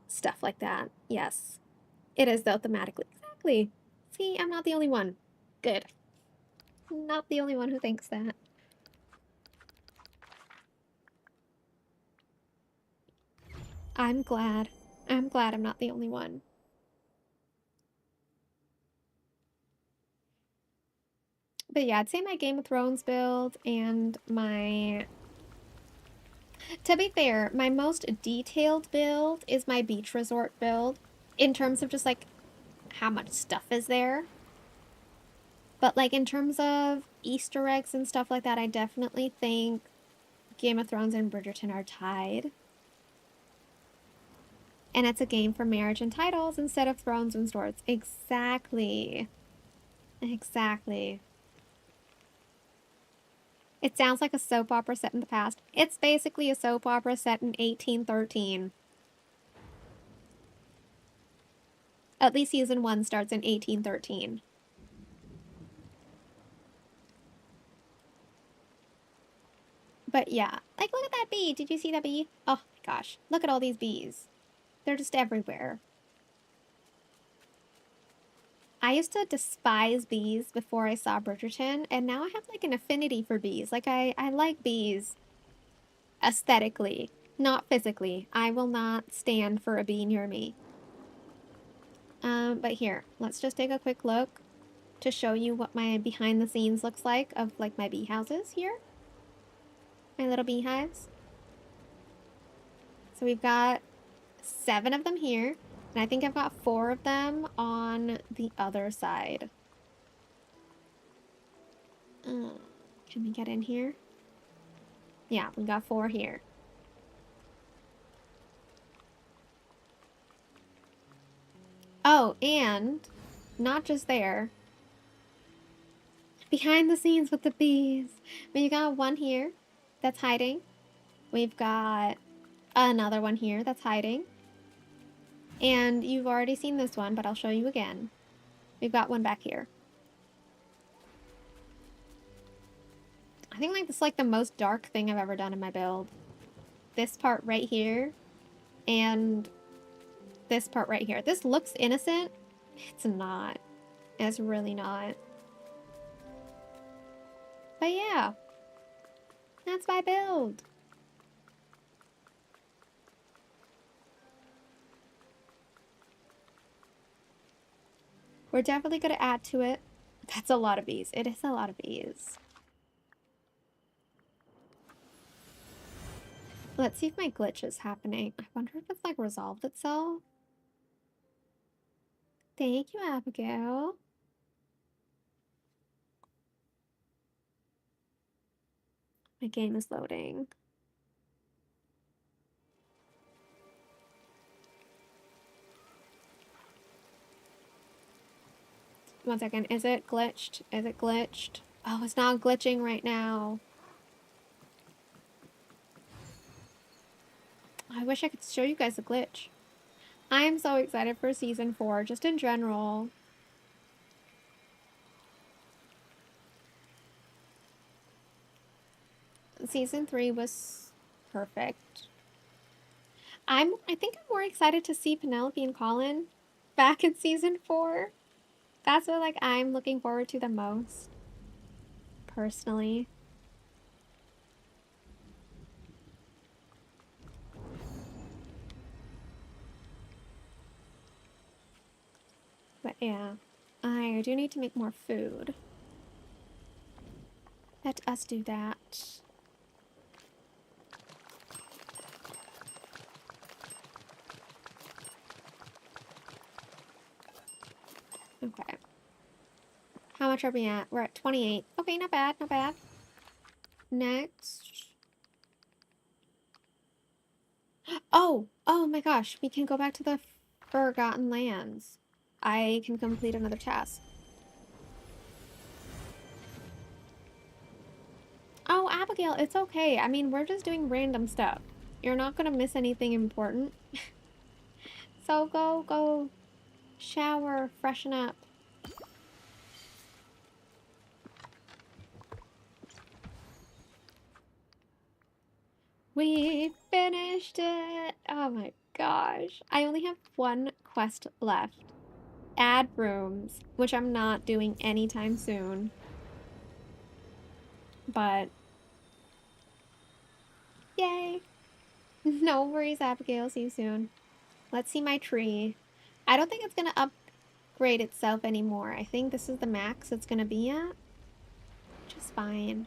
stuff like that. Yes, it is though thematically. Exactly. See, I'm not the only one. Good. Not the only one who thinks that. I'm glad. I'm glad I'm not the only one. But yeah, I'd say my Game of Thrones build and my To be fair, my most detailed build is my beach resort build in terms of just like how much stuff is there. But like in terms of Easter eggs and stuff like that, I definitely think Game of Thrones and Bridgerton are tied. And it's a game for marriage and titles instead of thrones and swords. Exactly. Exactly. It sounds like a soap opera set in the past. It's basically a soap opera set in 1813. At least season 1 starts in 1813. But yeah, like look at that bee. Did you see that bee? Oh my gosh, look at all these bees. They're just everywhere. I used to despise bees before I saw Bridgerton, and now I have like an affinity for bees. Like I like bees aesthetically, not physically. I will not stand for a bee near me. But here, let's just take a quick look to show you what my behind the scenes looks like of like my bee houses here. My little beehives. So we've got 7 of them here, and I think I've got 4 of them on the other side. Can we get in here? Yeah, we got 4 here. Oh, and not just there. Behind the scenes with the bees. We got 1 here that's hiding. We've got another one here that's hiding. And you've already seen this one, but I'll show you again. We've got 1 back here. I think like this is like the most dark thing I've ever done in my build. This part right here and this part right here. This looks innocent. It's not. It's really not. But yeah, that's my build. We're definitely going to add to it. That's a lot of bees. It is a lot of bees. Let's see if my glitch is happening. I wonder if it's like resolved itself. Thank you, Abigail. My game is loading. One second. Is it glitched? Is it glitched? Oh, it's not glitching right now. I wish I could show you guys the glitch. I am so excited for season 4, just in general. Season 3 was perfect. I think I'm more excited to see Penelope and Colin back in season 4. That's what like I'm looking forward to the most, personally. But yeah, I do need to make more food. Let us do that. Okay. How much are we at? We're at 28. Okay, not bad, not bad. Next. Oh my gosh, we can go back to the Forgotten Lands. I can complete another task. Oh, Abigail, it's okay. I mean, we're just doing random stuff. You're not gonna miss anything important. So go shower, freshen up. We finished it! Oh my gosh. I only have 1 quest left. Add rooms, which I'm not doing anytime soon. But yay! No worries, Abigail. See you soon. Let's see my tree. I don't think it's gonna upgrade itself anymore. I think this is the max it's gonna be at. Which is fine.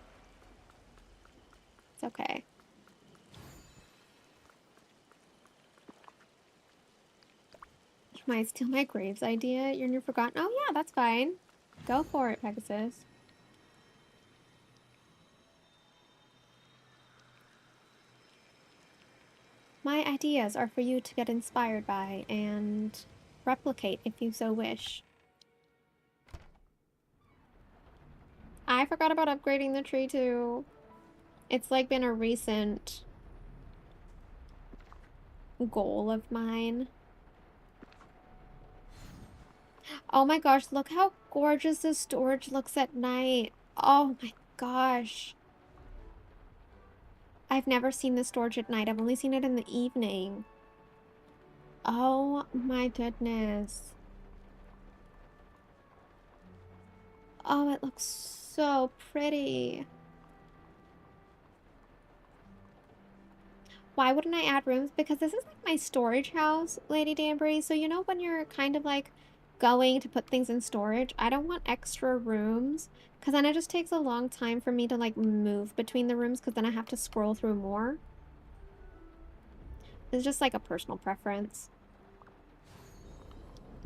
It's okay. My steal my graves idea. You're near forgotten. Oh yeah, that's fine. Go for it, Pegasus. My ideas are for you to get inspired by and replicate if you so wish. I forgot about upgrading the tree too. It's like been a recent goal of mine. Oh my gosh, look how gorgeous this storage looks at night. Oh my gosh. I've never seen this storage at night. I've only seen it in the evening. Oh my goodness. Oh, it looks so pretty. Why wouldn't I add rooms? Because this is like my storage house, Lady Danbury. So you know when you're kind of like going to put things in storage, I don't want extra rooms because then it just takes a long time for me to like move between the rooms because then I have to scroll through more. It's just like a personal preference.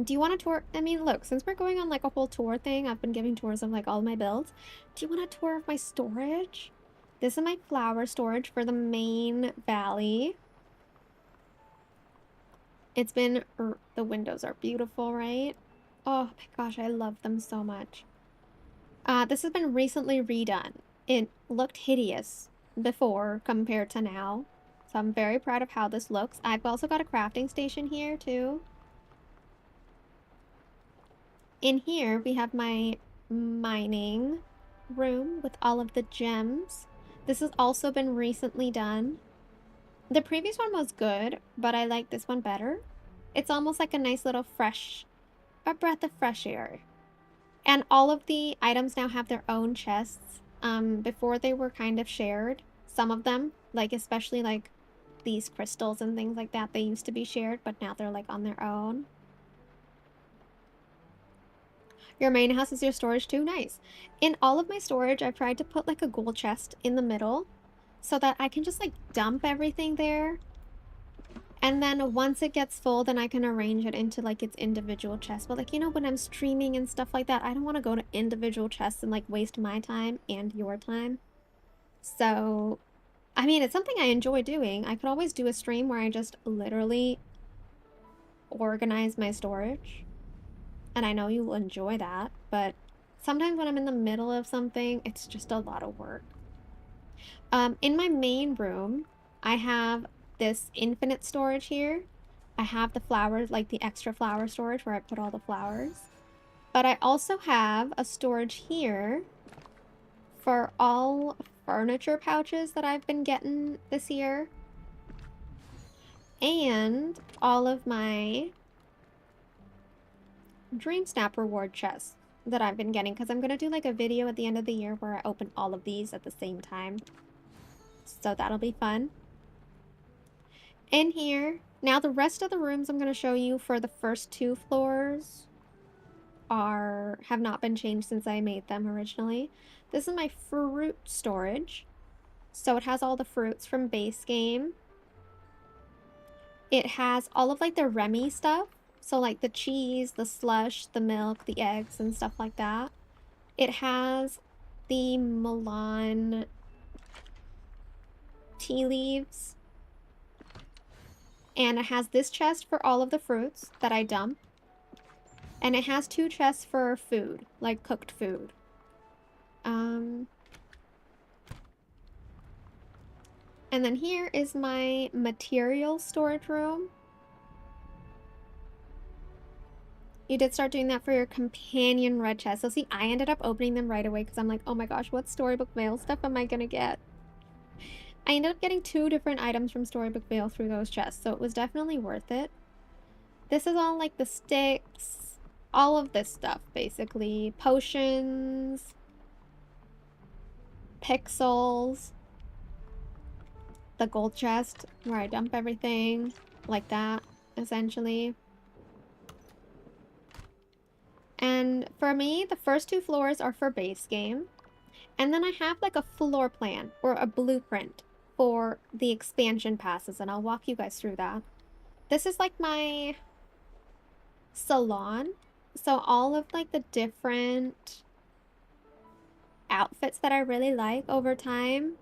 Do you want a tour? I mean, look, since we're going on like a whole tour thing, I've been giving tours of like all my builds. Do you want a tour of my storage? This is my flower storage for the main valley. It's been, the windows are beautiful, right? Oh my gosh, I love them so much. This has been recently redone. It looked hideous before compared to now. So I'm very proud of how this looks. I've also got a crafting station here too. In here, we have my mining room with all of the gems. This has also been recently done. The previous one was good, but I like this one better. It's almost like a nice little a breath of fresh air. And all of the items now have their own chests. Before they were kind of shared. Some of them, like especially like these crystals and things like that, they used to be shared, but now they're like on their own. Your main house is your storage too? Nice. In all of my storage, I've tried to put like a gold chest in the middle so that I can just like dump everything there. And then once it gets full, then I can arrange it into like its individual chests. But like, you know, when I'm streaming and stuff like that, I don't want to go to individual chests and like waste my time and your time. So, I mean, it's something I enjoy doing. I could always do a stream where I just literally organize my storage. And I know you will enjoy that, but sometimes when I'm in the middle of something, it's just a lot of work. In my main room, I have this infinite storage here. I have the flowers, like the extra flower storage where I put all the flowers. But I also have a storage here for all furniture pouches that I've been getting this year. And all of my Dream Snap reward chests that I've been getting because I'm going to do like a video at the end of the year where I open all of these at the same time. So that'll be fun. In here, now the rest of the rooms I'm going to show you for the first 2 floors have not been changed since I made them originally. This is my fruit storage. So it has all the fruits from base game. It has all of like the Remy stuff. So like the cheese, the slush, the milk, the eggs, and stuff like that. It has the Milan tea leaves. And it has this chest for all of the fruits that I dump. And it has 2 chests for food, like cooked food. And then here is my material storage room. You did start doing that for your companion red chest. So see, I ended up opening them right away because I'm like, oh my gosh, what Storybook Vale stuff am I gonna get? I ended up getting 2 different items from Storybook Vale through those chests, so it was definitely worth it. This is all like the sticks, all of this stuff basically. Potions, pixels, the gold chest where I dump everything like that, essentially. And for me, the first 2 floors are for base game. And then I have like a floor plan or a blueprint for the expansion passes, and I'll walk you guys through that. This is like my salon. So all of like the different outfits that I really like over time,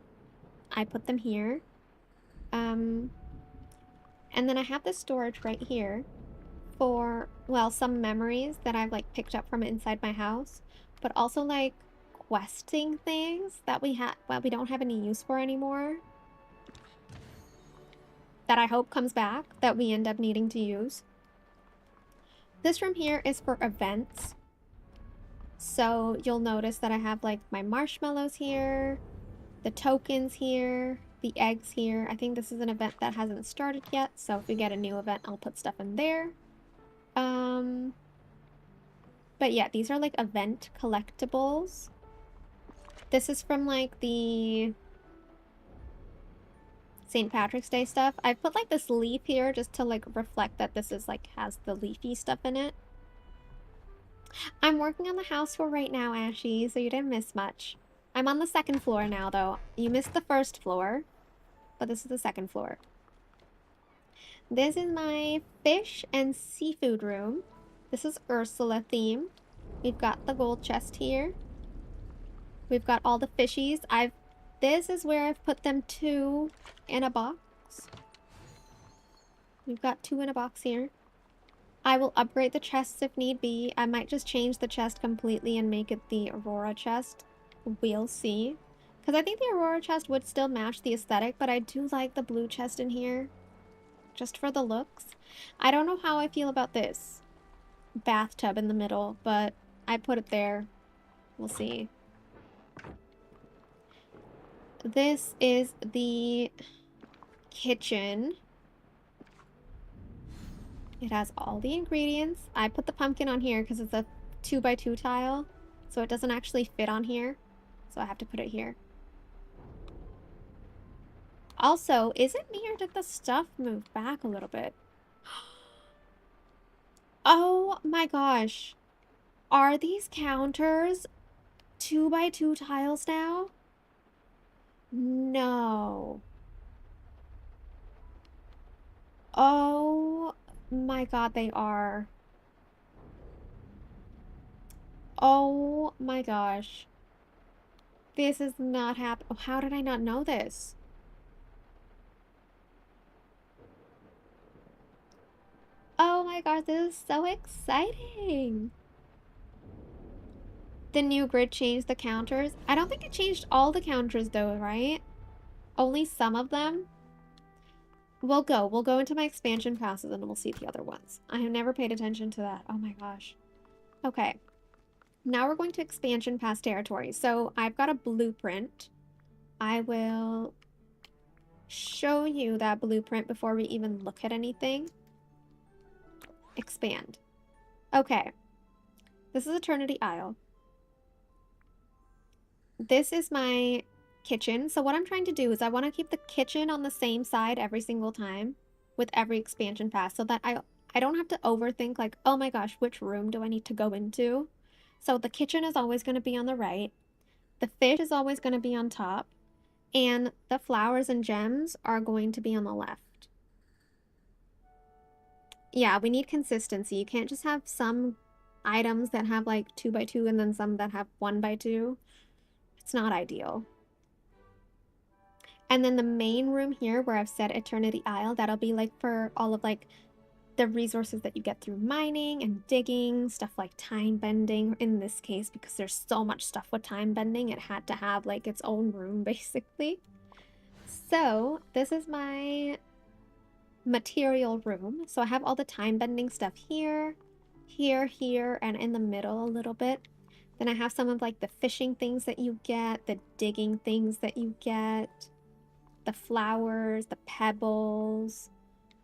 I put them here. And then I have this storage right here for, well, some memories that I've like picked up from inside my house, but also like questing things that we don't have any use for anymore, that I hope comes back, that we end up needing to use. This room here is for events. So you'll notice that I have like my marshmallows here, the tokens here, the eggs here. I think this is an event that hasn't started yet, so if we get a new event, I'll put stuff in there. But yeah, these are like event collectibles. This is from like the St. Patrick's Day stuff. I put like this leaf here just to like reflect that this is like has the leafy stuff in it. I'm working on the house tour right now, Ashy, so you didn't miss much. I'm on the second floor now, though. You missed the first floor, but this is the second floor. This is my fish and seafood room. This is Ursula theme. We've got the gold chest here. We've got all the fishies. This is where I've put them 2 in a box. We've got 2 in a box here. I will upgrade the chests if need be. I might just change the chest completely and make it the Aurora chest. We'll see. Because I think the Aurora chest would still match the aesthetic, but I do like the blue chest in here. Just for the looks. I don't know how I feel about this bathtub in the middle, but I put it there. We'll see. This is the kitchen. It has all the ingredients. I put the pumpkin on here because it's a 2x2 tile, so it doesn't actually fit on here. So I have to put it here. Also, is it me or did the stuff move back a little bit? Oh my gosh. Are these counters 2x2 tiles now? No. Oh my god, they are. Oh my gosh. This is not happening. Oh, how did I not know this? Oh my god, this is so exciting. The new grid changed the counters. I don't think it changed all the counters though, right? Only some of them? We'll go into my expansion passes and we'll see the other ones. I have never paid attention to that. Oh my gosh. Okay. Now we're going to expansion pass territory. So I've got a blueprint. I will show you that blueprint before we even look at anything. Expand. Okay. This is Eternity Isle. This is my kitchen. So what I'm trying to do is I want to keep the kitchen on the same side every single time with every expansion pass so that I don't have to overthink like, oh my gosh, which room do I need to go into? So the kitchen is always going to be on the right. The fish is always going to be on top. And the flowers and gems are going to be on the left. Yeah, we need consistency. You can't just have some items that have like 2x2 and then some that have 1x2. It's not ideal. And then the main room here where I've said Eternity Isle, that'll be like for all of like the resources that you get through mining and digging, stuff like time bending in this case, because there's so much stuff with time bending, it had to have like its own room basically. So this is my material room. So I have all the time bending stuff here, here, and in the middle a little bit. Then I have some of like the fishing things that you get, the digging things that you get, the flowers, the pebbles.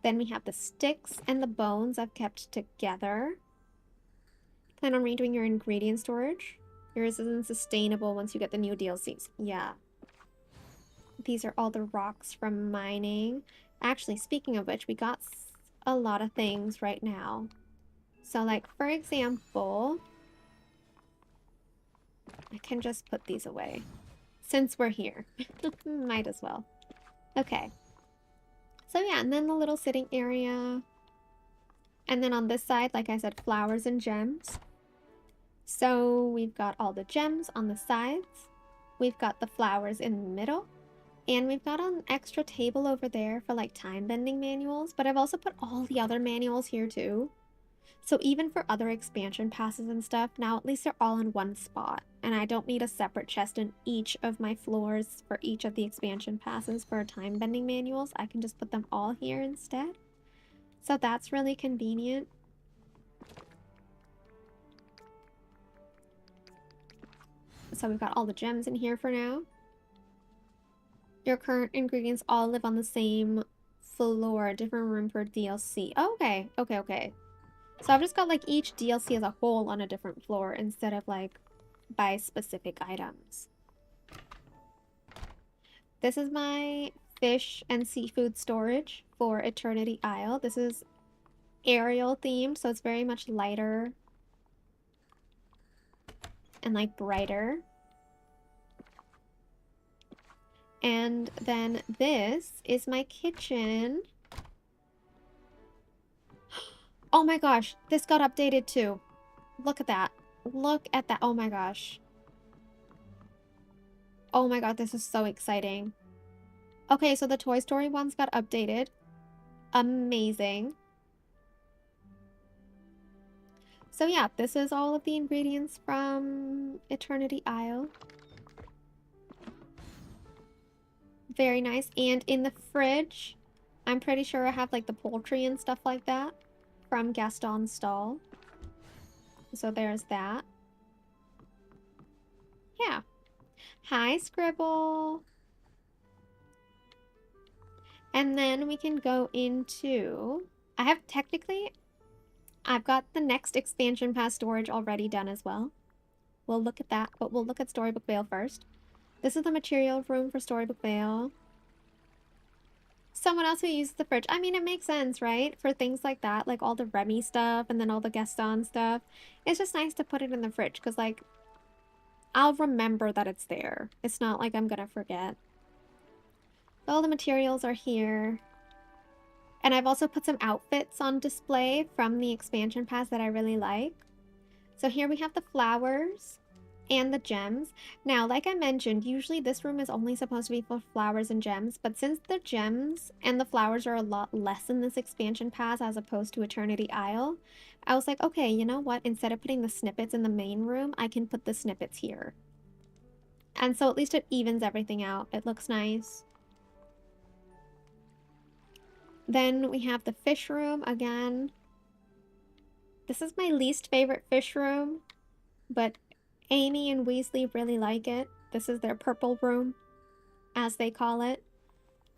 Then we have the sticks and the bones I've kept together. Plan on redoing your ingredient storage. Yours isn't sustainable once you get the new DLCs. Yeah. These are all the rocks from mining. Actually, speaking of which, we got a lot of things right now. So like, for example, I can just put these away. Since we're here. Might as well. Okay. So yeah, and then the little sitting area. And then on this side, like I said, flowers and gems. So we've got all the gems on the sides. We've got the flowers in the middle. And we've got an extra table over there for like time bending manuals. But I've also put all the other manuals here too. So even for other expansion passes and stuff, now at least they're all in one spot. And I don't need a separate chest in each of my floors for each of the expansion passes for time bending manuals. I can just put them all here instead. So that's really convenient. So we've got all the gems in here for now. Your current ingredients all live on the same floor, different room per DLC. Oh, okay, okay, okay. So I've just got like each DLC as a whole on a different floor instead of like by specific items. This is my fish and seafood storage for Eternity Isle. This is Ariel themed, so it's very much lighter and like brighter. And then this is my kitchen. Oh my gosh, this got updated too. Look at that. Look at that. Oh my gosh. Oh my god, this is so exciting. Okay, so the Toy Story ones got updated. Amazing. So yeah, this is all of the ingredients from Eternity Isle. Very nice. And in the fridge, I'm pretty sure I have like the poultry and stuff like that from Gaston's stall. So there's that. Yeah. Hi, Scribble. And then we can go into... I've got the next expansion pass storage already done as well. We'll look at that, but we'll look at Storybook Vale first. This is the material room for Storybook Vale. Someone else who uses the fridge. I mean, it makes sense, right? For things like that, like all the Remy stuff and then all the Gaston stuff. It's just nice to put it in the fridge because, like, I'll remember that it's there. It's not like I'm gonna forget. All the materials are here. And I've also put some outfits on display from the expansion pass that I really like. So here we have the flowers and the gems. Now, like I mentioned, usually this room is only supposed to be for flowers and gems, but since the gems and the flowers are a lot less in this expansion pass as opposed to Eternity Isle, I was like, okay, you know what? Instead of putting the snippets in the main room, I can put the snippets here. And so at least it evens everything out. It looks nice. Then we have the fish room again. This is my least favorite fish room, but Amy and Weasley really like it. This is their purple room, as they call it.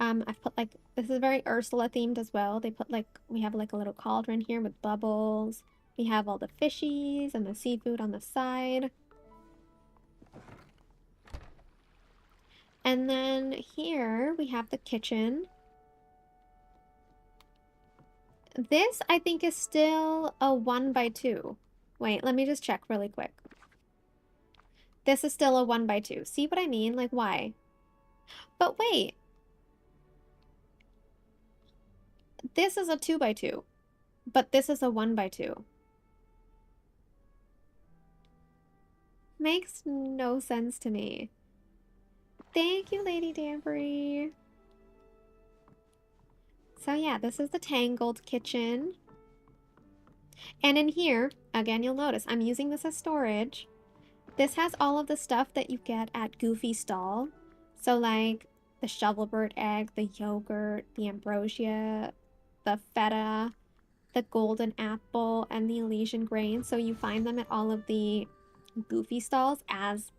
I've put like, this is very Ursula themed as well. They put like, we have like a little cauldron here with bubbles. We have all the fishies and the seafood on the side. And then here we have the kitchen. This, I think, is still a 1x2. Wait, let me just check really quick. This is still a 1x2. See what I mean? Like, why? But wait. This is a 2x2. But this is a 1x2. Makes no sense to me. Thank you, Lady Danbury. So yeah, this is the Tangled kitchen. And in here, again, you'll notice I'm using this as storage. This has all of the stuff that you get at Goofy Stall. So like the shovelbird egg, the yogurt, the ambrosia, the feta, the golden apple, and the Elysian grain. So you find them at all of the Goofy Stalls as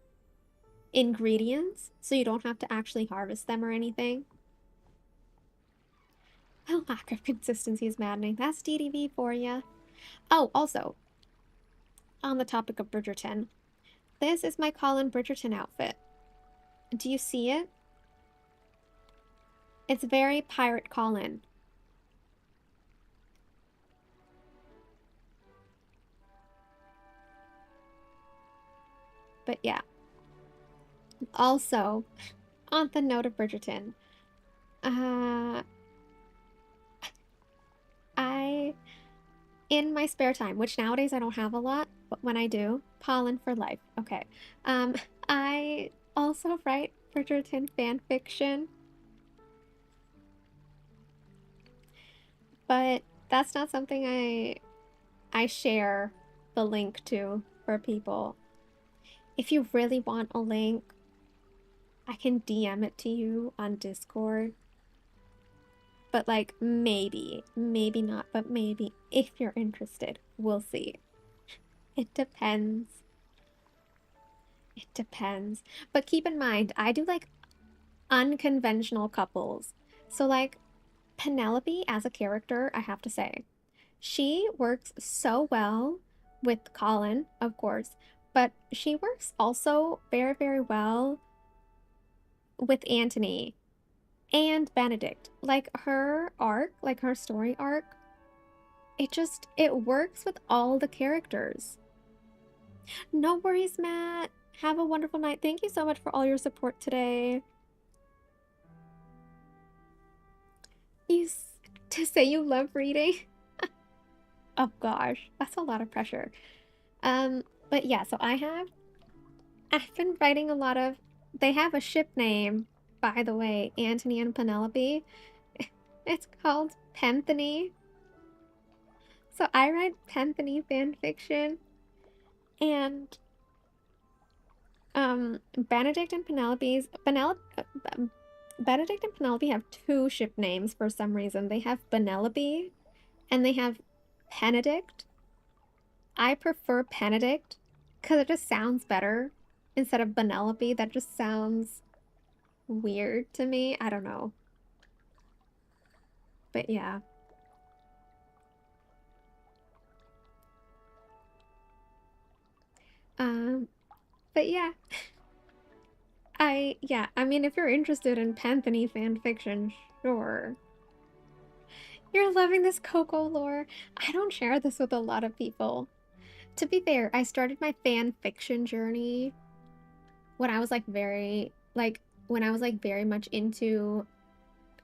ingredients. So you don't have to actually harvest them or anything. The lack of consistency is maddening. That's DDV for you. Oh, also, on the topic of Bridgerton, this is my Colin Bridgerton outfit. Do you see it? It's very Pirate Colin. But yeah. Also, on the note of Bridgerton, I in my spare time, which nowadays I don't have a lot, but when I do, pollen for life. Okay. I also write Bridgerton fan fiction, but that's not something I share the link to for people. If you really want a link, I can DM it to you on Discord. But like maybe not, but maybe if you're interested, we'll see. It depends. It depends. But keep in mind, I do like unconventional couples. So like Penelope as a character, I have to say, she works so well with Colin, of course, but she works also very, very well with Anthony and Benedict. Like her arc, like her story arc, it works with all the characters. No worries, Matt. Have a wonderful night. Thank you so much for all your support today. To say you love reading? Oh gosh, that's a lot of pressure. But yeah, so I've been writing a lot of, they have a ship name, by the way, Antony and Penelope. It's called Penthony. So I write Penthony fanfiction, and Benedict and Benedict and Penelope have two ship names for some reason. They have Penelope and they have Benedict. I prefer Benedict because it just sounds better instead of Penelope. That just sounds weird to me. I don't know. But yeah. But yeah. I mean, if you're interested in Panthony fanfiction, sure. You're loving this Coco lore. I don't share this with a lot of people. To be fair, I started my fan fiction journey when I was like very much into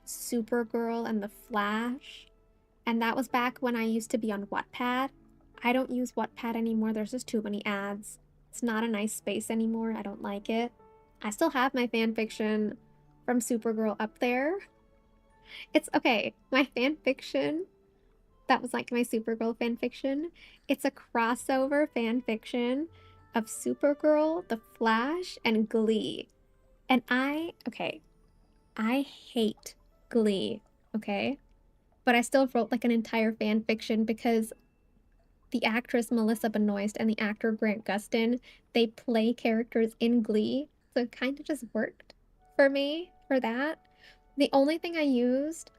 Supergirl and The Flash. And that was back when I used to be on Wattpad. I don't use Wattpad anymore. There's just too many ads. It's not a nice space anymore. I don't like it. I still have my fan fiction from Supergirl up there. It's okay. My fan fiction, that was like my Supergirl fan fiction. It's a crossover fan fiction of Supergirl, The Flash, and Glee. And I hate Glee, okay? But I still wrote like an entire fan fiction because the actress Melissa Benoist and the actor Grant Gustin, they play characters in Glee. So it kind of just worked for me for that. The only thing I used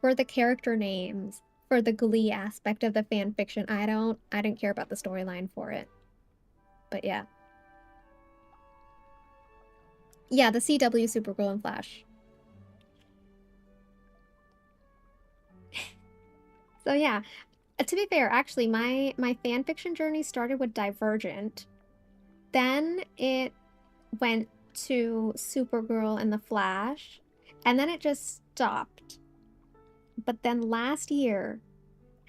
were the character names for the Glee aspect of the fan fiction. I didn't care about the storyline for it. But yeah. Yeah, the CW Supergirl and Flash. So yeah, to be fair, actually, my fan fiction journey started with Divergent. Then it went to Supergirl and the Flash, and then it just stopped. But then last year,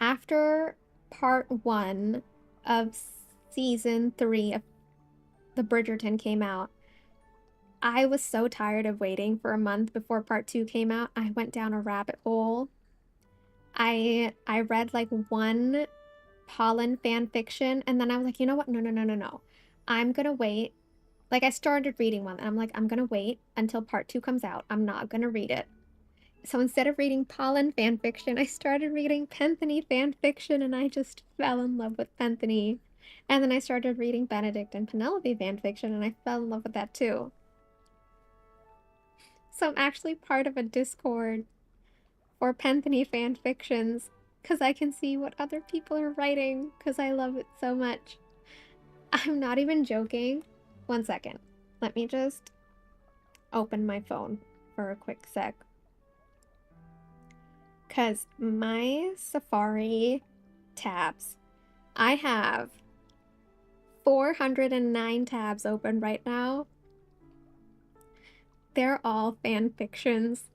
after part 1 of season 3 of the Bridgerton came out, I was so tired of waiting for a month before part 2 came out. I went down a rabbit hole. I read like one Pollen fan fiction, and then I was like, you know what? No. I'm gonna wait. Like, I started reading one, and I'm like, I'm gonna wait until part 2 comes out. I'm not gonna read it. So instead of reading Pollen fan fiction, I started reading Penthony fan fiction, and I just fell in love with Penthony. And then I started reading Benedict and Penelope fan fiction, and I fell in love with that too. So I'm actually part of a Discord for Penthony fan fictions because I can see what other people are writing because I love it so much. I'm not even joking. One second. Let me just open my phone for a quick sec. Because my Safari tabs, I have 409 tabs open right now. They're all fan fictions.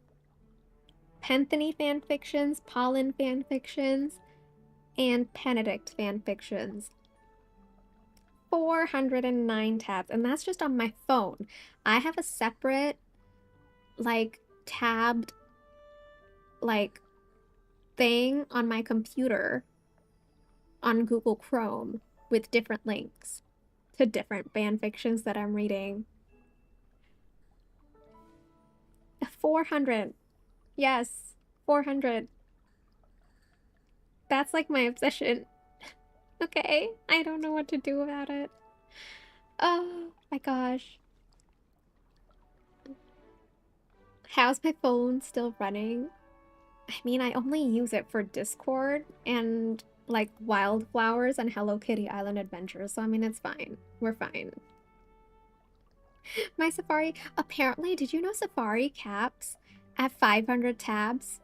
Penthony fan fictions, Pollen fan fictions, and Benedict fanfictions. 409 tabs, and that's just on my phone. I have a separate, like, tabbed, like, thing on my computer on Google Chrome with different links to different fanfictions that I'm reading. 400. Yes, 400. That's like my obsession. Okay, I don't know what to do about it. Oh my gosh. How's my phone still running? I mean, I only use it for Discord and like Wildflowers and Hello Kitty Island Adventures, so I mean, it's fine. We're fine. My Safari, apparently, did you know Safari caps at 500 tabs?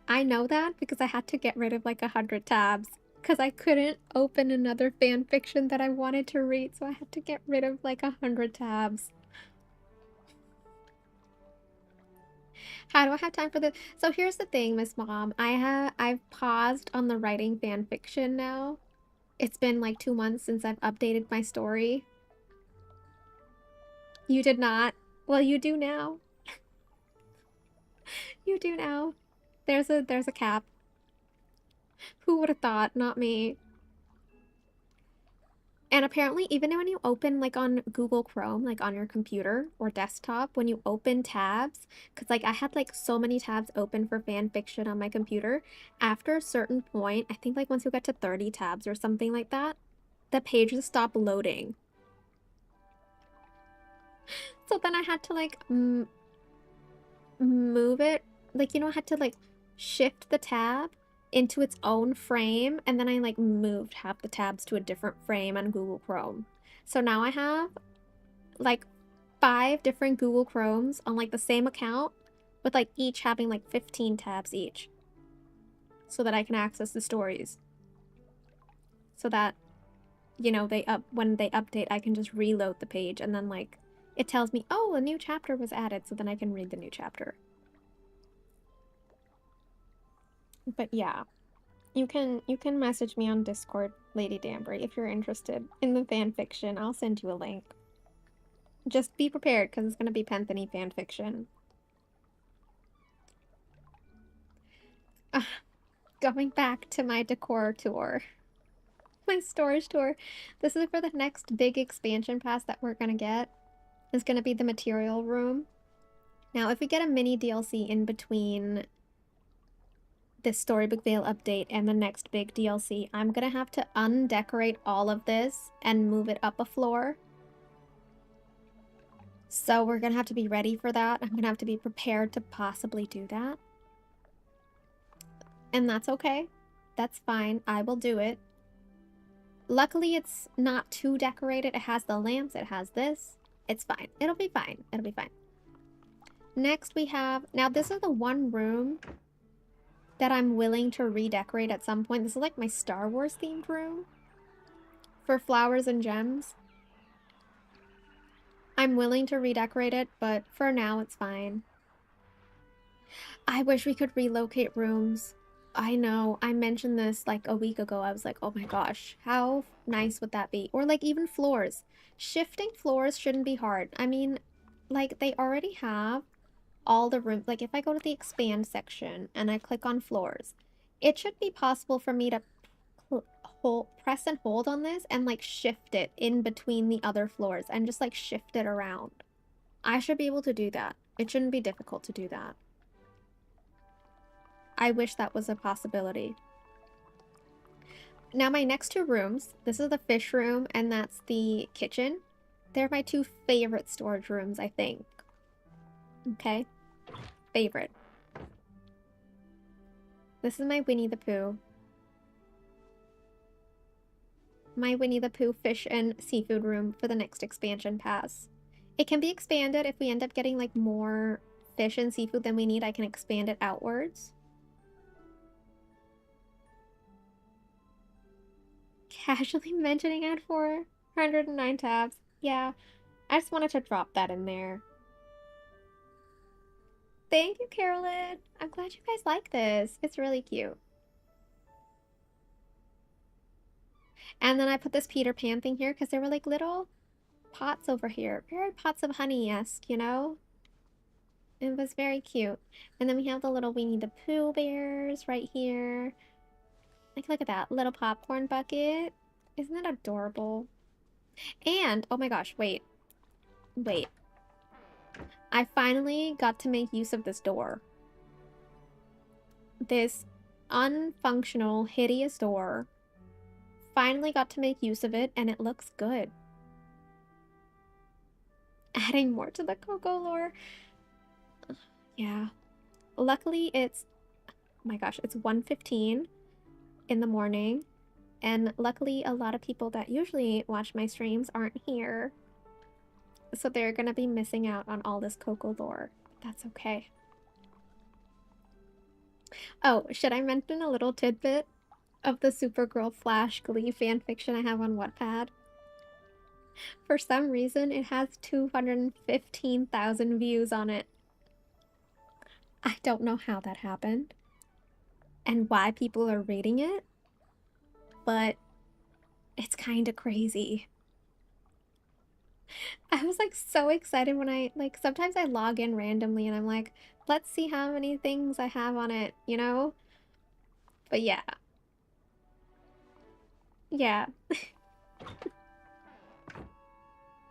I know that because I had to get rid of like 100 tabs because I couldn't open another fan fiction that I wanted to read, so I had to get rid of like 100 tabs. How do I have time for this? So here's the thing, Miss Mom. I've paused on the writing fan fiction now. It's been like 2 months since I've updated my story. You did not? Well, you do now. You do now. There's a cap. Who would have thought? Not me. And apparently, even when you open like on Google Chrome, like on your computer or desktop, when you open tabs, because like I had like so many tabs open for fan fiction on my computer, after a certain point, I think like once you get to 30 tabs or something like that, the pages stop loading. So then I had to like move it, like, you know, I had to like shift the tab into its own frame, and then I like moved half the tabs to a different frame on Google Chrome. So now I have like 5 different Google Chromes on like the same account, with like each having like 15 tabs each, so that I can access the stories. So that, you know, when they update, I can just reload the page and then like it tells me, oh, a new chapter was added, so then I can read the new chapter. But yeah, you can message me on Discord, Lady Danbury, if you're interested in the fan fiction. I'll send you a link. Just be prepared, because it's going to be Penthony fan fiction. Going back to my decor tour. My storage tour. This is for the next big expansion pass that we're going to get. It's going to be the material room. Now, if we get a mini DLC in between this Storybook Vale update and the next big DLC, I'm gonna have to undecorate all of this and move it up a floor. So we're gonna have to be ready for that. I'm gonna have to be prepared to possibly do that. And that's okay. That's fine. I will do it. Luckily, it's not too decorated. It has the lamps. It has this. It's fine. It'll be fine. It'll be fine. Next, we have... Now, this is the one room that I'm willing to redecorate at some point. This is like my Star Wars themed room for flowers and gems. I'm willing to redecorate it, but for now it's fine. I wish we could relocate rooms. I know, I mentioned this like a week ago. I was like, oh my gosh, how nice would that be? Or like even floors. Shifting floors shouldn't be hard. I mean, like they already have all the rooms. Like if I go to the expand section and I click on floors, it should be possible for me to press and hold on this and like shift it in between the other floors and just like shift it around. I should be able to do that. It shouldn't be difficult to do that. I wish that was a possibility. Now my next 2 rooms, this is the fish room and that's the kitchen. They're my 2 favorite storage rooms, I think. Okay? Favorite. This is my Winnie the Pooh. My Winnie the Pooh fish and seafood room for the next expansion pass. It can be expanded if we end up getting like more fish and seafood than we need. I can expand it outwards. Casually mentioning it for 109 tabs. Yeah, I just wanted to drop that in there. Thank you, Carolyn. I'm glad you guys like this. It's really cute. And then I put this Peter Pan thing here because there were like little pots over here. Very pots of honey-esque, you know? It was very cute. And then we have the little Winnie the Pooh bears right here. Like, look at that little popcorn bucket. Isn't that adorable? And, oh my gosh, wait. I finally got to make use of this door. This unfunctional, hideous door. Finally got to make use of it, and it looks good. Adding more to the Coco lore. Yeah. Luckily, it's, oh my gosh, it's 1:15 in the morning. And luckily, a lot of people that usually watch my streams aren't here. So they're gonna be missing out on all this Coco lore. That's okay. Oh, should I mention a little tidbit of the Supergirl Flash Glee fanfiction I have on Wattpad? For some reason, it has 215,000 views on it. I don't know how that happened and why people are reading it, but it's kind of crazy. I was like so excited when I sometimes I log in randomly and I'm like, let's see how many things I have on it, you know? But yeah. Yeah.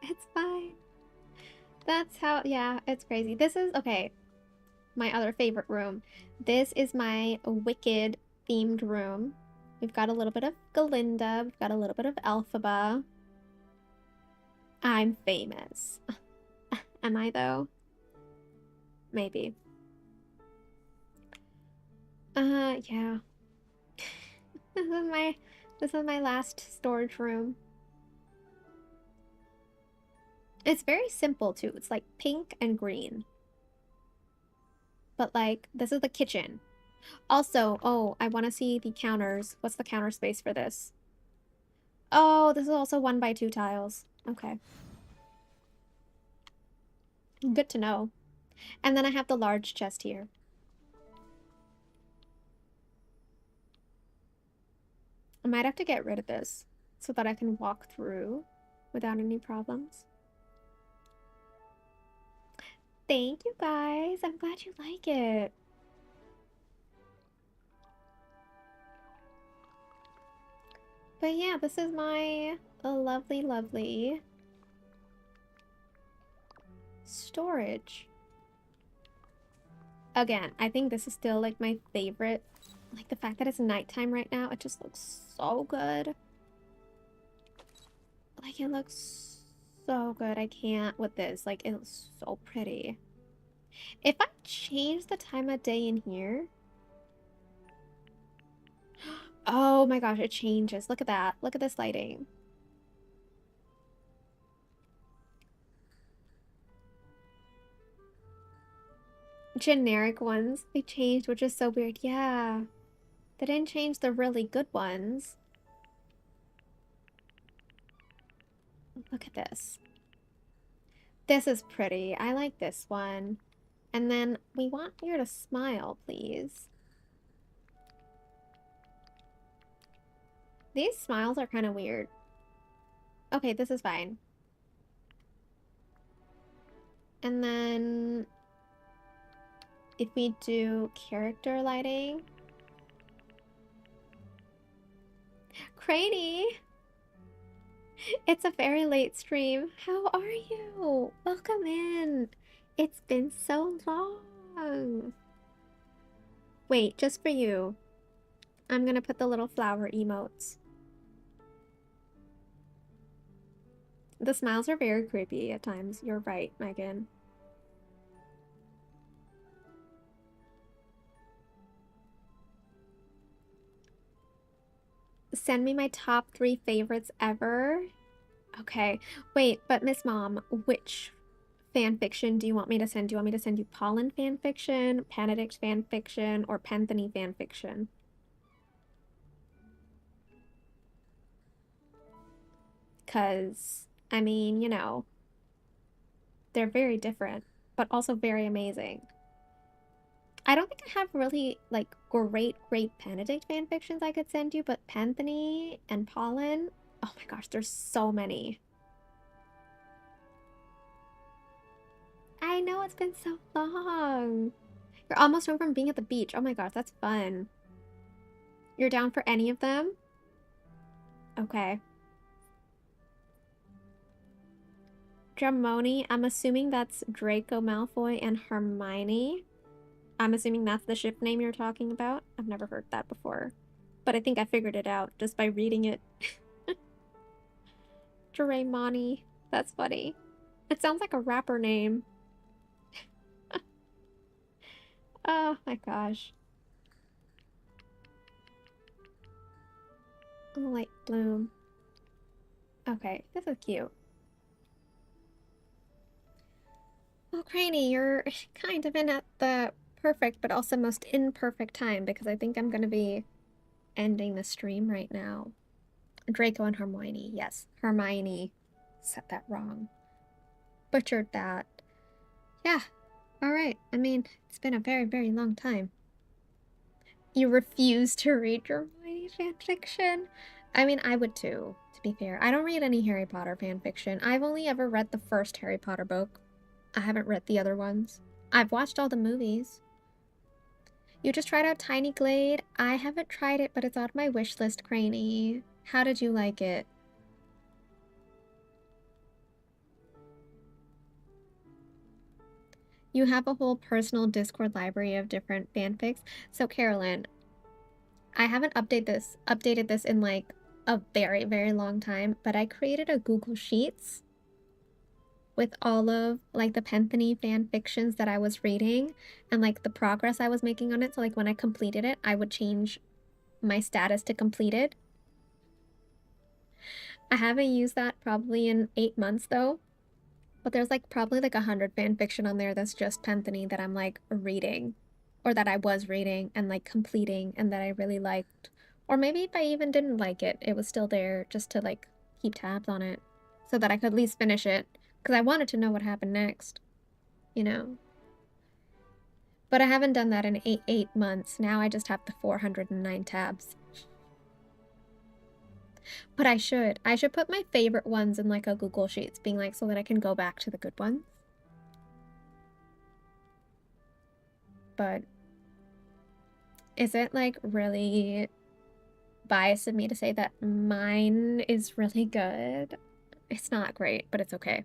It's fine. That's how, yeah, it's crazy. This is, okay, my other favorite room. This is my Wicked themed room. We've got a little bit of Galinda. We've got a little bit of Elphaba. I'm famous. Am I though? Maybe. Yeah. This is my last storage room. It's very simple too. It's like pink and green. But like, this is the kitchen. Also, oh, I want to see the counters. What's the counter space for this? Oh, this is also 1x2 tiles. Okay. Good to know. And then I have the large chest here. I might have to get rid of this so that I can walk through without any problems. Thank you guys. I'm glad you like it. But yeah, this is my lovely, lovely storage. Again, I think this is still like my favorite. Like the fact that it's nighttime right now, it just looks so good. Like it looks so good. I can't with this. Like it looks so pretty. If I change the time of day in here. Oh my gosh, it changes. Look at that. Look at this lighting. Generic ones, they changed, which is so weird. Yeah. They didn't change the really good ones. Look at this. This is pretty. I like this one. And then we want you to smile, please. These smiles are kind of weird. Okay, this is fine. And then if we do character lighting. Craney! It's a very late stream. How are you? Welcome in. It's been so long. Wait, just for you. I'm gonna put the little flower emotes. The smiles are very creepy at times. You're right, Megan. Send me my top 3 favorites ever. Okay. Wait, but Miss Mom, which fanfiction do you want me to send? Do you want me to send you Pollen fanfiction, Panedict fanfiction, or Penthony fanfiction? Because, I mean, you know, they're very different, but also very amazing. I don't think I have really, like, great Benedict fanfictions I could send you, but Panthony and Pollen, oh my gosh, there's so many. I know, it's been so long. You're almost home from being at the beach. Oh my gosh, that's fun. You're down for any of them? Okay. Dramoni, I'm assuming that's Draco Malfoy and Hermione. I'm assuming that's the ship name you're talking about. I've never heard that before. But I think I figured it out just by reading it. Dramoni. That's funny. It sounds like a rapper name. Oh my gosh. Light bloom. Okay, this is cute. Well, Craney, you're kind of in at the perfect but also most imperfect time because I think I'm going to be ending the stream right now. Draco and Hermione. Yes, Hermione. Said that wrong. Butchered that. Yeah. All right. I mean, it's been a very long time. You refuse to read Hermione fanfiction? I mean, I would too, to be fair. I don't read any Harry Potter fanfiction. I've only ever read the first Harry Potter book. I haven't read the other ones. I've watched all the movies. You just tried out Tiny Glade? I haven't tried it, but it's on my wish list, Craney. How did you like it? You have a whole personal Discord library of different fanfics. So, Carolyn, I haven't updated this in like a very long time, but I created a Google Sheets with all of like the Penthony fan fictions that I was reading and like the progress I was making on it. So like when I completed it, I would change my status to completed. I haven't used that probably in 8 months though. But there's like probably like 100 fan fiction on there that's just Penthony that I'm like reading. Or that I was reading and like completing and that I really liked. Or maybe if I even didn't like it, it was still there just to like keep tabs on it. So that I could at least finish it. Because I wanted to know what happened next. You know? But I haven't done that in 8 months. Now I just have the 409 tabs. But I should. I should put my favorite ones in like a Google Sheets, being like so that I can go back to the good ones. But is it like really biased of me to say that mine is really good? It's not great, but it's okay.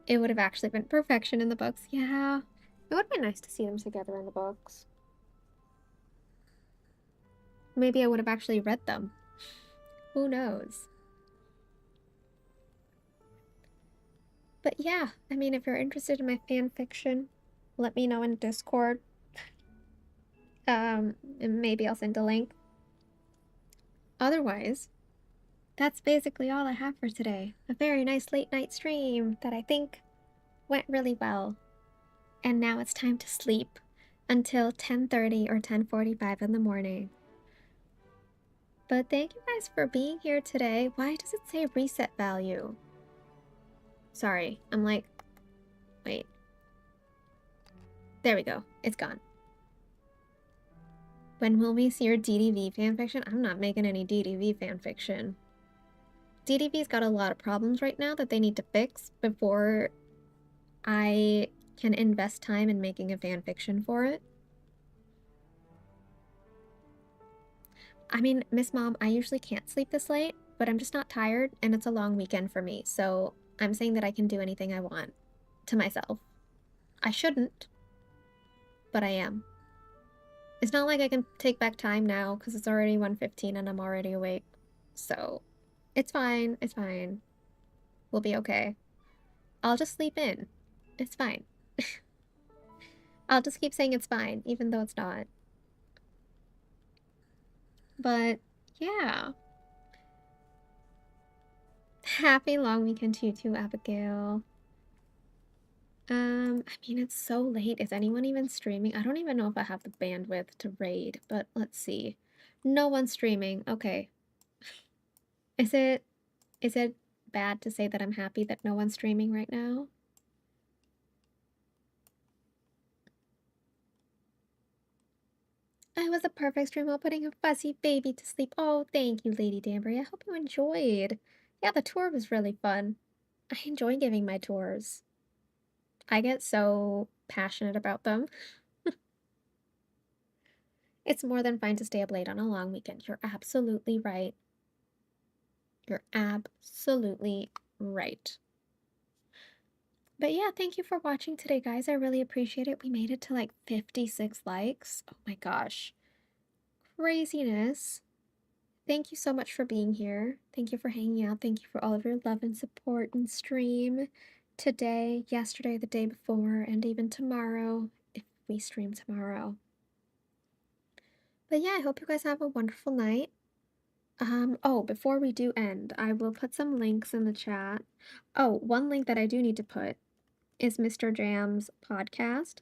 It would have actually been perfection in the books. Yeah. It would be nice to see them together in the books. Maybe I would have actually read them. Who knows? But yeah, I mean, if you're interested in my fan fiction, let me know in Discord. And maybe I'll send a link. Otherwise, that's basically all I have for today. A very nice late night stream that I think went really well. And now it's time to sleep until 10:30 or 10:45 in the morning. But thank you guys for being here today. Why does it say reset value? Sorry, I'm like, wait. There we go. It's gone. When will we see your DDV fanfiction? I'm not making any DDV fanfiction. DDV's got a lot of problems right now that they need to fix before I can invest time in making a fanfiction for it. I mean, Miss Mom, I usually can't sleep this late, but I'm just not tired and it's a long weekend for me, so I'm saying that I can do anything I want to myself. I shouldn't, but I am. It's not like I can take back time now because it's already 1:15 and I'm already awake. So, it's fine. It's fine. We'll be okay. I'll just sleep in. It's fine. I'll just keep saying it's fine, even though it's not. But, yeah. Happy long weekend to you too, Abigail. I mean, it's so late. Is anyone even streaming? I don't even know if I have the bandwidth to raid, but let's see. No one's streaming. Okay. Is it bad to say that I'm happy that no one's streaming right now. It was a perfect stream while putting a fuzzy baby to sleep. Oh, thank you, Lady Danbury. I hope you enjoyed. Yeah, the tour was really fun. I enjoy giving my tours. I get so passionate about them. It's more than fine to stay up late on a long weekend. You're absolutely right. You're absolutely right. But yeah, thank you for watching today, guys. I really appreciate it. We made it to like 56 likes. Oh my gosh. Craziness. Thank you so much for being here. Thank you for hanging out. Thank you for all of your love and support and stream today, yesterday, the day before, and even tomorrow if we stream tomorrow. But yeah, I hope you guys have a wonderful night. Oh, before we do end, I will put some links in the chat. Oh, one link that I do need to put is Mr. Jam's podcast,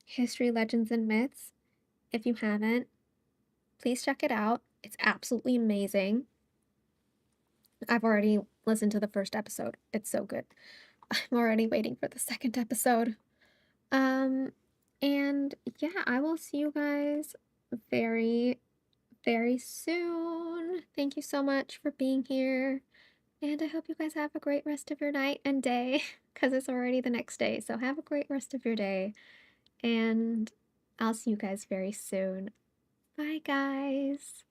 History, Legends, and Myths. If you haven't, please check it out. It's absolutely amazing. I've already listened to the first episode. It's so good. I'm already waiting for the second episode. And yeah, I will see you guys very, very soon. Thank you so much for being here. And I hope you guys have a great rest of your night and day, because it's already the next day. So have a great rest of your day. And I'll see you guys very soon. Bye, guys.